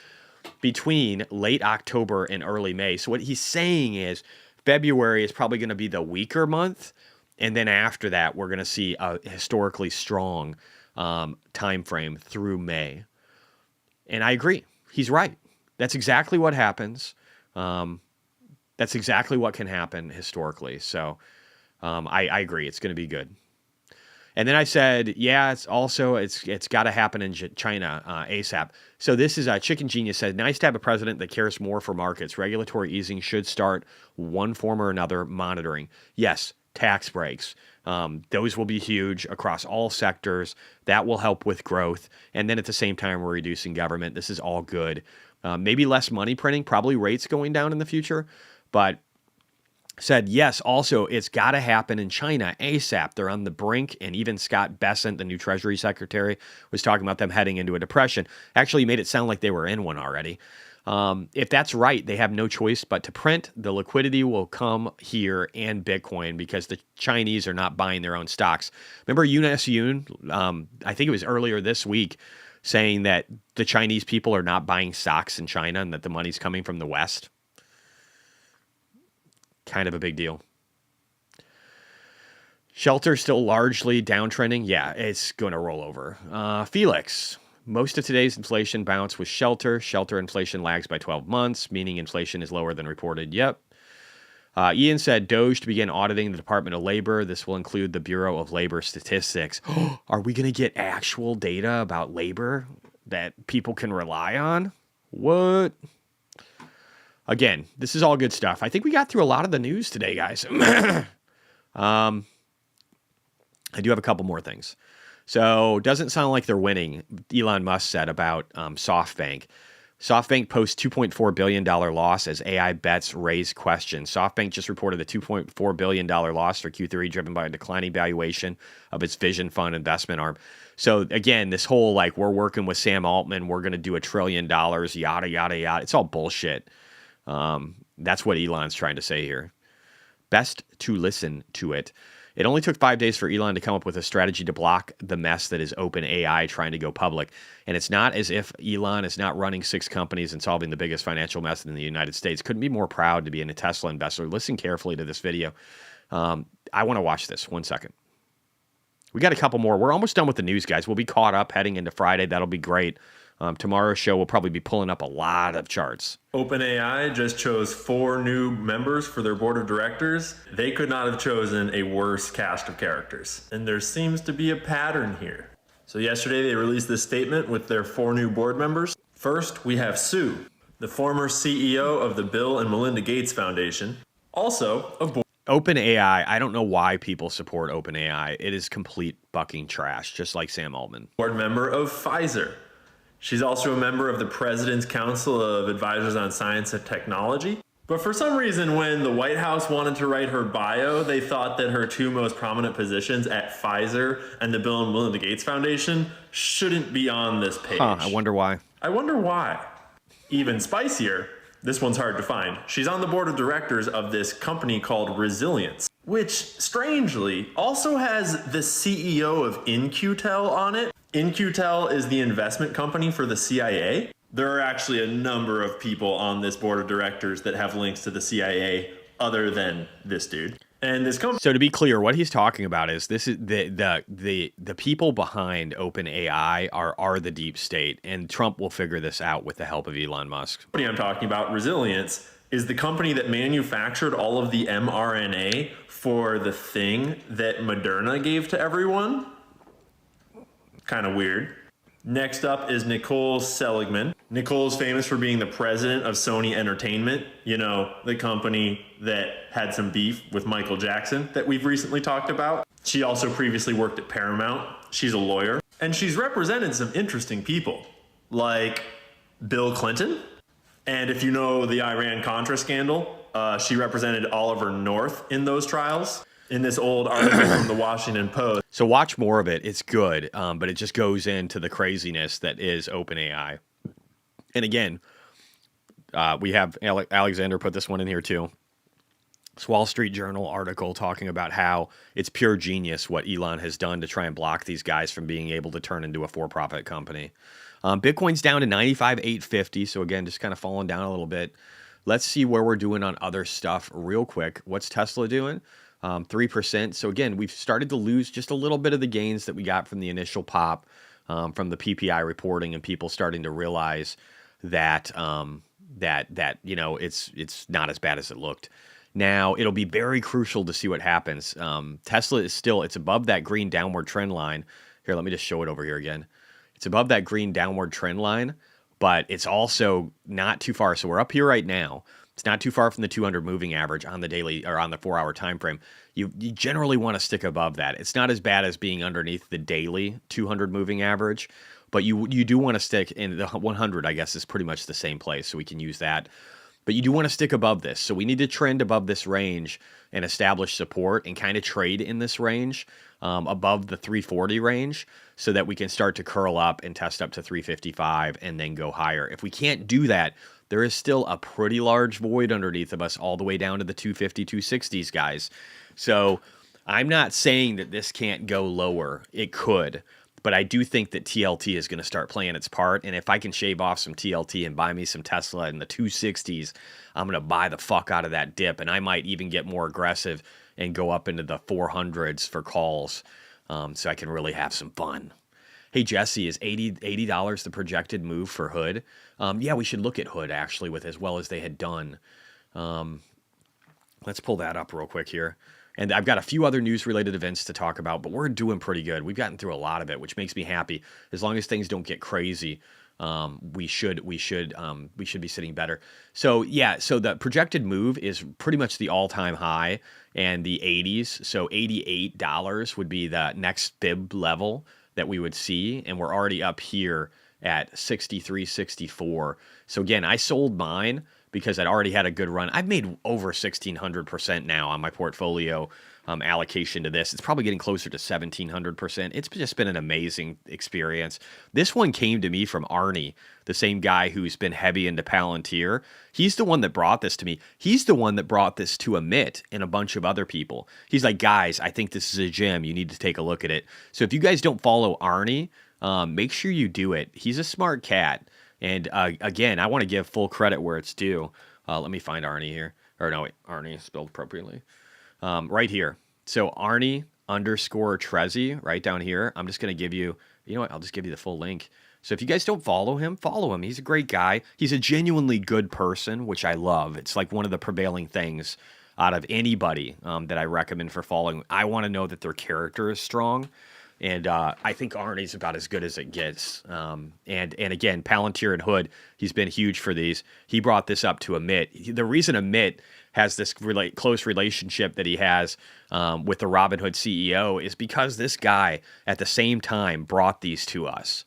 between late October and early May. So what he's saying is February is probably going to be the weaker month, and then after that, we're going to see a historically strong time frame through May. And I agree. He's right. That's exactly what happens. That's exactly what can happen historically. So I agree. It's going to be good. And then I said, yeah, it's got to happen in China ASAP. So this is Chicken Genius said, nice to have a president that cares more for markets. Regulatory easing should start one form or another monitoring. Yes, tax breaks. Those will be huge across all sectors. That will help with growth. And then at the same time, we're reducing government. This is all good. Maybe less money printing, probably rates going down in the future. But said, yes, also, it's got to happen in China ASAP. They're on the brink. And even Scott Bessent, the new Treasury Secretary, was talking about them heading into a depression. Actually, he made it sound like they were in one already. If that's right, they have no choice but to print. The liquidity will come here and Bitcoin because the Chinese are not buying their own stocks. Remember Eunice Yoon, I think it was earlier this week, saying that the Chinese people are not buying stocks in China and that the money's coming from the West. Kind of a big deal. Shelter still largely downtrending. Yeah, it's going to roll over. Felix. Most of today's inflation bounce was shelter. Shelter inflation lags by 12 months, meaning inflation is lower than reported. Yep. Ian said DOGE to begin auditing the Department of Labor. This will include the Bureau of Labor Statistics. Are we going to get actual data about labor that people can rely on? What? Again, this is all good stuff. I think we got through a lot of the news today, guys. I do have a couple more things. So doesn't sound like they're winning, Elon Musk said about SoftBank. SoftBank posts $2.4 billion loss as AI bets raise questions. SoftBank just reported a $2.4 billion loss for Q3, driven by a declining valuation of its vision fund investment arm. So again, this whole like we're working with Sam Altman, we're going to do $1 trillion, yada, yada, yada. It's all bullshit. That's what Elon's trying to say here. Best to listen to it. It only took 5 days for Elon to come up with a strategy to block the mess that is OpenAI trying to go public. And it's not as if Elon is not running 6 companies and solving the biggest financial mess in the United States. Couldn't be more proud to be a Tesla investor. Listen carefully to this video. I want to watch this. 1 second. We got a couple more. We're almost done with the news, guys. We'll be caught up heading into Friday. That'll be great. Tomorrow's show will probably be pulling up a lot of charts. OpenAI just chose 4 new members for their board of directors. They could not have chosen a worse cast of characters. And there seems to be a pattern here. So yesterday they released this statement with their 4 new board members. First, we have Sue, the former CEO of the Bill and Melinda Gates Foundation. Also, a board. OpenAI, I don't know why people support OpenAI. It is complete bucking trash, just like Sam Altman. Board member of Pfizer. She's also a member of the President's Council of Advisors on Science and Technology. But for some reason, when the White House wanted to write her bio, they thought that her 2 most prominent positions at Pfizer and the Bill and Melinda Gates Foundation shouldn't be on this page. I wonder why. I wonder why. Even spicier, this one's hard to find. She's on the board of directors of this company called Resilience, which strangely also has the CEO of In-Q-Tel on it. In-Q-Tel is the investment company for the CIA. There are actually a number of people on this board of directors that have links to the CIA other than this dude. And this company. So to be clear, what he's talking about is this is the people behind OpenAI are the deep state, and Trump will figure this out with the help of Elon Musk. What I'm talking about, Resilience, is the company that manufactured all of the mRNA for the thing that Moderna gave to everyone. Kind of weird. Next up is Nicole Seligman. Nicole's famous for being the president of Sony Entertainment, you know, the company that had some beef with Michael Jackson that we've recently talked about. She also previously worked at Paramount. She's a lawyer, and she's represented some interesting people, like Bill Clinton. And if you know the Iran-Contra scandal, she represented Oliver North in those trials. In this old article from the Washington Post. So watch more of it. It's good, but it just goes into the craziness that is OpenAI. And again, we have Alexander put this one in here too. This Wall Street Journal article talking about how it's pure genius what Elon has done to try and block these guys from being able to turn into a for-profit company. Bitcoin's down to 95,850. So again, just kind of falling down a little bit. Let's see where we're doing on other stuff real quick. What's Tesla doing? 3%. So again, we've started to lose just a little bit of the gains that we got from the initial pop, from the PPI reporting, and people starting to realize that you know it's not as bad as it looked. Now it'll be very crucial to see what happens. Tesla is still it's above that green downward trend line. Here, let me just show it over here again. It's above that green downward trend line, but it's also not too far. So we're up here right now. It's not too far from the 200 moving average on the daily or on the 4-hour time frame. You generally want to stick above that. It's not as bad as being underneath the daily 200 moving average, but you do want to stick in the 100. I guess is pretty much the same place, so we can use that. But you do want to stick above this. So we need to trend above this range and establish support and kind of trade in this range above the 340 range so that we can start to curl up and test up to 355 and then go higher. If we can't do that, there is still a pretty large void underneath of us all the way down to the 250, 260s, guys. So I'm not saying that this can't go lower. It could. But I do think that TLT is going to start playing its part. And if I can shave off some TLT and buy me some Tesla in the 260s, I'm going to buy the fuck out of that dip. And I might even get more aggressive and go up into the 400s for calls, so I can really have some fun. Hey, Jesse, is $80 the projected move for Hood? Yeah, we should look at Hood, actually, with as well as they had done. Let's pull that up real quick here. And I've got a few other news-related events to talk about, but we're doing pretty good. We've gotten through a lot of it, which makes me happy. As long as things don't get crazy, we should be sitting better. So yeah, so the projected move is pretty much the all-time high and the 80s. So $88 would be the next fib level that we would see, and we're already up here at 63, 64. So again, I sold mine because I'd already had a good run. I've made over 1,600% now on my portfolio allocation to this. It's probably getting closer to 1,700%. It's just been an amazing experience. This one came to me from Arnie, the same guy who's been heavy into Palantir. He's the one that brought this to me. He's the one that brought this to Amit and a bunch of other people. He's like, guys, I think this is a gem. You need to take a look at it. So if you guys don't follow Arnie, make sure you do it. He's a smart cat. And again, I want to give full credit where it's due. Let me find Arnie here. Or no, wait, Arnie is spelled appropriately. Right here. So Arnie _ Trezzi, right down here. I'm just going to give you, you know what? I'll just give you the full link. So if you guys don't follow him, follow him. He's a great guy. He's a genuinely good person, which I love. It's like one of the prevailing things out of anybody that I recommend for following. I want to know that their character is strong. And I think Arnie's about as good as it gets. And again, Palantir and Hood, he's been huge for these. He brought this up to Amit. The reason Amit has this close relationship that he has with the Robinhood CEO is because this guy, at the same time, brought these to us.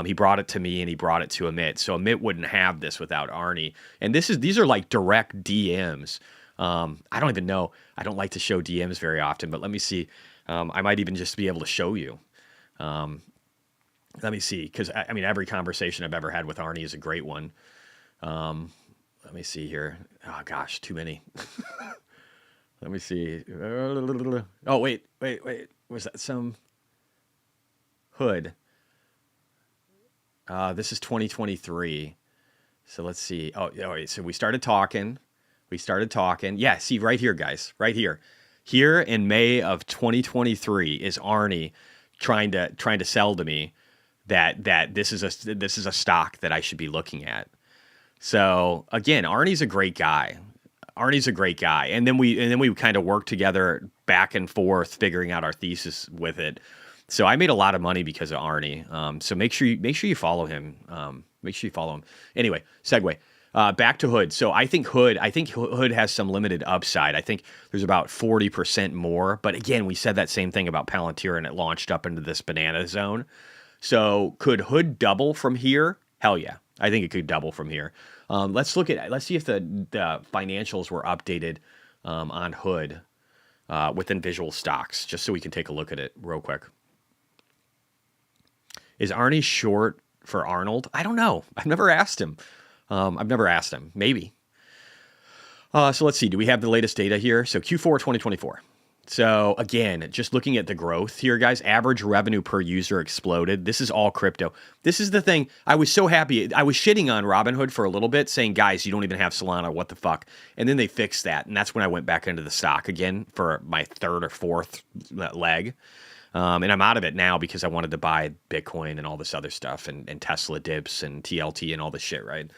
He brought it to me and he brought it to Amit. So Amit wouldn't have this without Arnie. And these are like direct DMs. I don't even know. I don't like to show DMs very often, but let me see. I might even just be able to show you. Let me see, because I mean, every conversation I've ever had with Arnie is a great one. Let me see here. Oh gosh, too many. Let me see. Oh wait. Was that some Hood? This is 2023. So let's see. Oh wait. So we started talking. Yeah. See right here, guys. Right here. Here in May of 2023 is Arnie trying to sell to me that this is a stock that I should be looking at. So again, Arnie's a great guy. And then we kind of worked together back and forth, figuring out our thesis with it. So I made a lot of money because of Arnie. So make sure you follow him. Anyway, segue. Back to Hood. So I think Hood has some limited upside. I think there's about 40% more. But again, we said that same thing about Palantir and it launched up into this banana zone. So could Hood double from here? Hell yeah. I think it could double from here. Let's see if the financials were updated on Hood within visual stocks, just so we can take a look at it real quick. Is Arnie short for Arnold? I don't know. I've never asked him. Maybe. So let's see. Do we have the latest data here? So Q4 2024. So again, just looking at the growth here, guys, average revenue per user exploded. This is all crypto. This is the thing. I was so happy. I was shitting on Robinhood for a little bit, saying, guys, you don't even have Solana. What the fuck? And then they fixed that. And that's when I went back into the stock again for my third or fourth leg. And I'm out of it now because I wanted to buy Bitcoin and all this other stuff and Tesla dips and TLT and all this shit, right?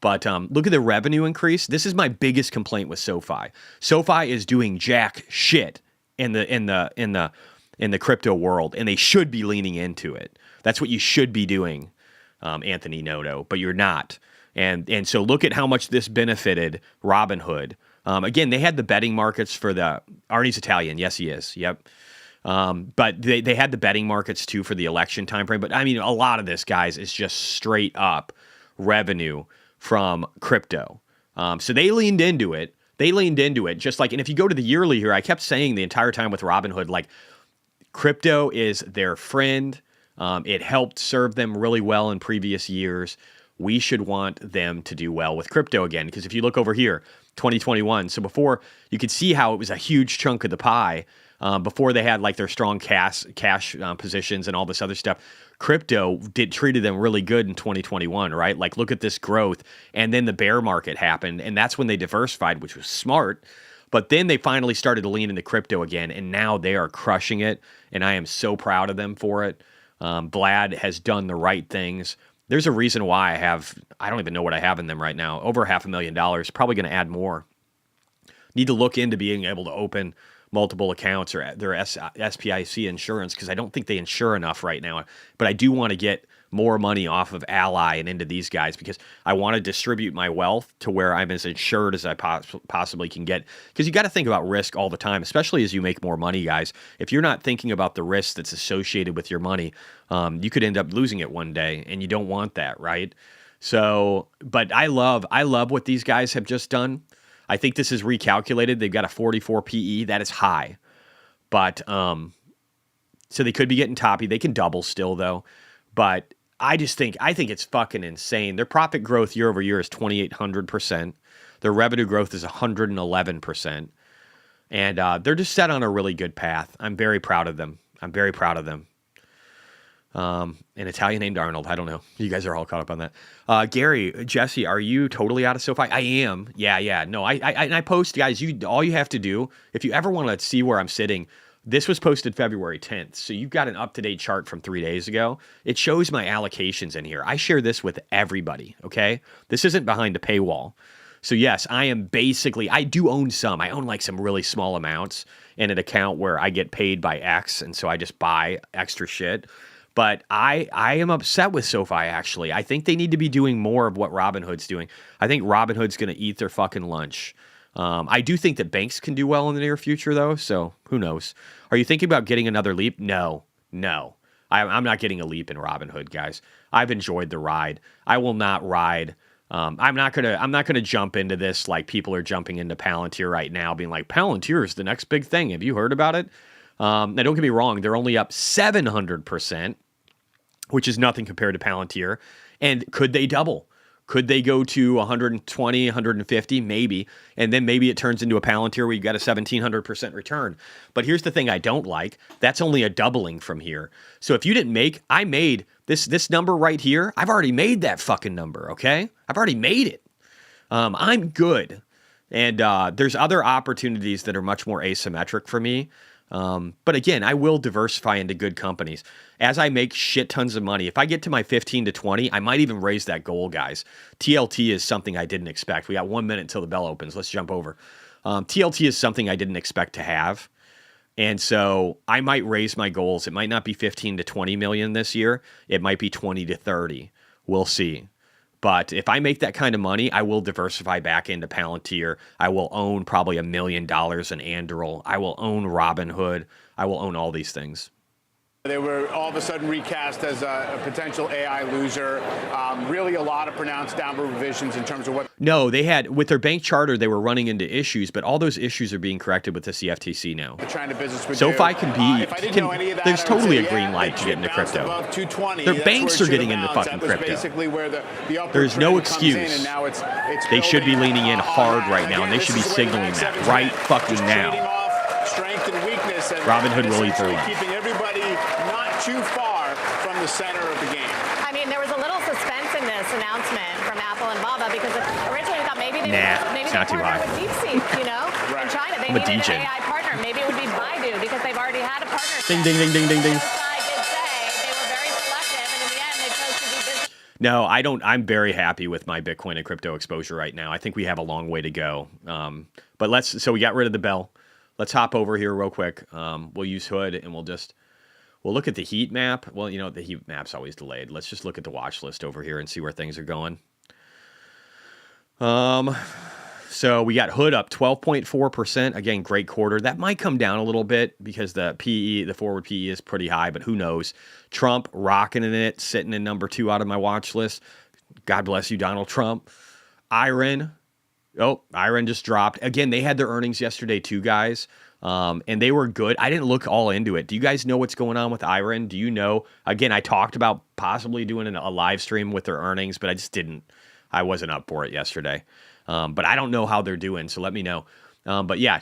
But look at the revenue increase. This is my biggest complaint with SoFi. SoFi is doing jack shit in the crypto world, and they should be leaning into it. That's what you should be doing, Anthony Noto, but you're not. And so look at how much this benefited Robinhood. Again, they had the betting markets for Arnie's Italian. Yes, he is. Yep. But they had the betting markets too for the election timeframe. But I mean, a lot of this, guys, is just straight up revenue from crypto. So they leaned into it. Just like, and if you go to the yearly here, I kept saying the entire time with Robinhood, like, crypto is their friend. It helped serve them really well in previous years. we should want them to do well with crypto again. Because if you look over here, 2021, so before you could see how it was a huge chunk of the pie before they had like their strong cash positions and all this other stuff. Crypto treated them really good in 2021, right? Like, look at this growth. And then the bear market happened, and that's when they diversified, which was smart. But then they finally started to lean into crypto again, and now they are crushing it, and I am so proud of them for it. Vlad has done the right things. There's a reason why I don't even know what I have in them right now, over $500,000, probably going to add more. Need to look into being able to open multiple accounts or their SPIC insurance, because I don't think they insure enough right now. But I do want to get more money off of Ally and into these guys, because I want to distribute my wealth to where I'm as insured as I possibly can get. Because you got to think about risk all the time, especially as you make more money, guys. If you're not thinking about the risk that's associated with your money, you could end up losing it one day, and you don't want that, right? So, but I love what these guys have just done. I think this is recalculated. They've got a 44 PE. That is high. But, so they could be getting toppy. They can double still, though. But I think it's fucking insane. Their profit growth year over year is 2,800%. Their revenue growth is 111%. And they're just set on a really good path. I'm very proud of them. An Italian named Arnold. I don't know. You guys are all caught up on that. Gary, Jesse, are you totally out of SoFi? I am. Yeah. No, I post, guys. All you have to do, if you ever want to see where I'm sitting, this was posted February 10th. So you've got an up-to-date chart from 3 days ago. It shows my allocations in here. I share this with everybody. Okay. This isn't behind a paywall. So yes, I do own some. I own like some really small amounts in an account where I get paid by X. And so I just buy extra shit. But I am upset with SoFi, actually. I think they need to be doing more of what Robinhood's doing. I think Robinhood's going to eat their fucking lunch. I do think that banks can do well in the near future, though, so who knows? Are you thinking about getting another leap? No. I'm not getting a leap in Robinhood, guys. I've enjoyed the ride. I will not ride. I'm not gonna jump into this like people are jumping into Palantir right now, being like, Palantir is the next big thing. Have you heard about it? Now, don't get me wrong. They're only up 700%, which is nothing compared to Palantir. And could they double? Could they go to 120, 150? Maybe. And then maybe it turns into a Palantir where you got a 1,700% return. But here's the thing I don't like. That's only a doubling from here. So if you didn't I made this number right here. I've already made that fucking number, okay? I've already made it. I'm good. And there's other opportunities that are much more asymmetric for me. But again, I will diversify into good companies. As I make shit tons of money, if I get to my 15 to 20, I might even raise that goal, guys. TLT is something I didn't expect. We got 1 minute until the bell opens. Let's jump over. TLT is something I didn't expect to have. And so I might raise my goals. It might not be 15 to 20 million this year. It might be 20 to 30. We'll see. But if I make that kind of money, I will diversify back into Palantir. I will own probably $1 million in Anduril. I will own Robinhood. I will own all these things. They were all of a sudden recast as a potential AI loser. Really a lot of pronounced downward revisions in terms of what... No, they had, with their bank charter, they were running into issues, but all those issues are being corrected with the CFTC now. The China business would SoFi do. can be, there's totally a green light to get into crypto. Their banks are getting into fucking crypto. There's no excuse. They should be leaning in hard right now, and they should be signaling that right fucking now. Robinhood will eat their lunch. Keeping everybody not too far from the center of the game. I mean, there was a little suspense in this announcement from Apple and Baba because originally we thought maybe they would partner with DeepSeek, you know, in China. They needed an AI partner. Maybe it would be Baidu because they've already had a partnership. Ding, ding, ding, ding, ding, ding. The other side did say they were very selective, and in the end, they chose to do business. No, I don't. I'm very happy with my Bitcoin and crypto exposure right now. I think we have a long way to go. But so we got rid of the bell. Let's hop over here real quick. We'll use Hood and we'll look at the heat map. Well, you know, the heat map's always delayed. Let's just look at the watch list over here and see where things are going. So we got Hood up 12.4%. Again, great quarter. That might come down a little bit because the PE, the forward PE is pretty high, but who knows? Trump rocking in it, sitting in number 2 out of my watch list. God bless you, Donald Trump. Iron just dropped. Again, they had their earnings yesterday too, guys. And they were good. I didn't look all into it. Do you guys know what's going on with Iron? Do you know? Again, I talked about possibly doing a live stream with their earnings, but I just didn't. I wasn't up for it yesterday. But I don't know how they're doing, so let me know. But yeah,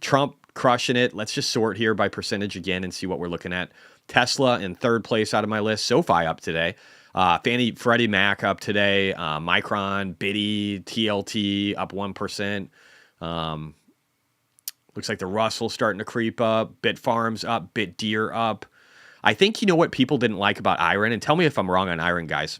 Trump crushing it. Let's just sort here by percentage again and see what we're looking at. Tesla in third place out of my list. SoFi up today. Freddie Mac up today. Micron, Biddy, TLT up 1%. Looks like the Russell starting to creep up. Bitfarms up. Bitdeer up. I think you know what people didn't like about Iron, and tell me if I'm wrong on Iron, guys.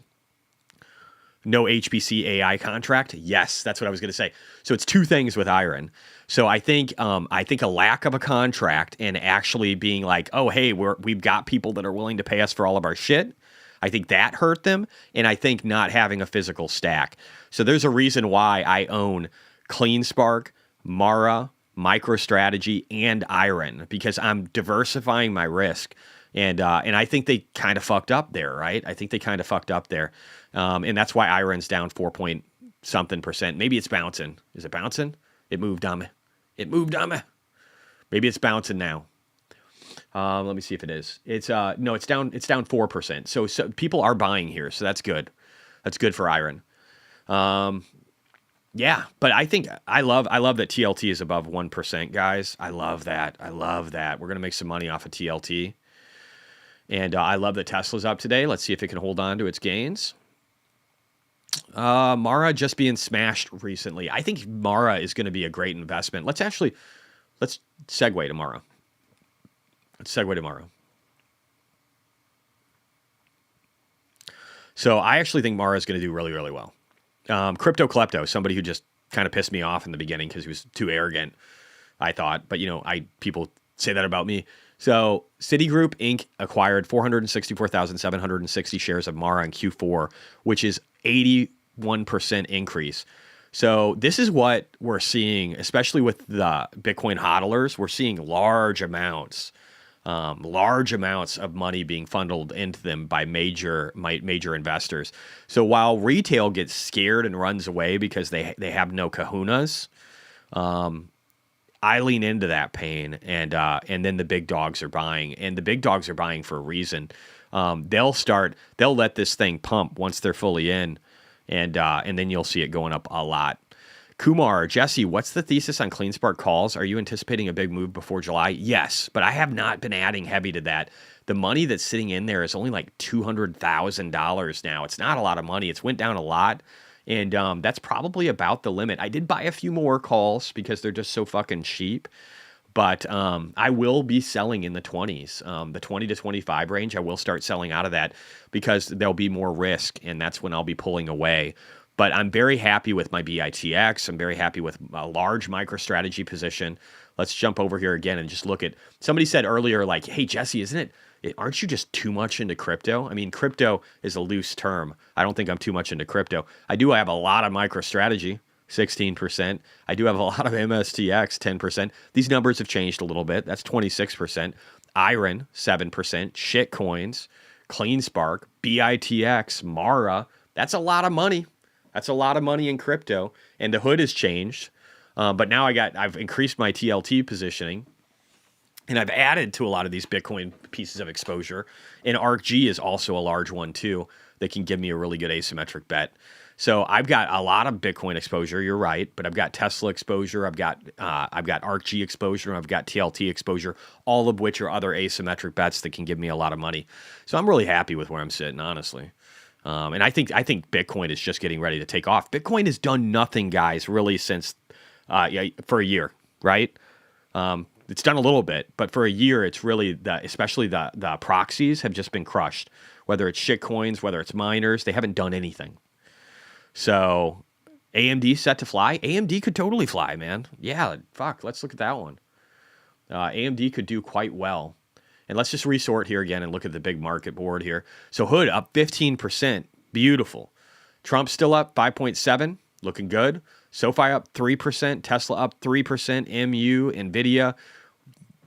No HPC AI contract. Yes, that's what I was going to say. So it's two things with Iron. So I think a lack of a contract and actually being like, oh, hey, we've got people that are willing to pay us for all of our shit. I think that hurt them. And I think not having a physical stack. So there's a reason why I own CleanSpark, Mara, MicroStrategy, and Iron, because I'm diversifying my risk. And I think they kind of fucked up there, right? I think they kind of fucked up there. And that's why Iron's down 4-point-something%. Maybe it's bouncing. Is it bouncing? It moved on me. Maybe it's bouncing now. Let me see if it is. It's no, it's down 4%. So people are buying here, so that's good. That's good for Iron. Yeah, but I think I love that TLT is above 1%, guys. I love that. We're gonna make some money off of TLT. And I love that Tesla's up today. Let's see if it can hold on to its gains. Mara just being smashed recently. I think Mara is going to be a great investment. Let's segue to Mara. So I actually think Mara is going to do really, really well. Crypto Klepto, somebody who just kind of pissed me off in the beginning because he was too arrogant, I thought. But, people say that about me. So Citigroup Inc. acquired 464,760 shares of Mara in Q4, which is 81% increase. So this is what we're seeing, especially with the Bitcoin hodlers. We're seeing large amounts of money being funneled into them by major investors. So while retail gets scared and runs away because they have no kahunas, I lean into that pain, and then the big dogs are buying, and the big dogs are buying for a reason. They'll let this thing pump once they're fully in, and then you'll see it going up a lot. Kumar, Jesse, what's the thesis on CleanSpark calls? Are you anticipating a big move before July? Yes, but I have not been adding heavy to that. The money that's sitting in there is only like $200,000 now. It's not a lot of money. It's went down a lot. And that's probably about the limit. I did buy a few more calls because they're just so fucking cheap. But I will be selling in the 20s, the 20 to 25 range. I will start selling out of that because there'll be more risk, and that's when I'll be pulling away. But I'm very happy with my BITX. I'm very happy with a large MicroStrategy position. Let's jump over here again and just look at. Somebody said earlier, like, hey, Jesse, aren't you just too much into crypto? I mean, crypto is a loose term. I don't think I'm too much into crypto. I do have a lot of MicroStrategy, 16%. I do have a lot of MSTX, 10%. These numbers have changed a little bit. That's 26%. Iron, 7%. Shitcoins, CleanSpark, BITX, Mara. That's a lot of money. That's a lot of money in crypto. And the hood has changed. But now I've increased my TLT positioning. And I've added to a lot of these Bitcoin pieces of exposure. And ARKG is also a large one too that can give me a really good asymmetric bet. So I've got a lot of Bitcoin exposure, you're right, but I've got Tesla exposure, I've got ARKG exposure, and I've got TLT exposure, all of which are other asymmetric bets that can give me a lot of money. So I'm really happy with where I'm sitting, honestly. And I think Bitcoin is just getting ready to take off. Bitcoin has done nothing, guys, really since for a year, right? It's done a little bit, but for a year, it's really especially the proxies have just been crushed. Whether it's shitcoins, whether it's miners, they haven't done anything. So AMD set to fly. AMD could totally fly, man. Yeah, fuck. Let's look at that one. AMD could do quite well. And let's just resort here again and look at the big market board here. So Hood up 15%. Beautiful. Trump still up 5.7. Looking good. SoFi up 3%. Tesla up 3%. MU, NVIDIA,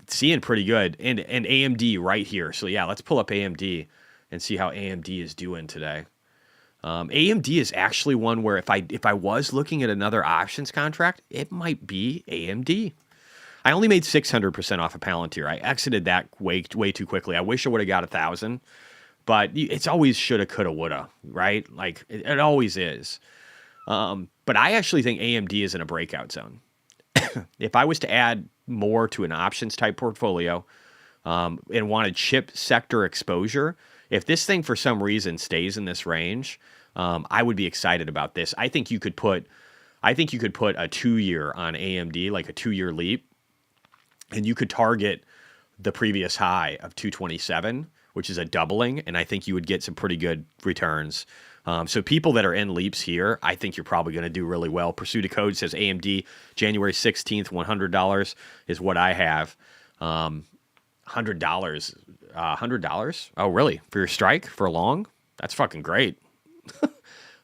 seeing pretty good. And AMD right here. So yeah, let's pull up AMD and see how AMD is doing today. AMD is actually one where if I was looking at another options contract, it might be AMD. I only made 600% off of Palantir. I exited that way too quickly. I wish I would have got 1,000, but it's always shoulda, coulda, woulda, right? Like it always is. But I actually think AMD is in a breakout zone. If I was to add more to an options type portfolio and wanted chip sector exposure, if this thing for some reason stays in this range, I would be excited about this. I think you could put a 2-year on AMD, like a 2-year leap, and you could target the previous high of 227, which is a doubling, and I think you would get some pretty good returns. So people that are in leaps here, I think you're probably going to do really well. Pursuit of Code says AMD January 16th, $100 is what I have. $100. $100? Oh, really? For your strike? For a long? That's fucking great.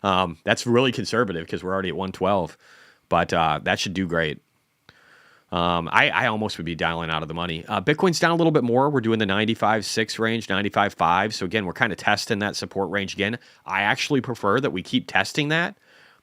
That's really conservative because we're already at 112. But that should do great. I almost would be dialing out of the money. Bitcoin's down a little bit more. We're doing the 95.6 range, 95.5. So again, we're kind of testing that support range again. I actually prefer that we keep testing that.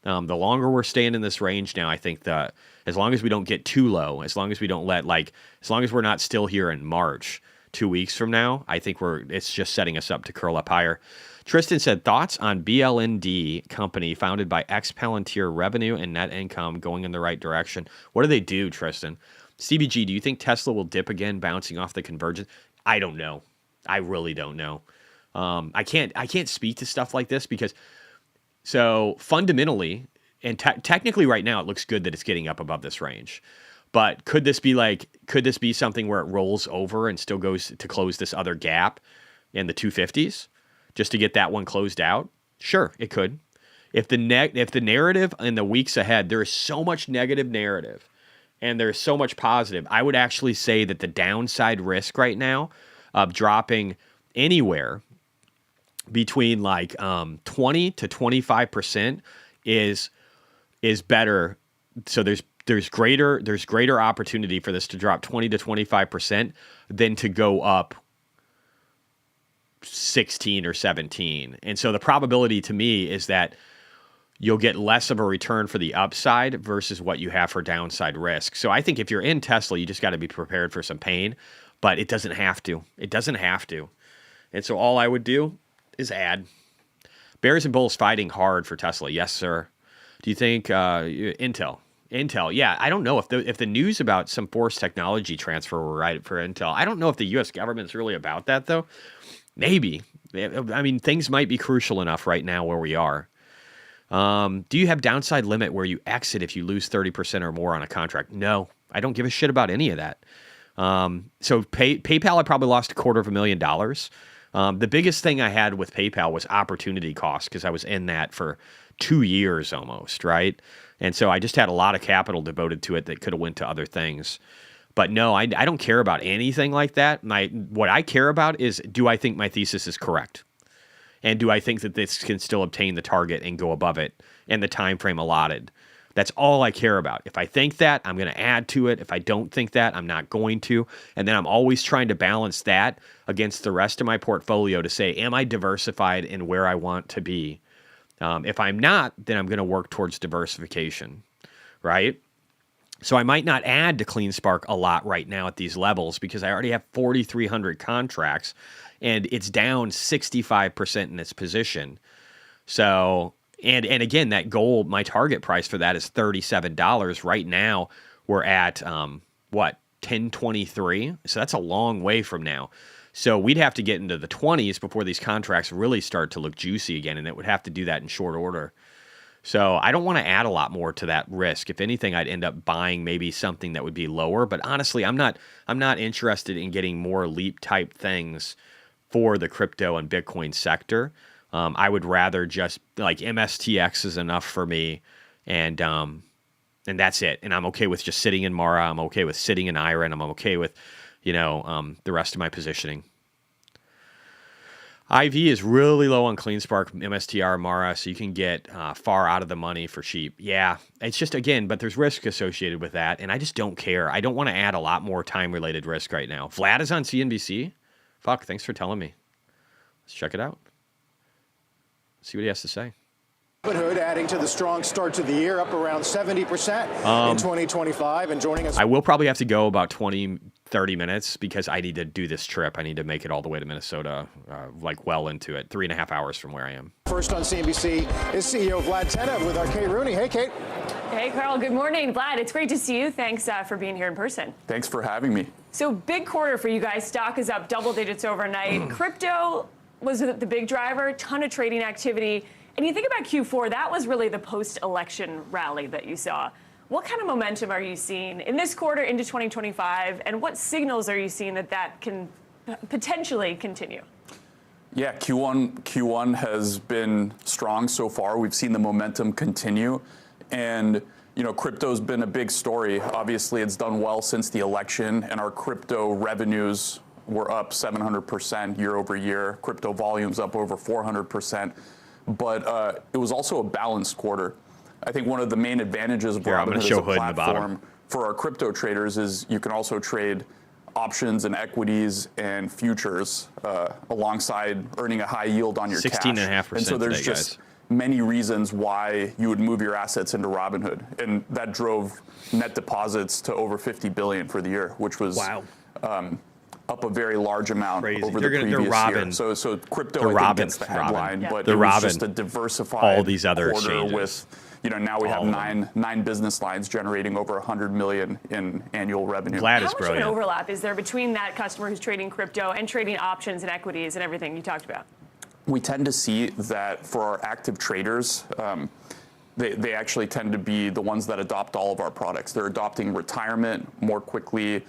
The longer we're staying in this range now, I think that as long as we don't get too low, as long as we don't as long as we're not still here in March, 2 weeks from now, I think it's just setting us up to curl up higher. Tristan said, thoughts on BLND company founded by ex-Palantir, revenue and net income going in the right direction. What do they do, Tristan? CBG, do you think Tesla will dip again, bouncing off the convergence? I don't know. I really don't know. I can't speak to stuff like this because so fundamentally and technically right now it looks good that it's getting up above this range. But could this be something where it rolls over and still goes to close this other gap in the 250s? Just to get that one closed out? Sure, it could. If the narrative in the weeks ahead, there is so much negative narrative and there's so much positive, I would actually say that the downside risk right now of dropping anywhere between like 20 to 25% is better. So there's greater opportunity for this to drop 20 to 25% than to go up 16 or 17. And so the probability to me is that you'll get less of a return for the upside versus what you have for downside risk. So I think if you're in Tesla, you just got to be prepared for some pain, but it doesn't have to. It doesn't have to. And so all I would do is add. Bears and bulls fighting hard for Tesla. Yes, sir. Do you think Intel, yeah, I don't know if the news about some forced technology transfer were right for Intel. I don't know if the U.S. government's really about that, though. Maybe. I mean, things might be crucial enough right now where we are. Do you have downside limit where you exit if you lose 30% or more on a contract? No, I don't give a shit about any of that. So PayPal, I probably lost $250,000. The biggest thing I had with PayPal was opportunity cost because I was in that for 2 years almost, right? And so I just had a lot of capital devoted to it that could have went to other things. But no, I don't care about anything like that. What I care about is, do I think my thesis is correct? And do I think that this can still obtain the target and go above it in the time frame allotted? That's all I care about. If I think that, I'm going to add to it. If I don't think that, I'm not going to. And then I'm always trying to balance that against the rest of my portfolio to say, am I diversified in where I want to be? If I'm not, then I'm going to work towards diversification, right? So I might not add to CleanSpark a lot right now at these levels because I already have 4,300 contracts and it's down 65% in its position. So, and again, that gold, my target price for that is $37. Right now, we're at, $10.23? So that's a long way from now. So we'd have to get into the 20s before these contracts really start to look juicy again, and it would have to do that in short order. So I don't want to add a lot more to that risk. If anything, I'd end up buying maybe something that would be lower. But honestly, I'm not interested in getting more leap type things for the crypto and Bitcoin sector. I would rather just like MSTX is enough for me, and that's it. And I'm okay with just sitting in Mara. I'm okay with sitting in IRA, and I'm okay with the rest of my positioning. IV is really low on CleanSpark, MSTR, Mara, so you can get far out of the money for cheap. Yeah, it's just, again, but there's risk associated with that, and I just don't care. I don't want to add a lot more time-related risk right now. Vlad is on CNBC? Fuck, thanks for telling me. Let's check it out. See what he has to say. Robinhood adding to the strong start to the year, up around 70% in 2025. And joining us, I will probably have to go about 20-30 minutes because I need to do this trip. I need to make it all the way to Minnesota, like well into it, 3.5 hours from where I am. First on CNBC is CEO Vlad Tenev with our Kate Rooney. Hey, Kate. Hey, Carl. Good morning. Vlad, it's great to see you. Thanks for being here in person. Thanks for having me. So big quarter for you guys. Stock is up double digits overnight. Crypto was the big driver, ton of trading activity. And you think about Q4, that was really the post-election rally that you saw. What kind of momentum are you seeing in this quarter into 2025? And what signals are you seeing that can potentially continue? Yeah, Q1 has been strong so far. We've seen the momentum continue. And, you know, crypto's been a big story. Obviously, it's done well since the election, and our crypto revenues were up 700% year over year. Crypto volumes up over 400%. But it was also a balanced quarter. I think one of the main advantages of Robinhood as a platform for our crypto traders is you can also trade options and equities and futures alongside earning a high yield on your cash. 16.5%. And so there's just many reasons why you would move your assets into Robinhood. And that drove net deposits to over $50 billion for the year, which was up a very large amount over the previous year. So crypto, I think, gets the headline, but it was just a diversified all these other quarter exchanges. With, you know, now we have nine business lines generating over $100 million in annual revenue. How much of an overlap is there between that customer who's trading crypto and trading options and equities and everything you talked about? We tend to see that for our active traders, they actually tend to be the ones that adopt all of our products. They're adopting retirement more quickly.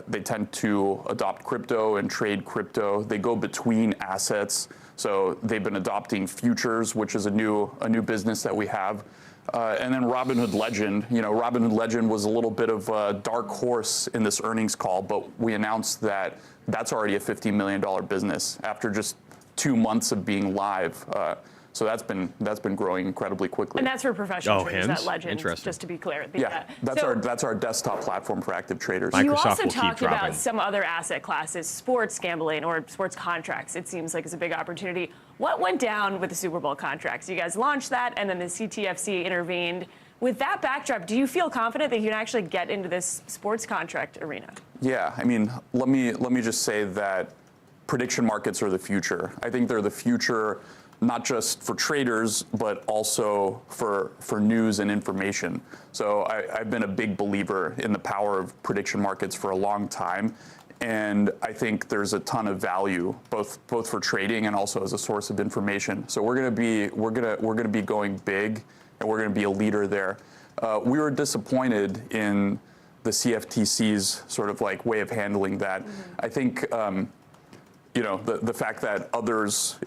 They tend to adopt crypto and trade crypto. They go between assets. So they've been adopting futures, which is a new business that we have. And then Robinhood Legend. You know, Robinhood Legend was a little bit of a dark horse in this earnings call, but we announced that that's already a $50 million business after just 2 months of being live. So that's been growing incredibly quickly. And that's for professional traders, that Legend, just to be clear. That's our desktop platform for active traders. You also talked about some other asset classes, sports gambling or sports contracts, it seems like is a big opportunity. What went down with the Super Bowl contracts? You guys launched that, and then the CTFC intervened. With that backdrop, do you feel confident that you can actually get into this sports contract arena? Yeah, I mean, let me just say that prediction markets are the future. I think they're the future not just for traders, but also for news and information. So I've been a big believer in the power of prediction markets for a long time. And I think there's a ton of value, both for trading and also as a source of information. So we're gonna be going big, and we're gonna be a leader there. We were disappointed in the CFTC's sort of like way of handling that. I think you know, the fact that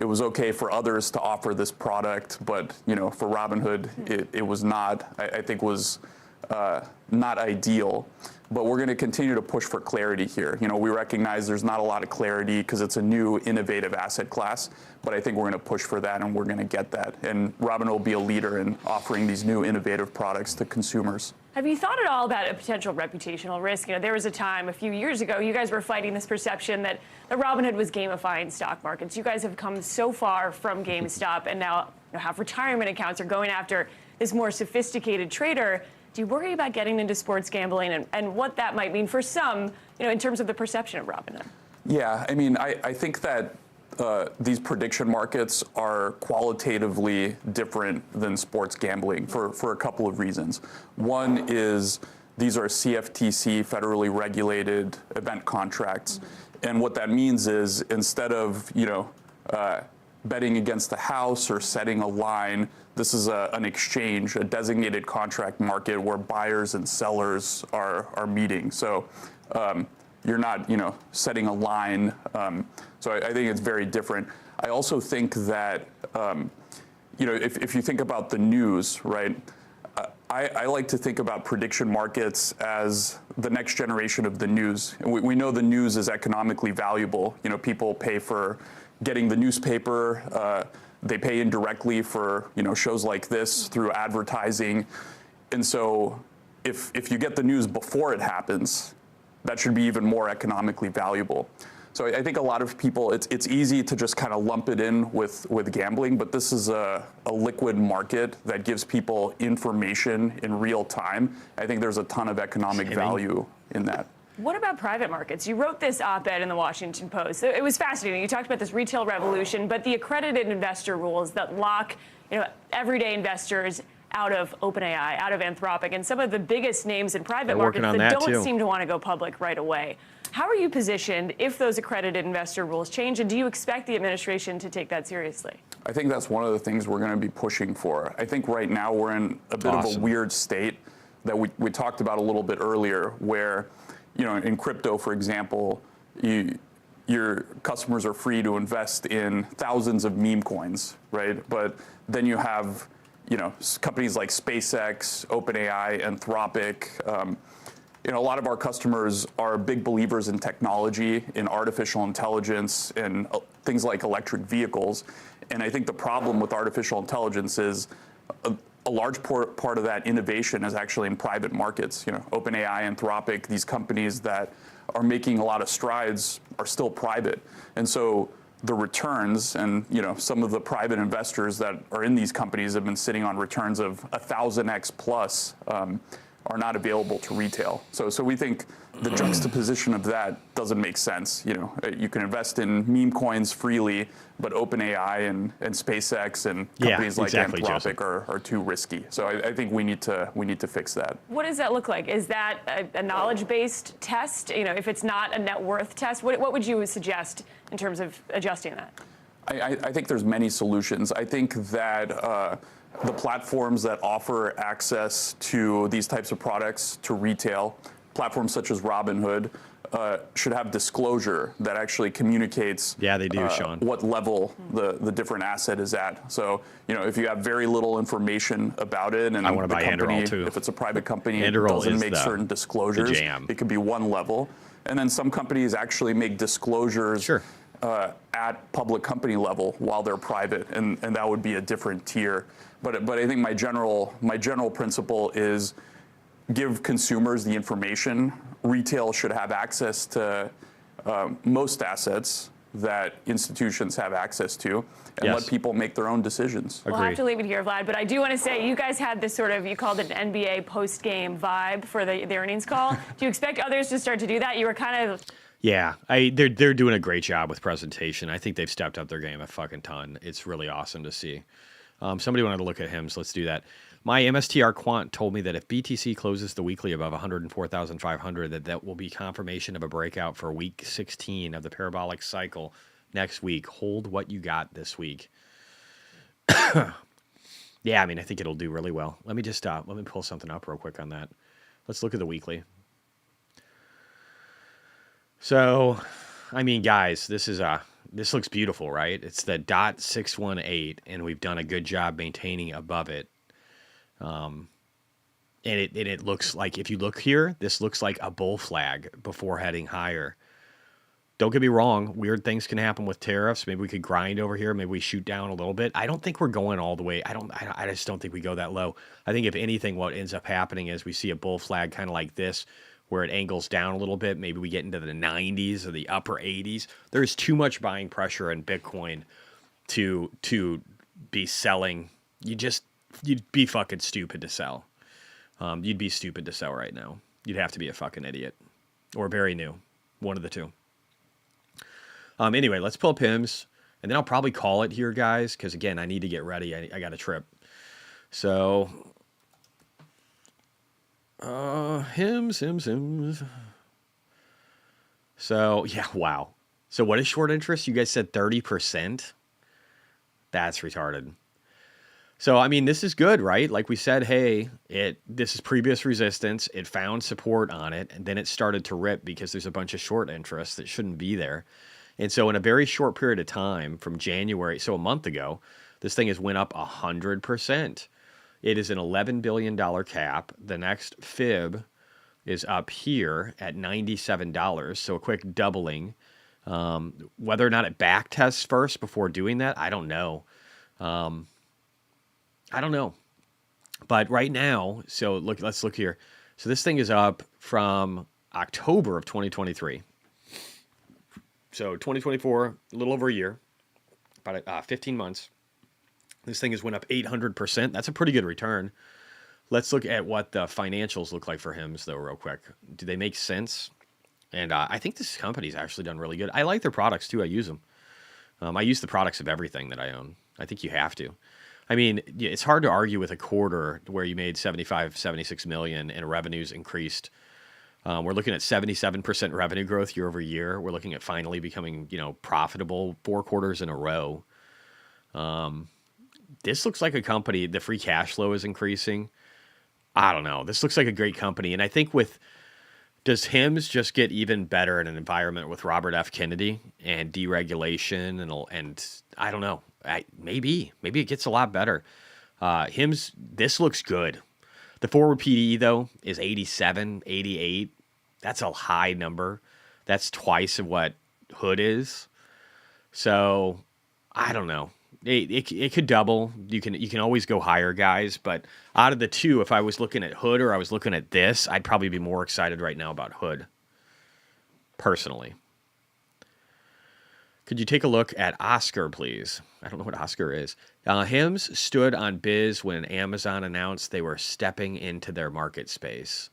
it was okay for others to offer this product, but, you know, for Robinhood, it was not, I think was not ideal. But we're going to continue to push for clarity here. You know, we recognize there's not a lot of clarity because it's a new innovative asset class, but I think we're going to push for that and we're going to get that. And Robinhood will be a leader in offering these new innovative products to consumers. Have you thought at all about a potential reputational risk? You know, there was a time a few years ago, you guys were fighting this perception that Robinhood was gamifying stock markets. You guys have come so far from GameStop and now have retirement accounts or going after this more sophisticated trader. Do you worry about getting into sports gambling and what that might mean for some, you know, in terms of the perception of Robinhood? Yeah, I mean, I think that these prediction markets are qualitatively different than sports gambling for a couple of reasons. One is these are CFTC federally regulated event contracts. And what that means is instead of, you know, betting against the house or setting a line, this is an exchange, a designated contract market where buyers and sellers are meeting. So you're not, you know, setting a line. So I think it's very different. I also think that, you know, if you think about the news, right, I like to think about prediction markets as the next generation of the news. And we know the news is economically valuable. You know, people pay for getting the newspaper. They pay indirectly for, you know, shows like this through advertising. And so if you get the news before it happens, that should be even more economically valuable. So I think a lot of people, it's easy to just kind of lump it in with gambling, but this is a liquid market that gives people information in real time. I think there's a ton of economic value in that. What about private markets? You wrote this op-ed in the Washington Post. It was fascinating. You talked about this retail revolution, but the accredited investor rules that lock, everyday investors out of OpenAI, out of Anthropic, and some of the biggest names in private markets that don't seem to want to go public right away. How are you positioned if those accredited investor rules change, and do you expect the administration to take that seriously? I think that's one of the things we're going to be pushing for. I think right now we're in a bit of a weird state that we talked about a little bit earlier, where, in crypto, for example, your customers are free to invest in thousands of meme coins, right? But then you have, companies like SpaceX, OpenAI, Anthropic. A lot of our customers are big believers in technology, in artificial intelligence, and things like electric vehicles. And I think the problem with artificial intelligence is a large part of that innovation is actually in private markets. OpenAI, Anthropic, these companies that are making a lot of strides are still private. And so the returns, and some of the private investors that are in these companies have been sitting on returns of 1,000x plus, are not available to retail. So we think the juxtaposition of that doesn't make sense. You can invest in meme coins freely, but OpenAI and SpaceX and companies like Anthropic are too risky. So I think we need to fix that. What does that look like? Is that a knowledge-based test? If it's not a net worth test, what would you suggest in terms of adjusting that? I think there's many solutions. I think that the platforms that offer access to these types of products to retail, platforms such as Robinhood, should have disclosure that actually communicates they do, Sean. What level the different asset is at. So, if you have very little information about it, and I want to buy company, Anduril too. If it's a private company, it Anduril doesn't make certain disclosures. It could be one level. And then some companies actually make disclosures at public company level while they're private, and that would be a different tier. But I think my general principle is give consumers the information. Retail should have access to most assets that institutions have access to, and let people make their own decisions. We'll have to leave it here, Vlad, but I do want to say you guys had this sort of, you called it an NBA post-game vibe for the earnings call. Do you expect others to start to do that? You were kind of... Yeah, they're doing a great job with presentation. I think they've stepped up their game a fucking ton. It's really awesome to see. Somebody wanted to look at him, so let's do that. My MSTR quant told me that if BTC closes the weekly above 104,500, that will be confirmation of a breakout for week 16 of the parabolic cycle next week. Hold what you got this week. Yeah, I think it'll do really well. Let me just let me pull something up real quick on that. Let's look at the weekly. So, guys, this looks beautiful, right? It's the .618, and we've done a good job maintaining above it. And it looks like, if you look here, this looks like a bull flag before heading higher. Don't get me wrong, weird things can happen with tariffs. Maybe we could grind over here. Maybe we shoot down a little bit. I don't think we're going all the way. I just don't think we go that low. I think if anything, what ends up happening is we see a bull flag kind of like this, where it angles down a little bit. Maybe we get into the 90s or the upper 80s. There's too much buying pressure in Bitcoin to be selling. You'd be fucking stupid to sell. You'd be stupid to sell right now. You'd have to be a fucking idiot or very new. One of the two. Anyway, let's pull up HIMS, and then I'll probably call it here, guys, because, again, I need to get ready. I got a trip. So... HIMS. So, yeah, wow. So what is short interest? You guys said 30%? That's retarded. So, this is good, right? Like we said, hey, this is previous resistance. It found support on it, and then it started to rip because there's a bunch of short interest that shouldn't be there. And so in a very short period of time, from January, so a month ago, this thing has went up 100%. It is an $11 billion cap. The next fib is up here at $97. So a quick doubling. Whether or not it back tests first before doing that, I don't know. But right now, so let's look here. So this thing is up from October of 2023. So 2024, a little over a year, about 15 months. This thing has went up 800%. That's a pretty good return. Let's look at what the financials look like for HIMS, though, real quick. Do they make sense? And I think this company's actually done really good. I like their products, too. I use them. I use the products of everything that I own. I think you have to. I mean, it's hard to argue with a quarter where you made 76 million and revenues increased. We're looking at 77% revenue growth year over year. We're looking at finally becoming, profitable 4 quarters in a row. This looks like a company, the free cash flow is increasing. I don't know. This looks like a great company. And I think does HIMS just get even better in an environment with Robert F. Kennedy and deregulation and I don't know. Maybe it gets a lot better. HIMS, this looks good. The forward PDE, though, is 87, 88. That's a high number. That's twice of what Hood is. So, I don't know. It could double. You can always go higher, guys. But out of the two, if I was looking at Hood or I was looking at this, I'd probably be more excited right now about Hood, personally. Could you take a look at Oscar, please? I don't know what Oscar is. HIMS stood on Biz when Amazon announced they were stepping into their market space.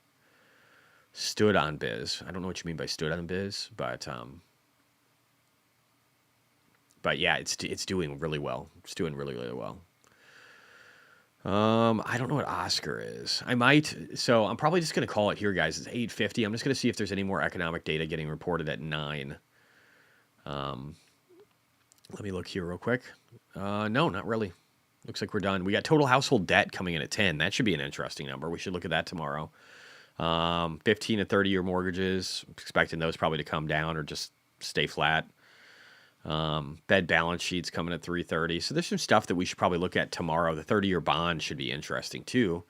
Stood on Biz. I don't know what you mean by stood on Biz, but yeah, it's doing really well. It's doing really, really well. I don't know what Oscar is. So I'm probably just going to call it here, guys. It's 8:50. I'm just going to see if there's any more economic data getting reported at 9. Let me look here real quick. No, not really. Looks like we're done. We got total household debt coming in at 10. That should be an interesting number. We should look at that tomorrow. 15 and 30-year mortgages, expecting those probably to come down or just stay flat. Fed balance sheets coming at 330. So there's some stuff that we should probably look at tomorrow. The 30-year bond should be interesting too.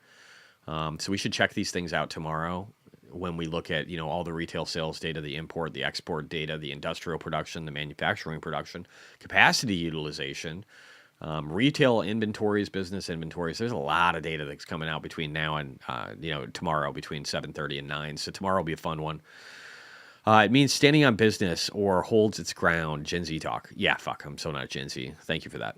So we should check these things out tomorrow when we look at, all the retail sales data, the import, the export data, the industrial production, the manufacturing production, capacity utilization, retail inventories, business inventories. There's a lot of data that's coming out between now and, tomorrow between 7:30 and 9. So tomorrow will be a fun one. It means standing on business or holds its ground. Gen Z talk. Yeah, fuck. I'm so not Gen Z. Thank you for that.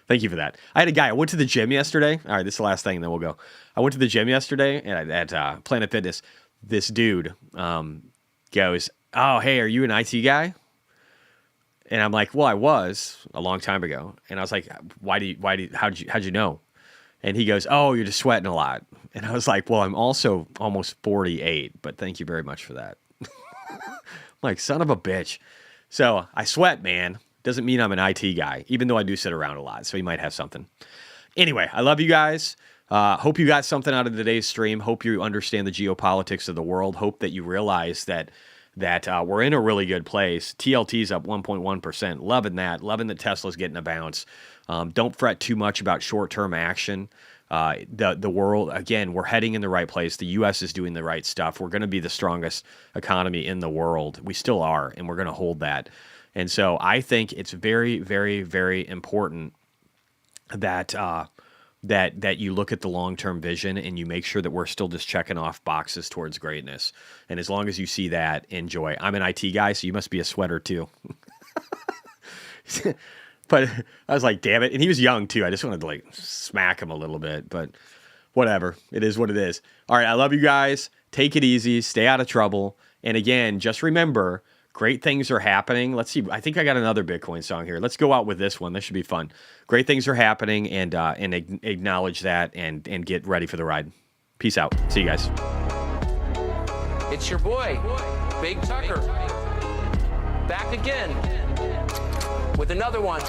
Thank you for that. I had a guy. I went to the gym yesterday. All right, this is the last thing, and then we'll go. I went to the gym yesterday at Planet Fitness. This dude goes, "Oh, hey, are you an IT guy?" And I'm like, "Well, I was a long time ago." And I was like, how'd you know? And he goes, "Oh, you're just sweating a lot." And I was like, "Well, I'm also almost 48, but thank you very much for that." I'm like, son of a bitch. So I sweat, man. Doesn't mean I'm an IT guy, even though I do sit around a lot. So he might have something. Anyway, I love you guys. Hope you got something out of today's stream. Hope you understand the geopolitics of the world. Hope that you realize that we're in a really good place. TLT's up 1.1%. Loving that. Loving that Tesla's getting a bounce. Don't fret too much about short-term action. The world, again, we're heading in the right place. The U.S. is doing the right stuff. We're going to be the strongest economy in the world. We still are, and we're going to hold that. And so I think it's very, very, very important that that you look at the long-term vision and you make sure that we're still just checking off boxes towards greatness. And as long as you see that, enjoy. I'm an IT guy, so you must be a sweater too. But I was like, damn it. And he was young too. I just wanted to smack him a little bit, but whatever. It is what it is. All right. I love you guys. Take it easy. Stay out of trouble. And again, just remember, great things are happening. Let's see. I think I got another Bitcoin song here. Let's go out with this one. This should be fun. Great things are happening, and acknowledge that and get ready for the ride. Peace out. See you guys. It's your boy, Big Tucker, back again with another one.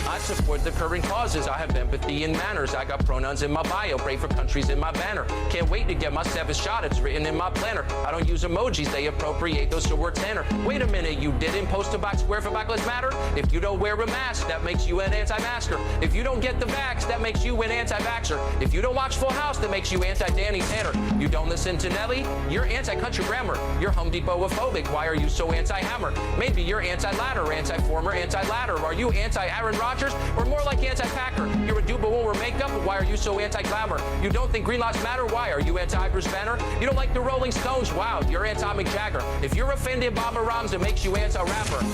I support the current causes. I have empathy and manners. I got pronouns in my bio. Pray for countries in my banner. Can't wait to get my 7th shot. It's written in my planner. I don't use emojis. They appropriate those to work tanner. Wait a minute. You didn't post a box square for Black Lives Matter? If you don't wear a mask, that makes you an anti-masker. If you don't get the vax, that makes you an anti-vaxxer. If you don't watch Full House, that makes you anti-Danny Tanner. You don't listen to Nelly? You're anti-country grammar. You're Home Depot-ophobic. Why are you so anti-hammer? Maybe you're anti-ladder, anti-former, anti-ladder. Are you anti-Aaron Rodgers? Or more like anti-Packer. You're a dude but won't wear makeup, but why are you so anti-glamour? You don't think green lives matter? Why are you anti-Bruce Banner? You don't like the Rolling Stones? Wow, you're anti-Mick Jagger. If you're offended by my rhymes, it makes you anti-rapper.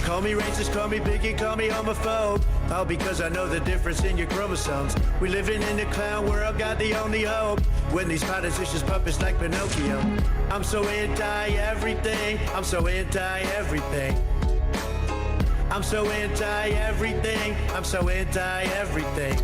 Call me racist, call me bigot, call me homophobe. All because I know the difference in your chromosomes. We living in the clown world, got the only hope. When these politicians puppets like Pinocchio. I'm so anti-everything, I'm so anti-everything. I'm so anti-everything, I'm so anti-everything.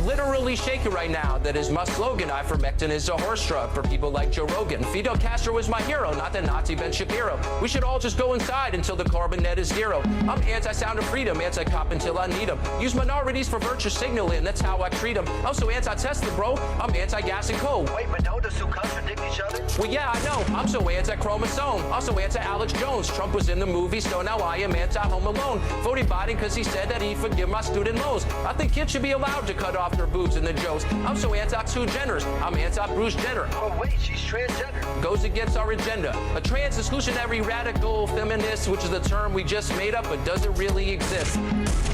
Literally shaking right now. That is my slogan. Ivermectin is a horse drug for people like Joe Rogan. Fidel Castro is my hero, not the Nazi Ben Shapiro. We should all just go inside until the carbon net is zero. I'm anti-sound of freedom, anti-cop until I need them. Use minorities for virtue signaling, that's how I treat them. I'm so anti-Tesla, bro. I'm anti-gas and coal. Wait, but don't those two contradict each other? Well, yeah, I know. I'm so anti-chromosome. Also anti-Alex Jones. Trump was in the movie, so now I am anti-Home Alone. Voted Biden because he said that he'd forgive my student loans. I think kids should be allowed to cut off their boobs and the jokes. I'm so anti-Sue Jenners. I'm anti-Bruce Jenner. Oh, wait, she's transgender. Goes against our agenda. A trans-exclusionary radical feminist, which is a term we just made up but doesn't really exist.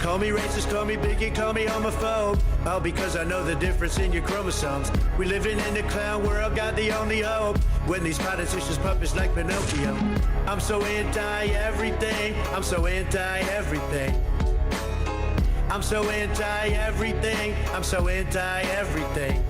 Call me racist, call me bigot, call me homophobe. All because I know the difference in your chromosomes. We living in the clown world, got the only hope. When these politicians puppets like Pinocchio. I'm so anti-everything, I'm so anti-everything. I'm so anti-everything, I'm so anti-everything.